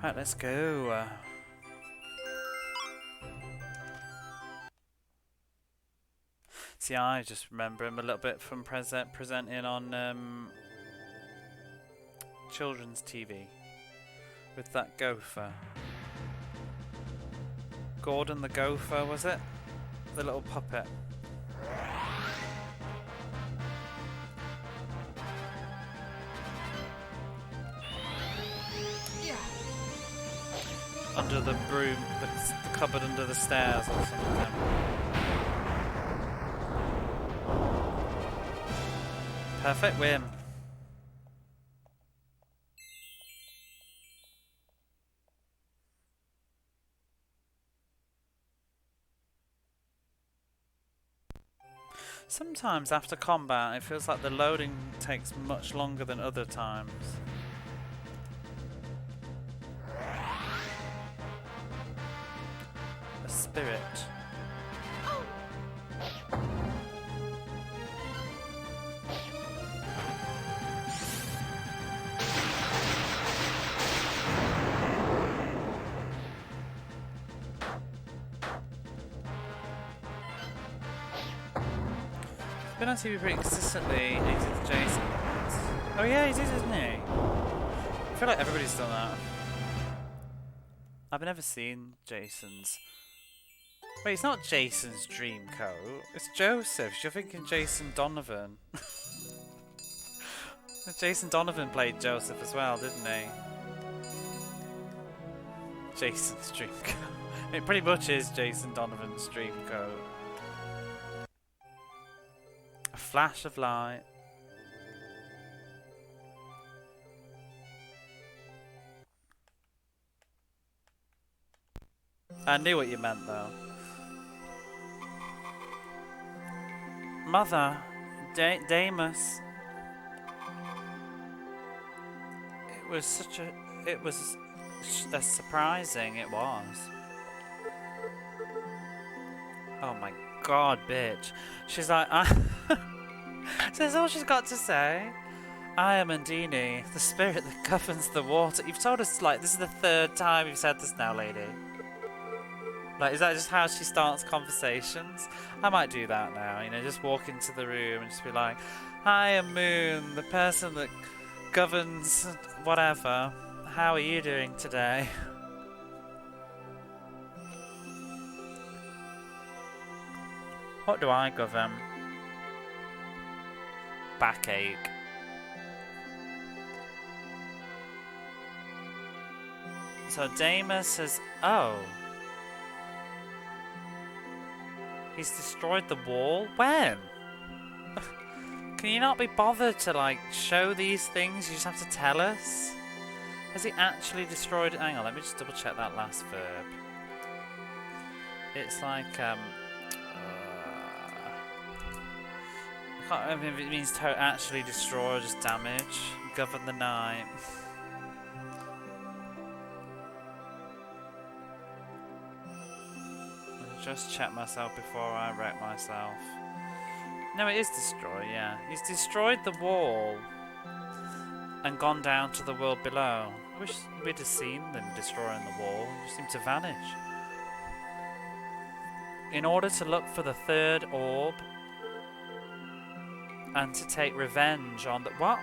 Right, let's go. See, I just remember him a little bit from presenting on children's TV with that gopher. Gordon the Gopher, was it? The little puppet. Under the broom, the cupboard under the stairs or something. Perfect win. Sometimes after combat it feels like the loading takes much longer than other times. A spirit. Been on TV pretty consistently. He did Jason. Oh yeah, he did, isn't he? I feel like everybody's done that. I've never seen Jason's. Wait, it's not Jason's dream coat. It's Joseph's. You're thinking Jason Donovan. Jason Donovan played Joseph as well, didn't he? Jason's dream coat. It pretty much is Jason Donovan's dream coat. A flash of light. I knew what you meant though. Mother, Damus. It was surprising, it was. Oh my god, bitch. She's like, so that's all she's got to say. I am Undine, the spirit that governs the water. You've told us, like, this is the third time you've said this now, lady. Like, is that just how she starts conversations? I might do that now, you know, just walk into the room and just be like, I am Moon, the person that governs whatever. How are you doing today? What do I govern? Backache. So Damus has... Oh. He's destroyed the wall? When? Can you not be bothered to, like, show these things? You just have to tell us? Has he actually destroyed... Hang on, let me just double check that last verb. It's like, I can't remember if it means to actually destroy or just damage. Govern the night. Just check myself before I wreck myself. No, it is destroy, yeah. He's destroyed the wall and gone down to the world below. I wish we'd have seen them destroying the wall. It just seemed to vanish. In order to look for the third orb and to take revenge on the... What?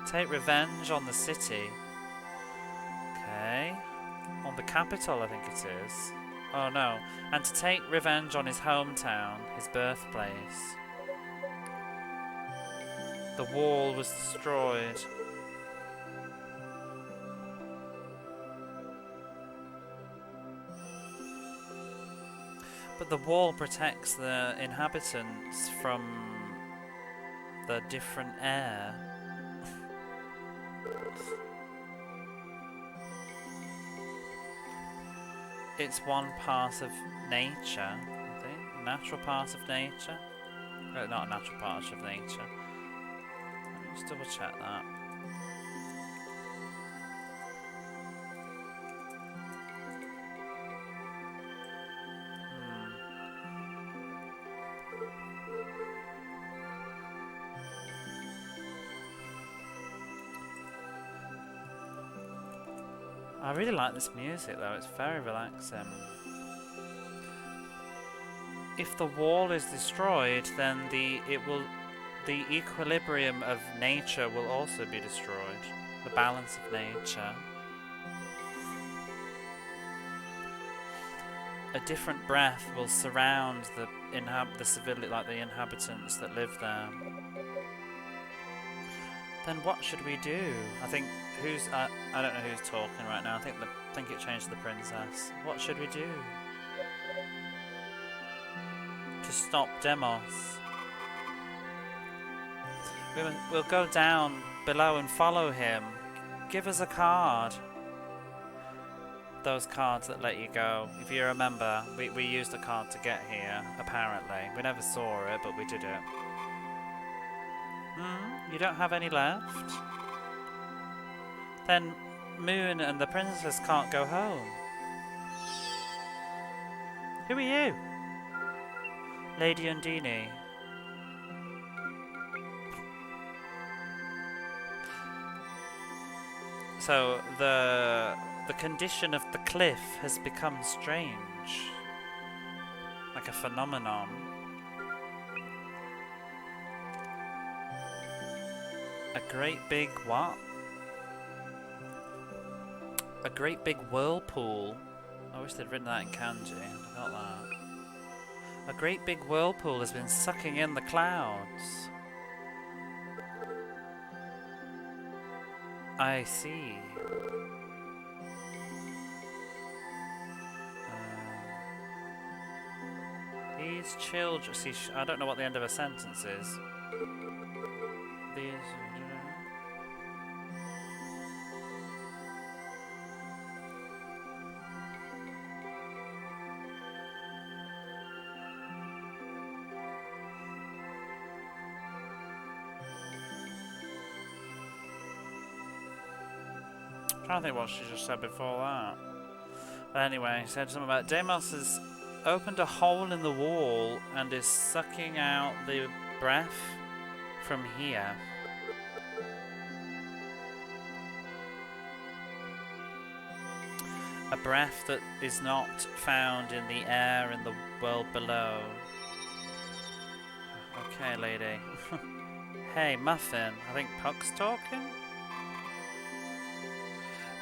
Take revenge on the city. Okay. On the capital, I think it is. Oh no. And to take revenge on his hometown, his birthplace. The wall was destroyed. But the wall protects the inhabitants from the different air. It's one part of nature, I think. A natural part of nature. Not a natural part of nature. Let me just double check that. I really like this music though, it's very relaxing. If the wall is destroyed, then the equilibrium of nature will also be destroyed. The balance of nature. A different breath will surround the inhabitants that live there. Then what should we do? I think I don't know who's talking right now. I think it changed to the princess. What should we do to stop Demos? We'll go down below and follow him. Give us a card. Those cards that let you go. If you remember, we used a card to get here. Apparently, we never saw it, but we did it. You don't have any left? Then Moon and the princess can't go home. Who are you? Lady Undine. So the condition of the cliff has become strange. Like a phenomenon. A great big what? A great big whirlpool. I wish they'd written that in kanji. I got that. A great big whirlpool has been sucking in the clouds. I see. These children... See, I don't know what the end of a sentence is. These... I don't think what she just said before that. But anyway, she said something about Demos's opened a hole in the wall and is sucking out the breath from here. A breath that is not found in the air in the world below. Okay, lady. Hey, Muffin, I think Puck's talking?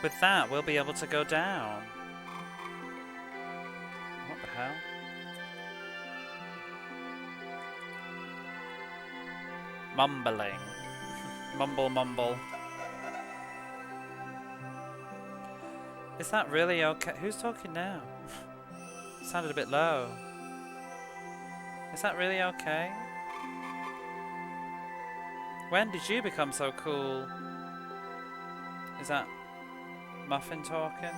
With that, we'll be able to go down. What the hell? Mumbling. Mumble, mumble. Is that really okay? Who's talking now? Sounded a bit low. Is that really okay? When did you become so cool? Is that Muffin talking?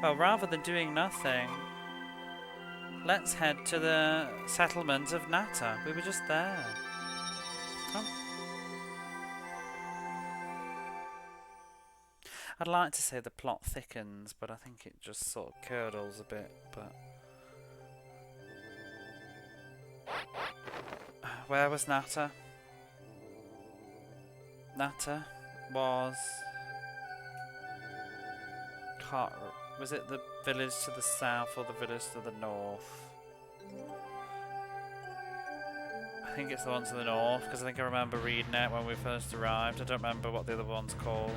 Well, rather than doing nothing, let's head to the settlement of Nata. We were just there. Come. I'd like to say the plot thickens, but I think it just sort of curdles a bit, but... Where was Nata? Nata was... Was it the village to the south or the village to the north? I think it's the one to the north, because I think I remember reading it when we first arrived. I don't remember what the other one's called.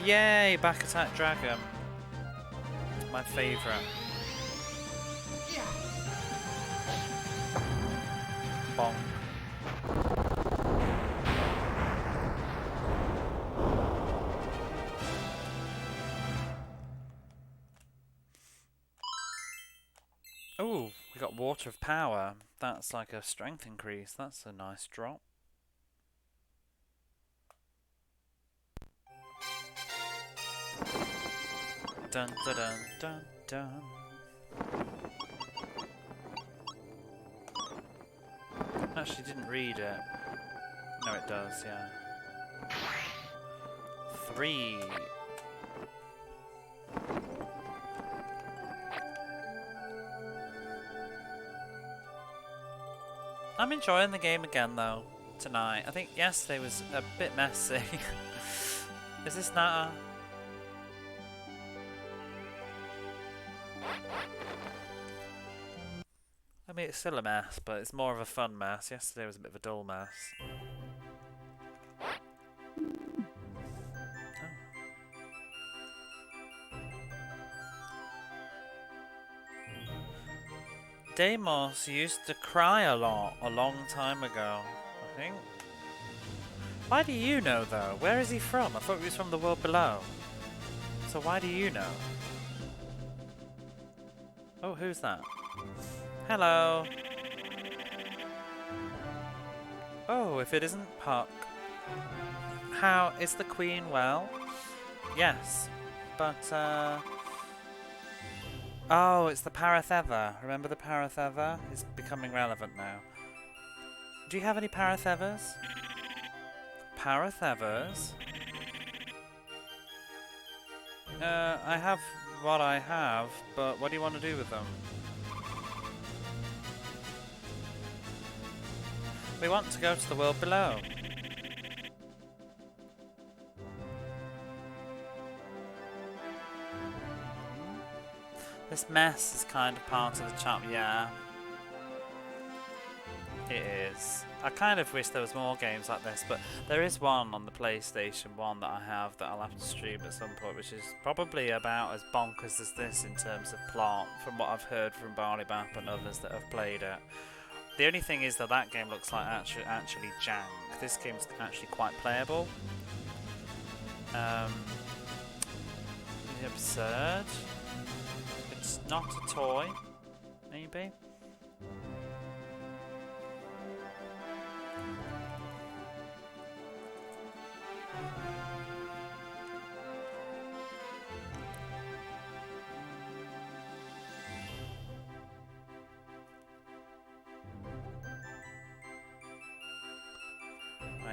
Yay! Back Attack Dragon. My favourite. Bonk. Ooh, we got Water of Power. That's like a strength increase. That's a nice drop. Dun dun dun dun dun. Actually didn't read it. No, it does, yeah. 3. I'm enjoying the game again though, tonight. I think yesterday was a bit messy. Is this Nata? I mean, it's still a mess, but it's more of a fun mess. Yesterday was a bit of a dull mess. Deimos used to cry a lot a long time ago, I think. Why do you know though? Where is he from? I thought he was from the world below. So why do you know? Oh, who's that? Hello. Oh, if it isn't Puck. How is the Queen well? Yes, but oh, it's the Paratheva. Remember the Paratheva? It's becoming relevant now. Do you have any Parathevas? Parathevas? I have what I have, but what do you want to do with them? We want to go to the world below. This mess is kind of part of the charm, yeah. It is. I kind of wish there was more games like this, but there is one on the PlayStation 1 that I have that I'll have to stream at some point, which is probably about as bonkers as this in terms of plot, from what I've heard from Barley Bap and others that have played it. The only thing is that that game looks like actually jank. This game's actually quite playable. Absurd. It's not a toy, maybe.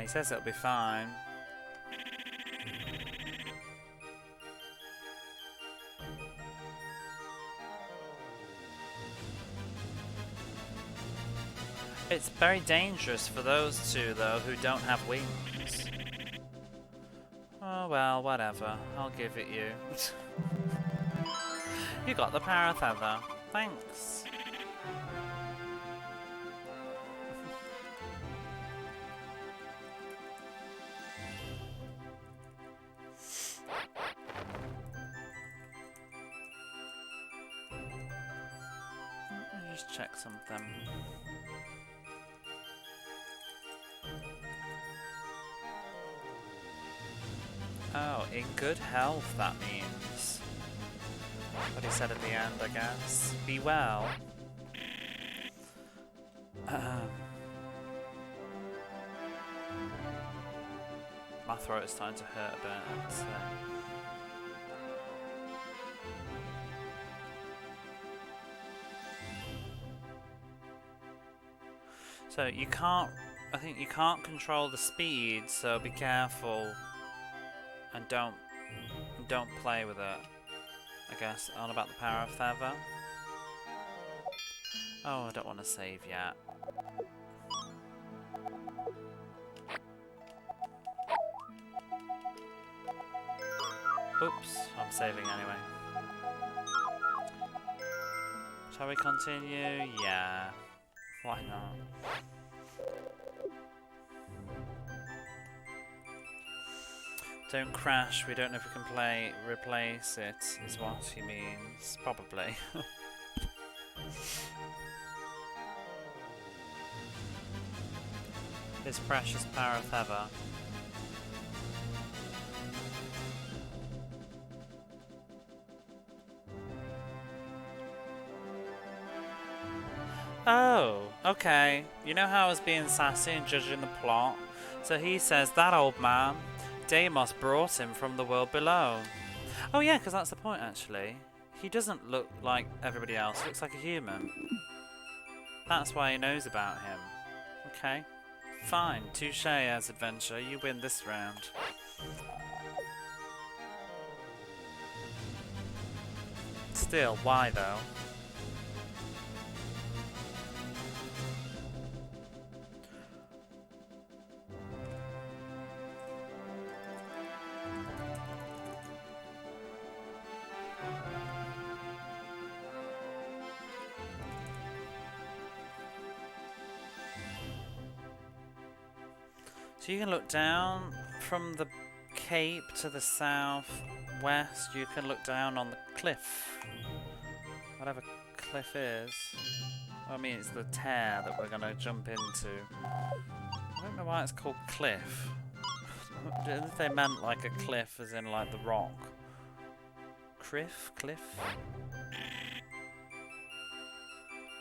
He says it'll be fine. It's very dangerous for those two, though, who don't have wings. Oh well, whatever. I'll give it you. You got the parrot feather. Thanks. Let me just check something. Oh, in good health, that means. What he said at the end, I guess. Be well. My throat is starting to hurt a bit, so you can't, I think you can't control the speed, so be careful and don't play with it. I guess on about the power of feather. Oh, I don't want to save yet. Oops, I'm saving anyway. Shall we continue? Yeah. Why not? Don't crash, we don't know if we can replace it, is what he means. Probably. This precious power of feather. Oh, okay. You know how I was being sassy and judging the plot? So he says that old man, Deimos brought him from the world below. Oh yeah, because that's the point actually. He doesn't look like everybody else, he looks like a human. That's why he knows about him. Okay. Fine, touche as adventure, you win this round. Still, why though? So you can look down from the cape to the south west. You can look down on the cliff, whatever cliff is. I mean, it's the tear that we're gonna jump into. I don't know why it's called cliff. If they meant like a cliff as in like the rock. Cliff?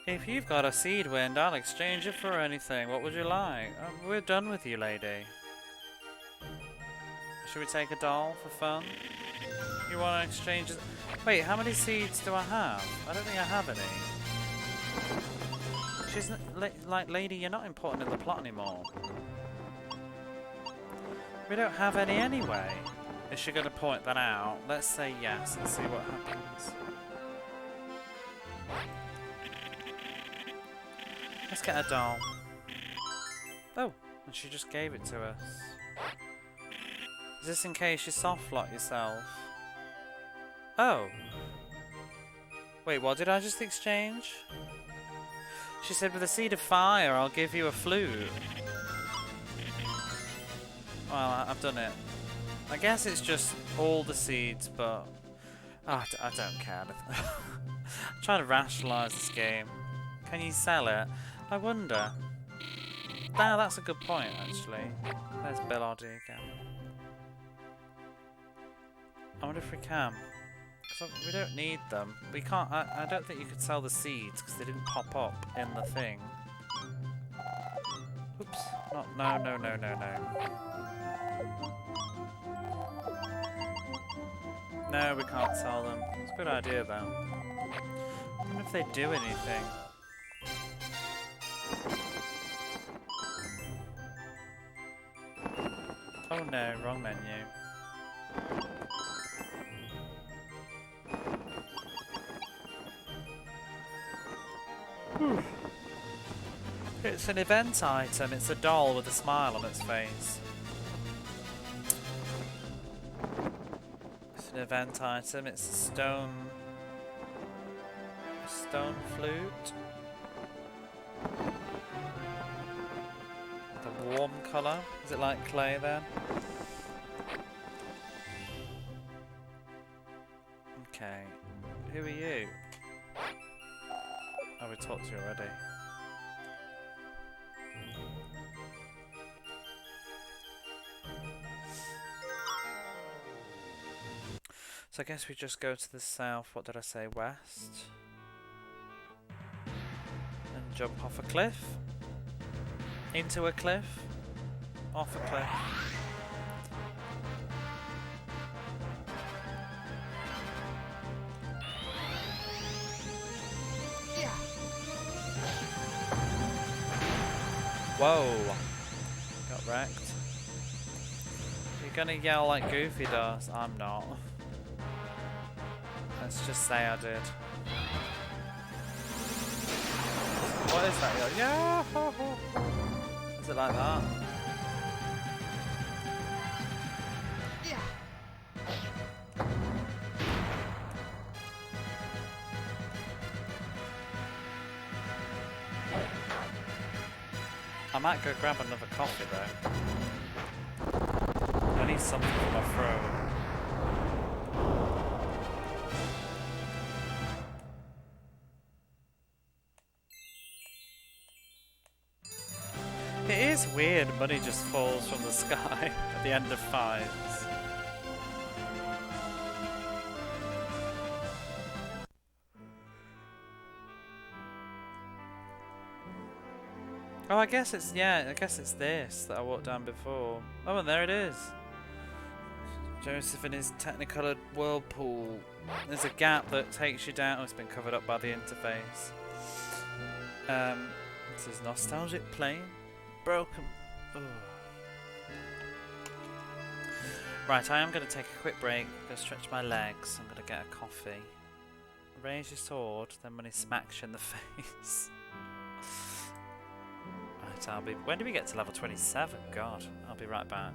If you've got a seed wind, I'll exchange it for anything. What would you like? We're done with you, lady. Should we take a doll for fun? You want to exchange it? Wait, how many seeds do I have? I don't think I have any. She's like, lady, you're not important in the plot anymore. We don't have any anyway. Is she going to point that out? Let's say yes and see what happens. Let's get a doll. Oh, and she just gave it to us. Is this in case you soft lock yourself? Oh. Wait, what did I just exchange? She said with a seed of fire, I'll give you a flute. Well, I've done it. I guess it's just all the seeds, but... Oh, I don't care. I'm trying to rationalise this game. Can you sell it? I wonder. Now that's a good point, actually. There's Bill Oddie again. I wonder if we can. Because we don't need them. We can't. I don't think you could sell the seeds because they didn't pop up in the thing. Oops. Not. No. No, we can't sell them. It's a good idea, though. I wonder if they do anything. Oh no, wrong menu. It's an event item. It's a doll with a smile on its face. It's an event item. It's a stone flute. The warm colour. Is it like clay then? Okay. Who are you? Oh, we talked to you already. So I guess we just go to the south, what did I say, west? And jump off a cliff? Into a cliff? Off a cliff? Whoa! Got wrecked. You're gonna yell like Goofy does? I'm not. Let's just say I did. What is that? Yeah! Is it like that? Yeah. I might go grab another coffee though. I need something for my throat. It is weird, money just falls from the sky at the end of fives. Oh, I guess it's, yeah, I guess it's this that I walked down before. Oh, and there it is. Joseph in his technicolored whirlpool. There's a gap that takes you down. Oh, it's been covered up by the interface. This is nostalgic plane. Broken. Ugh. Right, I am going to take a quick break. I'm going to stretch my legs. I'm going to get a coffee. Raise your sword, then money smacks you in the face. Right, I'll be. When do we get to level 27? God, I'll be right back.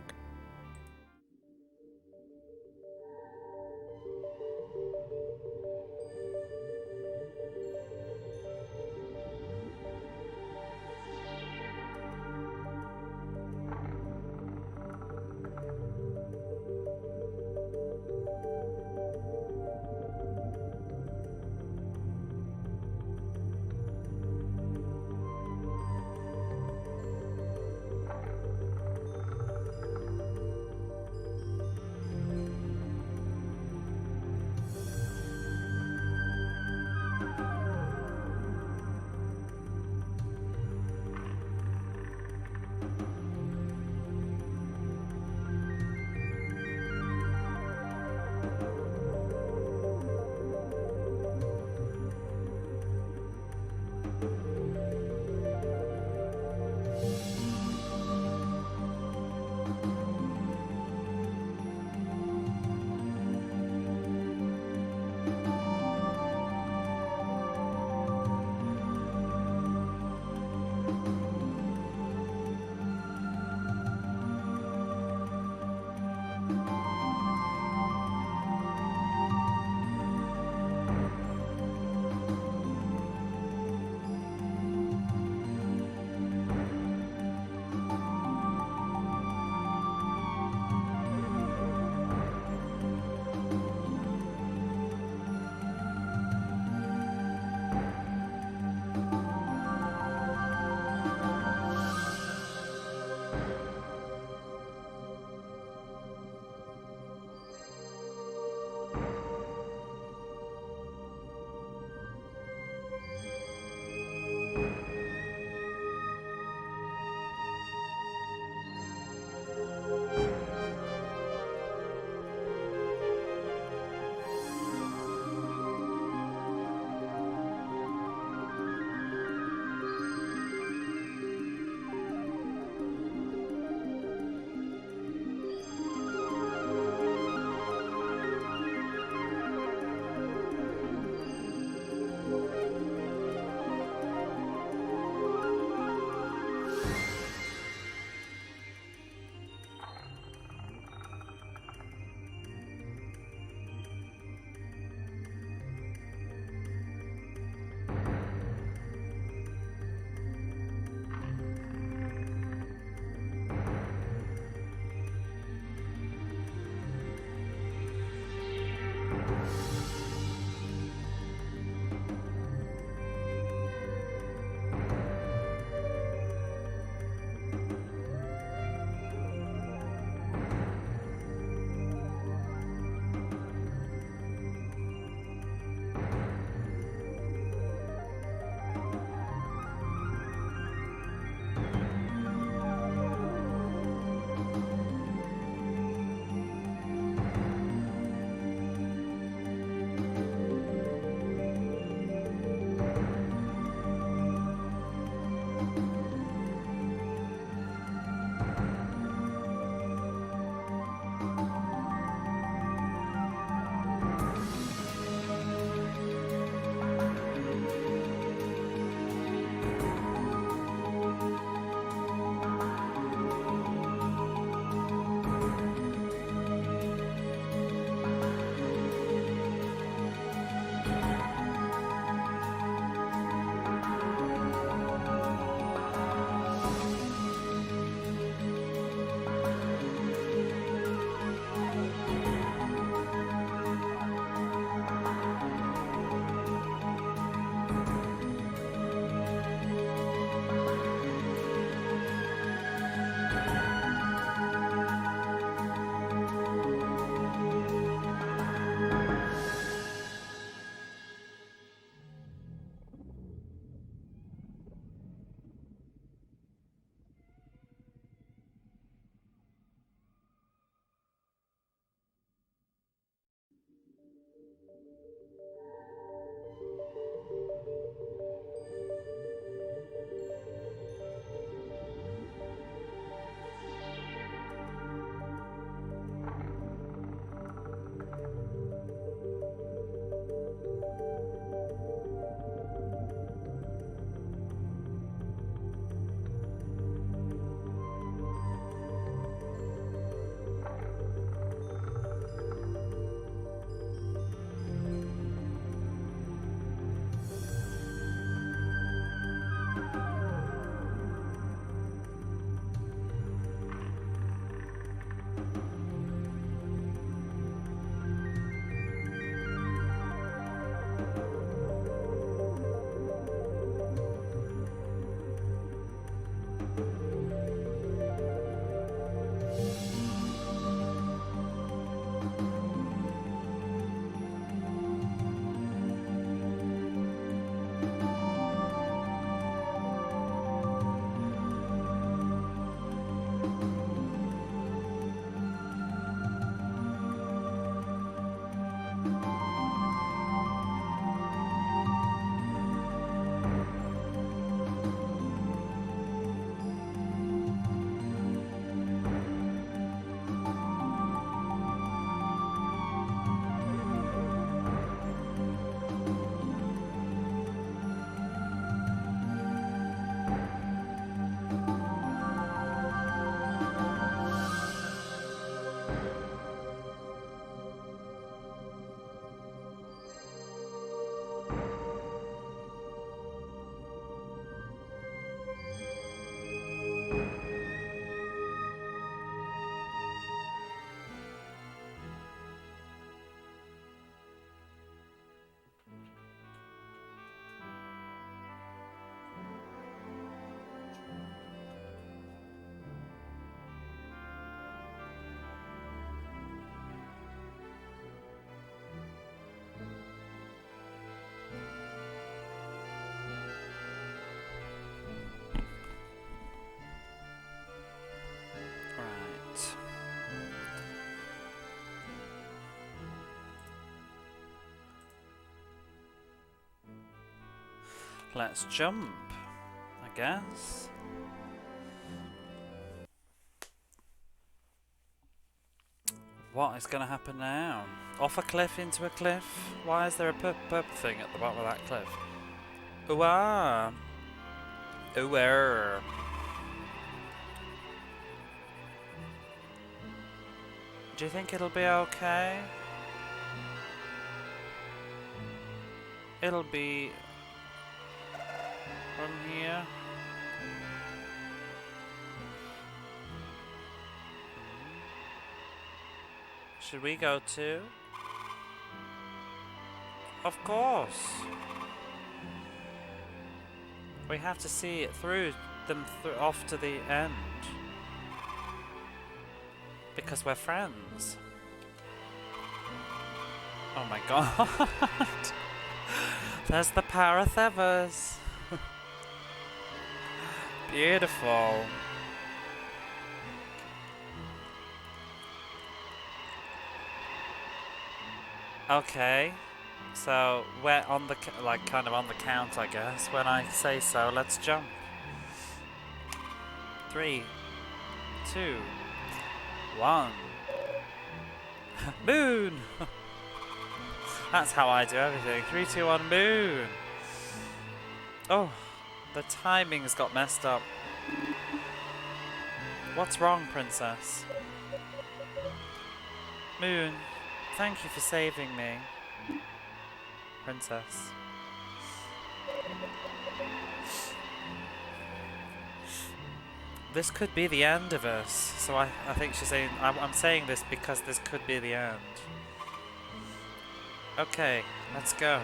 Right. Let's jump, I guess. What is going to happen now? Off a cliff into a cliff? Why is there a purple thing at the bottom of that cliff? Ooh-ah! Ooh-er. Do you think it'll be okay? It'll be from here. Should we go too? Of course. We have to see it through them off to the end. Because we're friends. Oh my god. There's the Parathevers. Beautiful. Okay. So we're on the kind of on the count, I guess. When I say so, let's jump. 3, 2, 1. Moon. That's how I do everything. 3, 2, 1, moon. Oh, the timing's got messed up. What's wrong, princess? Moon, thank you for saving me. Princess. This could be the end of us. So I think she's saying, I'm saying this because this could be the end. Okay, let's go.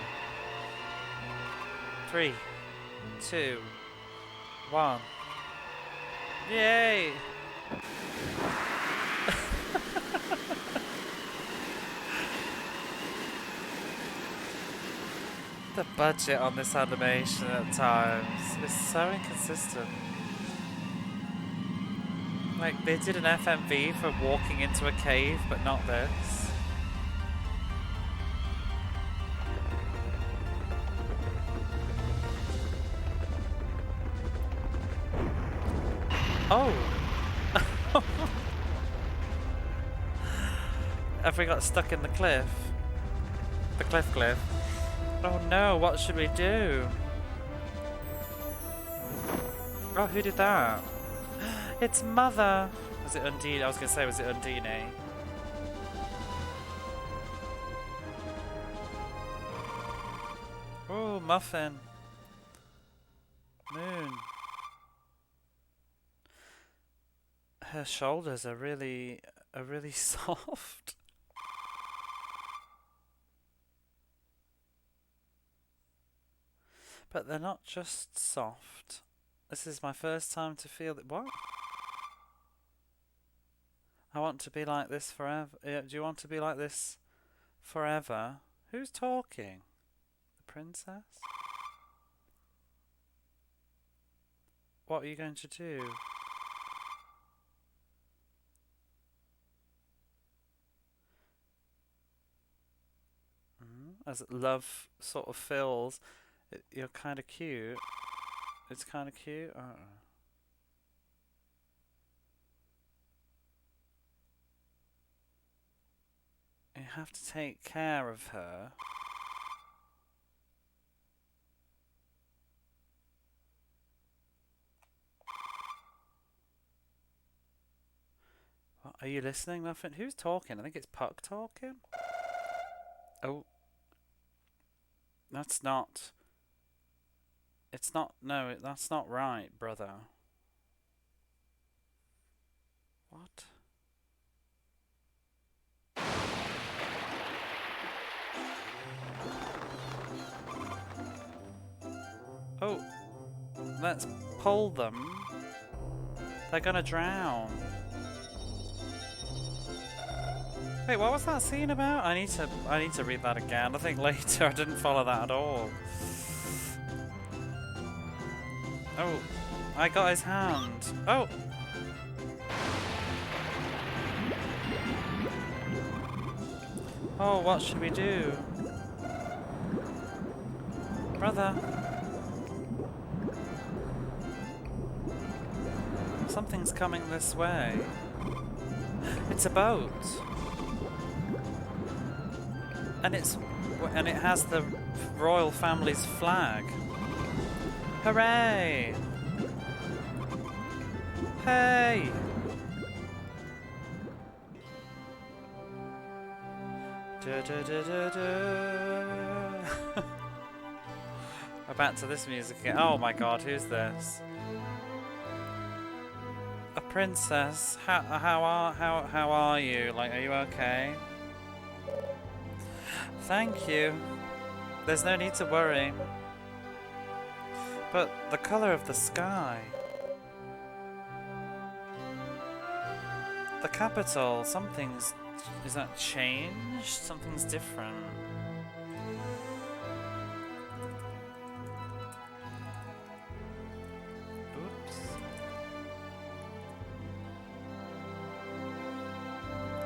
3, 2, 1. Yay! The budget on this animation at times is so inconsistent. Like, they did an FMV for walking into a cave, but not this. Oh! Have we got stuck in the cliff? The cliff. Oh no, what should we do? Oh, who did that? It's Mother! Was it Undine? I was going to say, was it Undine? Oh, Muffin. Moon. Her shoulders are really soft. But they're not just soft. This is my first time to feel that. What? I want to be like this forever. Do you want to be like this forever? Who's talking? The princess? What are you going to do? As love sort of fills, you're kind of cute. It's kind of cute. You have to take care of her. What Are you listening? Nothing. Who's talking? I think it's Puck talking. Oh, that's not. It's not. No, that's not right, brother. What? Oh, let's pull them. They're gonna drown. Wait, what was that scene about? I need to read that again. I think later. I didn't follow that at all. Oh, I got his hand. Oh. Oh, what should we do? Brother. Something's coming this way. It's a boat. And it has the royal family's flag. Hooray! Hey! Da, da, da, da, da. We're back to this music again. Oh my god, who's this? A princess. How are you? Like, are you okay? Thank you. There's no need to worry. But the color of the sky. The capital, something's... Is that changed? Something's different. Oops.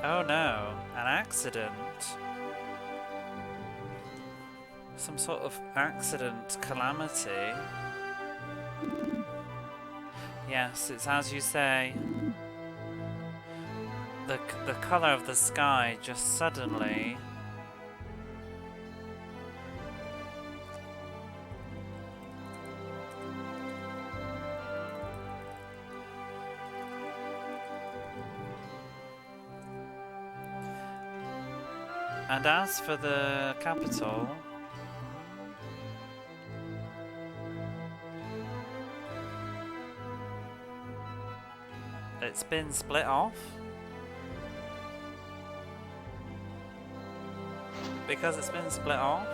Oh no, an accident. Some sort of accident, calamity. Yes, it's as you say. The colour of the sky just suddenly... And as for the capital... It's been split off. Because it's been split off?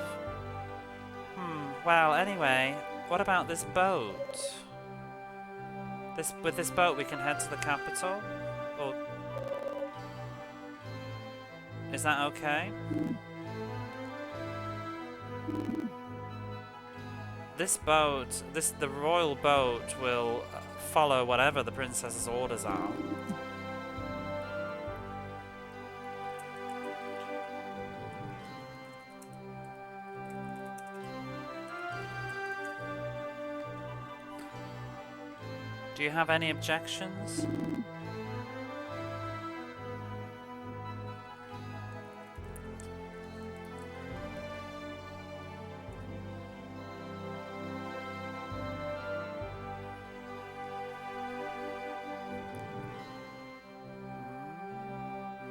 Well, anyway, what about this boat? With this boat we can head to the capital? Or... Is that okay? This boat, the royal boat will follow whatever the princess's orders are. Do you have any objections?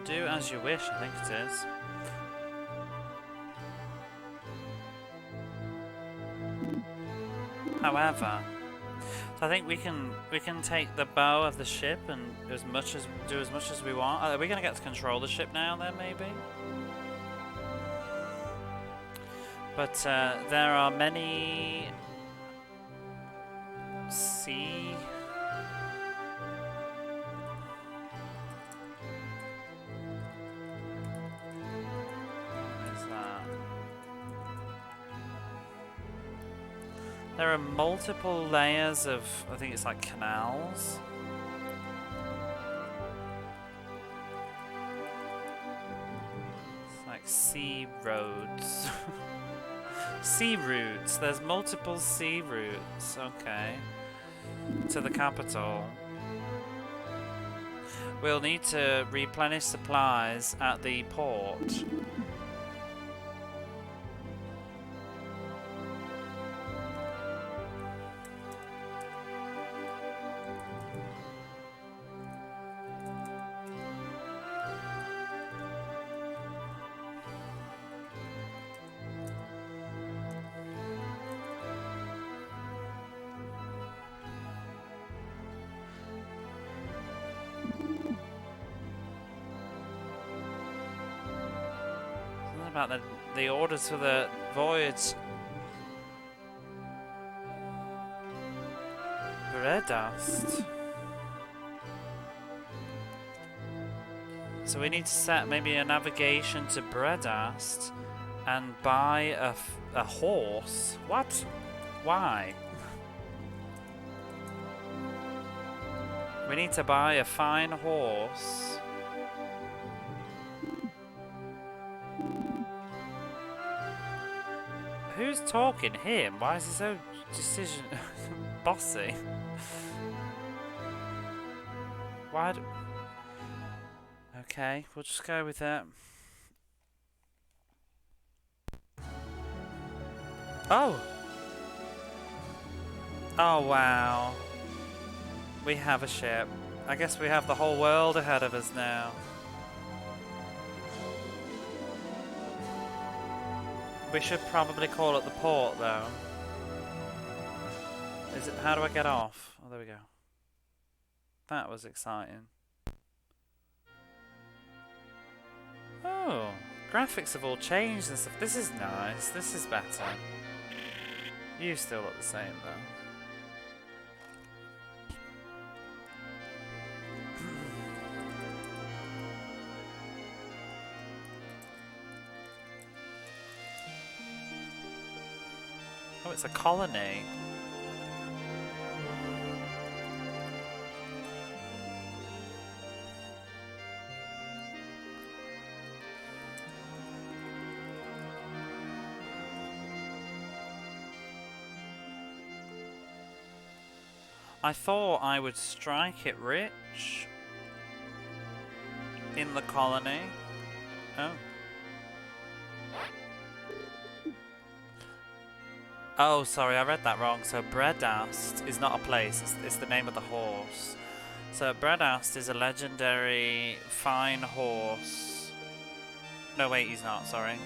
Do as you wish, I think it is. However, so I think we can take the bow of the ship and do as much as we want. Are we gonna get to control the ship now then, maybe? But there are many sea... What is that? There are multiple layers of, I think it's like canals. It's like sea roads. Sea routes. There's multiple sea routes. Okay. To the capital. We'll need to replenish supplies at the port. about the orders for the voyage. Red dust. So we need to set maybe a navigation to Bredast and buy a horse. What? Why? We need to buy a fine horse. Who's talking? Him? Why is he so bossy? Why? Okay, we'll just go with it. Oh! Oh wow. We have a ship. I guess we have the whole world ahead of us now. We should probably call it the port though. Is it? How do I get off? Oh, there we go. That was exciting. Oh, graphics have all changed and stuff. This is nice. This is better. You still look the same though. Oh, it's a colony. I thought I would strike it rich in the colony. Oh. Oh, sorry, I read that wrong. So Bredast is not a place, it's the name of the horse. So Bredast is a legendary fine horse. No, wait, he's not, sorry.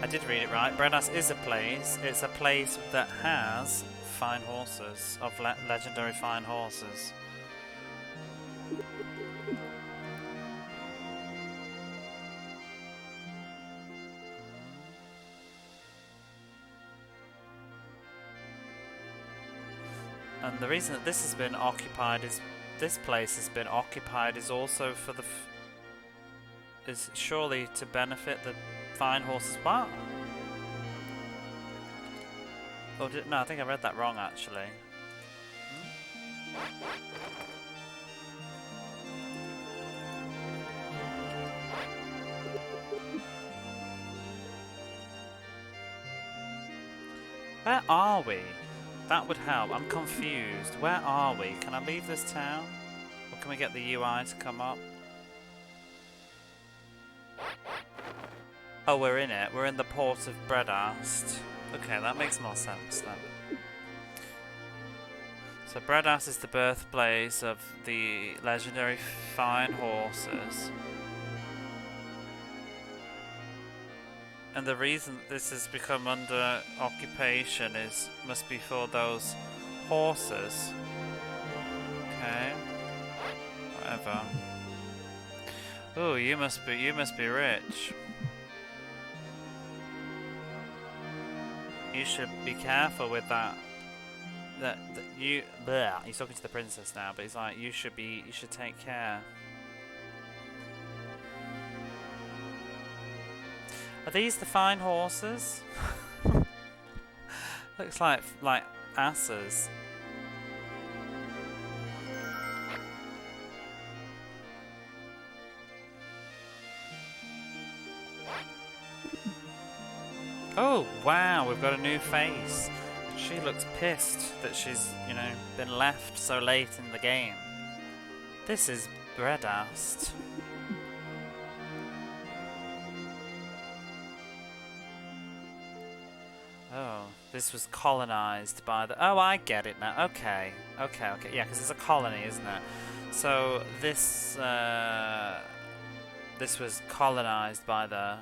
I did read it right. Bredast is a place. It's a place that has fine horses, of legendary fine horses. And the reason that this has been occupied is, this place has been occupied is also for the, is surely to benefit the fine horses. What? Oh, no, I think I read that wrong actually. Where are we? That would help. I'm confused. Where are we? Can I leave this town? Or can we get the UI to come up? Oh, we're in it. We're in the port of Bredast. Okay, that makes more sense then. So Bredast is the birthplace of the legendary fine horses. And the reason that this has become under occupation must be for those horses. Okay. Whatever. Oh, you must be rich. You should be careful with that. He's talking to the princess now, but he's like, you should take care. Are these the fine horses? Looks like asses. Oh wow, we've got a new face. She looks pissed that she's, you know, been left so late in the game. This is Bredast. Oh, this was colonized by the... Oh, I get it now. Okay. Okay. Yeah, because it's a colony, isn't it? So this this was colonized by the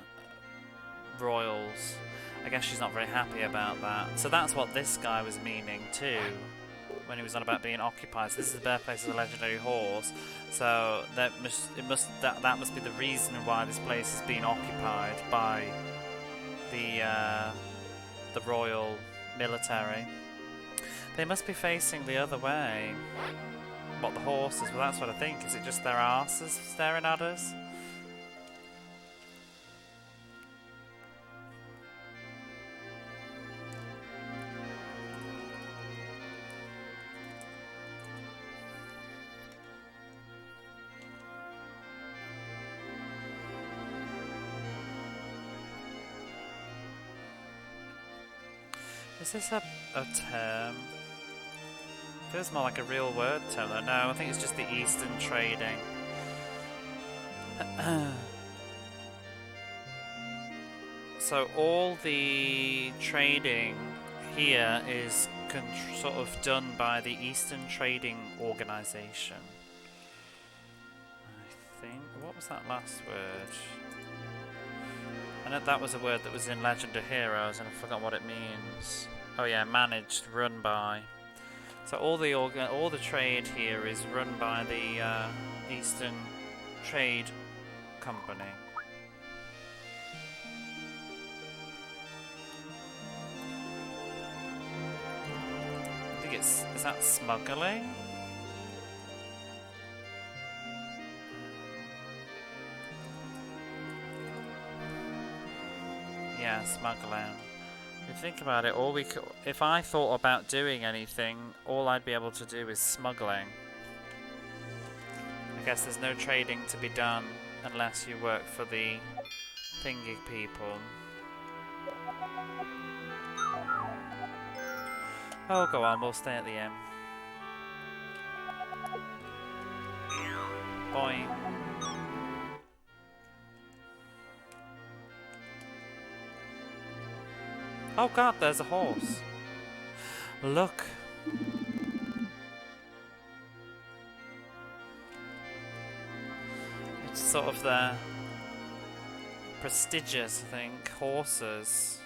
royals. I guess she's not very happy about that. So that's what this guy was meaning too. when he was on about being occupied. So this is the birthplace of the legendary horse. So that must be the reason why this place is being occupied by the royal military. They must be facing the other way. What, the horses? Well, that's what I think. Is it just their asses staring at us? Is this a term? Feels more like a real word term though. No, I think it's just the Eastern trading. So all the trading here is sort of done by the Eastern Trading Organization. I think. What was that last word? I know that was a word that was in Legend of Heroes, and I forgot what it means. Oh yeah, managed, run by. So all the trade here is run by the Eastern Trade Company. I think is that smuggling? Yeah, smuggling. If you think about it, if I thought about doing anything, all I'd be able to do is smuggling. I guess there's no trading to be done unless you work for the thingy people. Oh, go on, we'll stay at the inn. Boing. Oh god, there's a horse. Look. It's sort of the prestigious, I think, horses.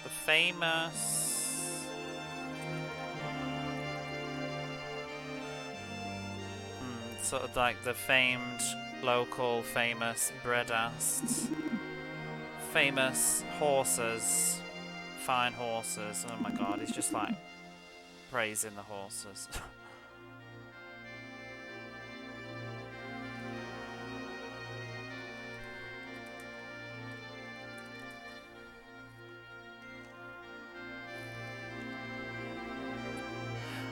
The famous... sort of like the famed, local, famous breadasts. Famous horses, fine horses. Oh my god, he's just like praising the horses.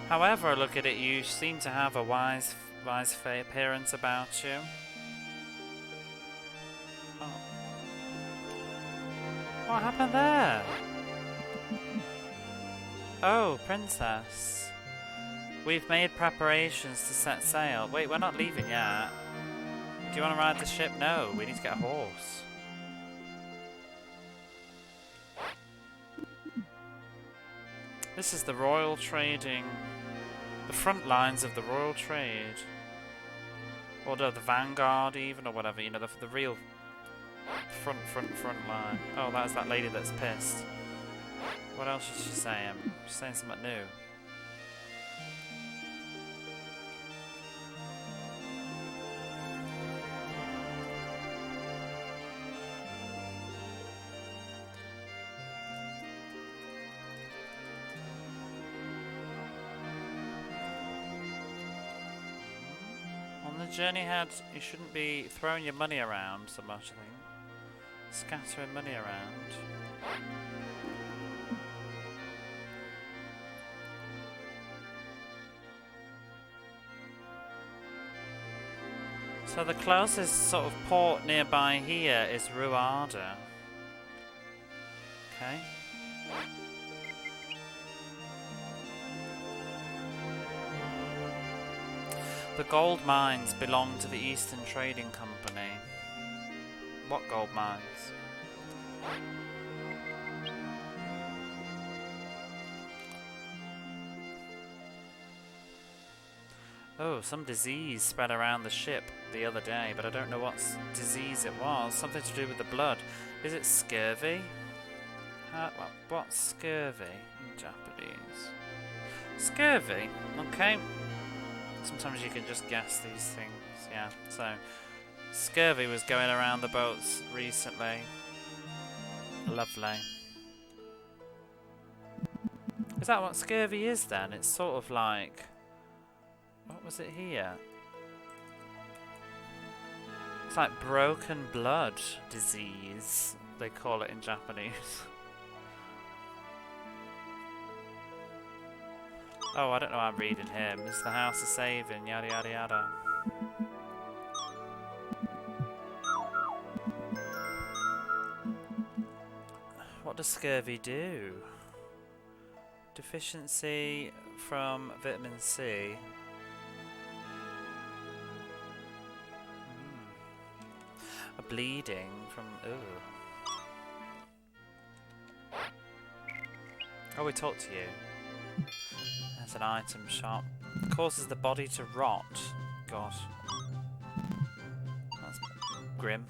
However, look at it, you seem to have a wise appearance about you. What happened there? Oh, princess. We've made preparations to set sail. Wait, we're not leaving yet. Do you want to ride the ship? No, we need to get a horse. This is the royal trading... the front lines of the royal trade. Or the vanguard even, or whatever, you know, the real... front line. Oh, that's that lady that's pissed. What else is she saying? She's saying something new. On the journey ahead, you shouldn't be throwing your money around so much, I think. Scattering money around. So the closest sort of port nearby here is Ruada. Okay. The gold mines belong to the Eastern Trading Company. What gold mines? Oh, some disease spread around the ship the other day, but I don't know what disease it was. Something to do with the blood. Is it scurvy? What's scurvy in Japanese? Scurvy? Okay. Sometimes you can just guess these things, yeah. So, scurvy was going around the boats recently. Lovely. Is that what scurvy is then? It's sort of like... What was it here? It's like broken blood disease, they call it in Japanese. Oh, I don't know what I'm reading here. It's the house of saving, yada yada yada. What does scurvy do? Deficiency from vitamin C. A bleeding from... Ooh. Oh, we talked to you. There's an item shop. Causes the body to rot. God. That's grim.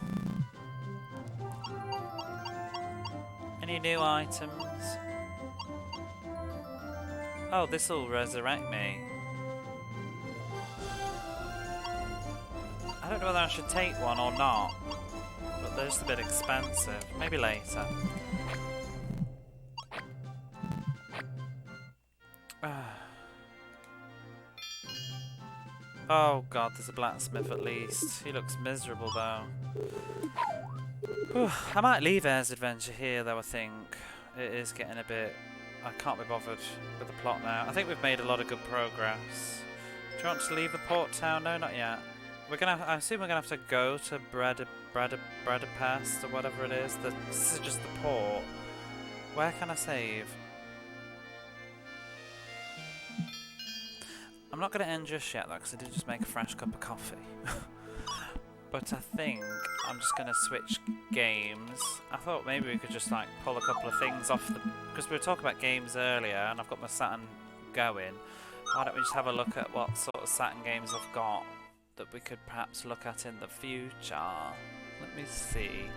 Any new items? Oh, this'll resurrect me. I don't know whether I should take one or not. But they're just a bit expensive. Maybe later. Oh god, there's a blacksmith at least. He looks miserable though. Whew. I might leave Air's Adventure here though, I think. It is getting a bit... I can't be bothered with the plot now. I think we've made a lot of good progress. Do you want to leave the port town? No, not yet. We're gonna. I assume we're gonna have to go to Budapest or whatever it is. This is just the port. Where can I save? I'm not gonna end just yet though, because I did just make a fresh cup of coffee. But I think I'm just gonna switch games. I thought maybe we could just like pull a couple of things off the... Because we were talking about games earlier and I've got my Saturn going. Why don't we just have a look at what sort of Saturn games I've got that we could perhaps look at in the future? Let me see.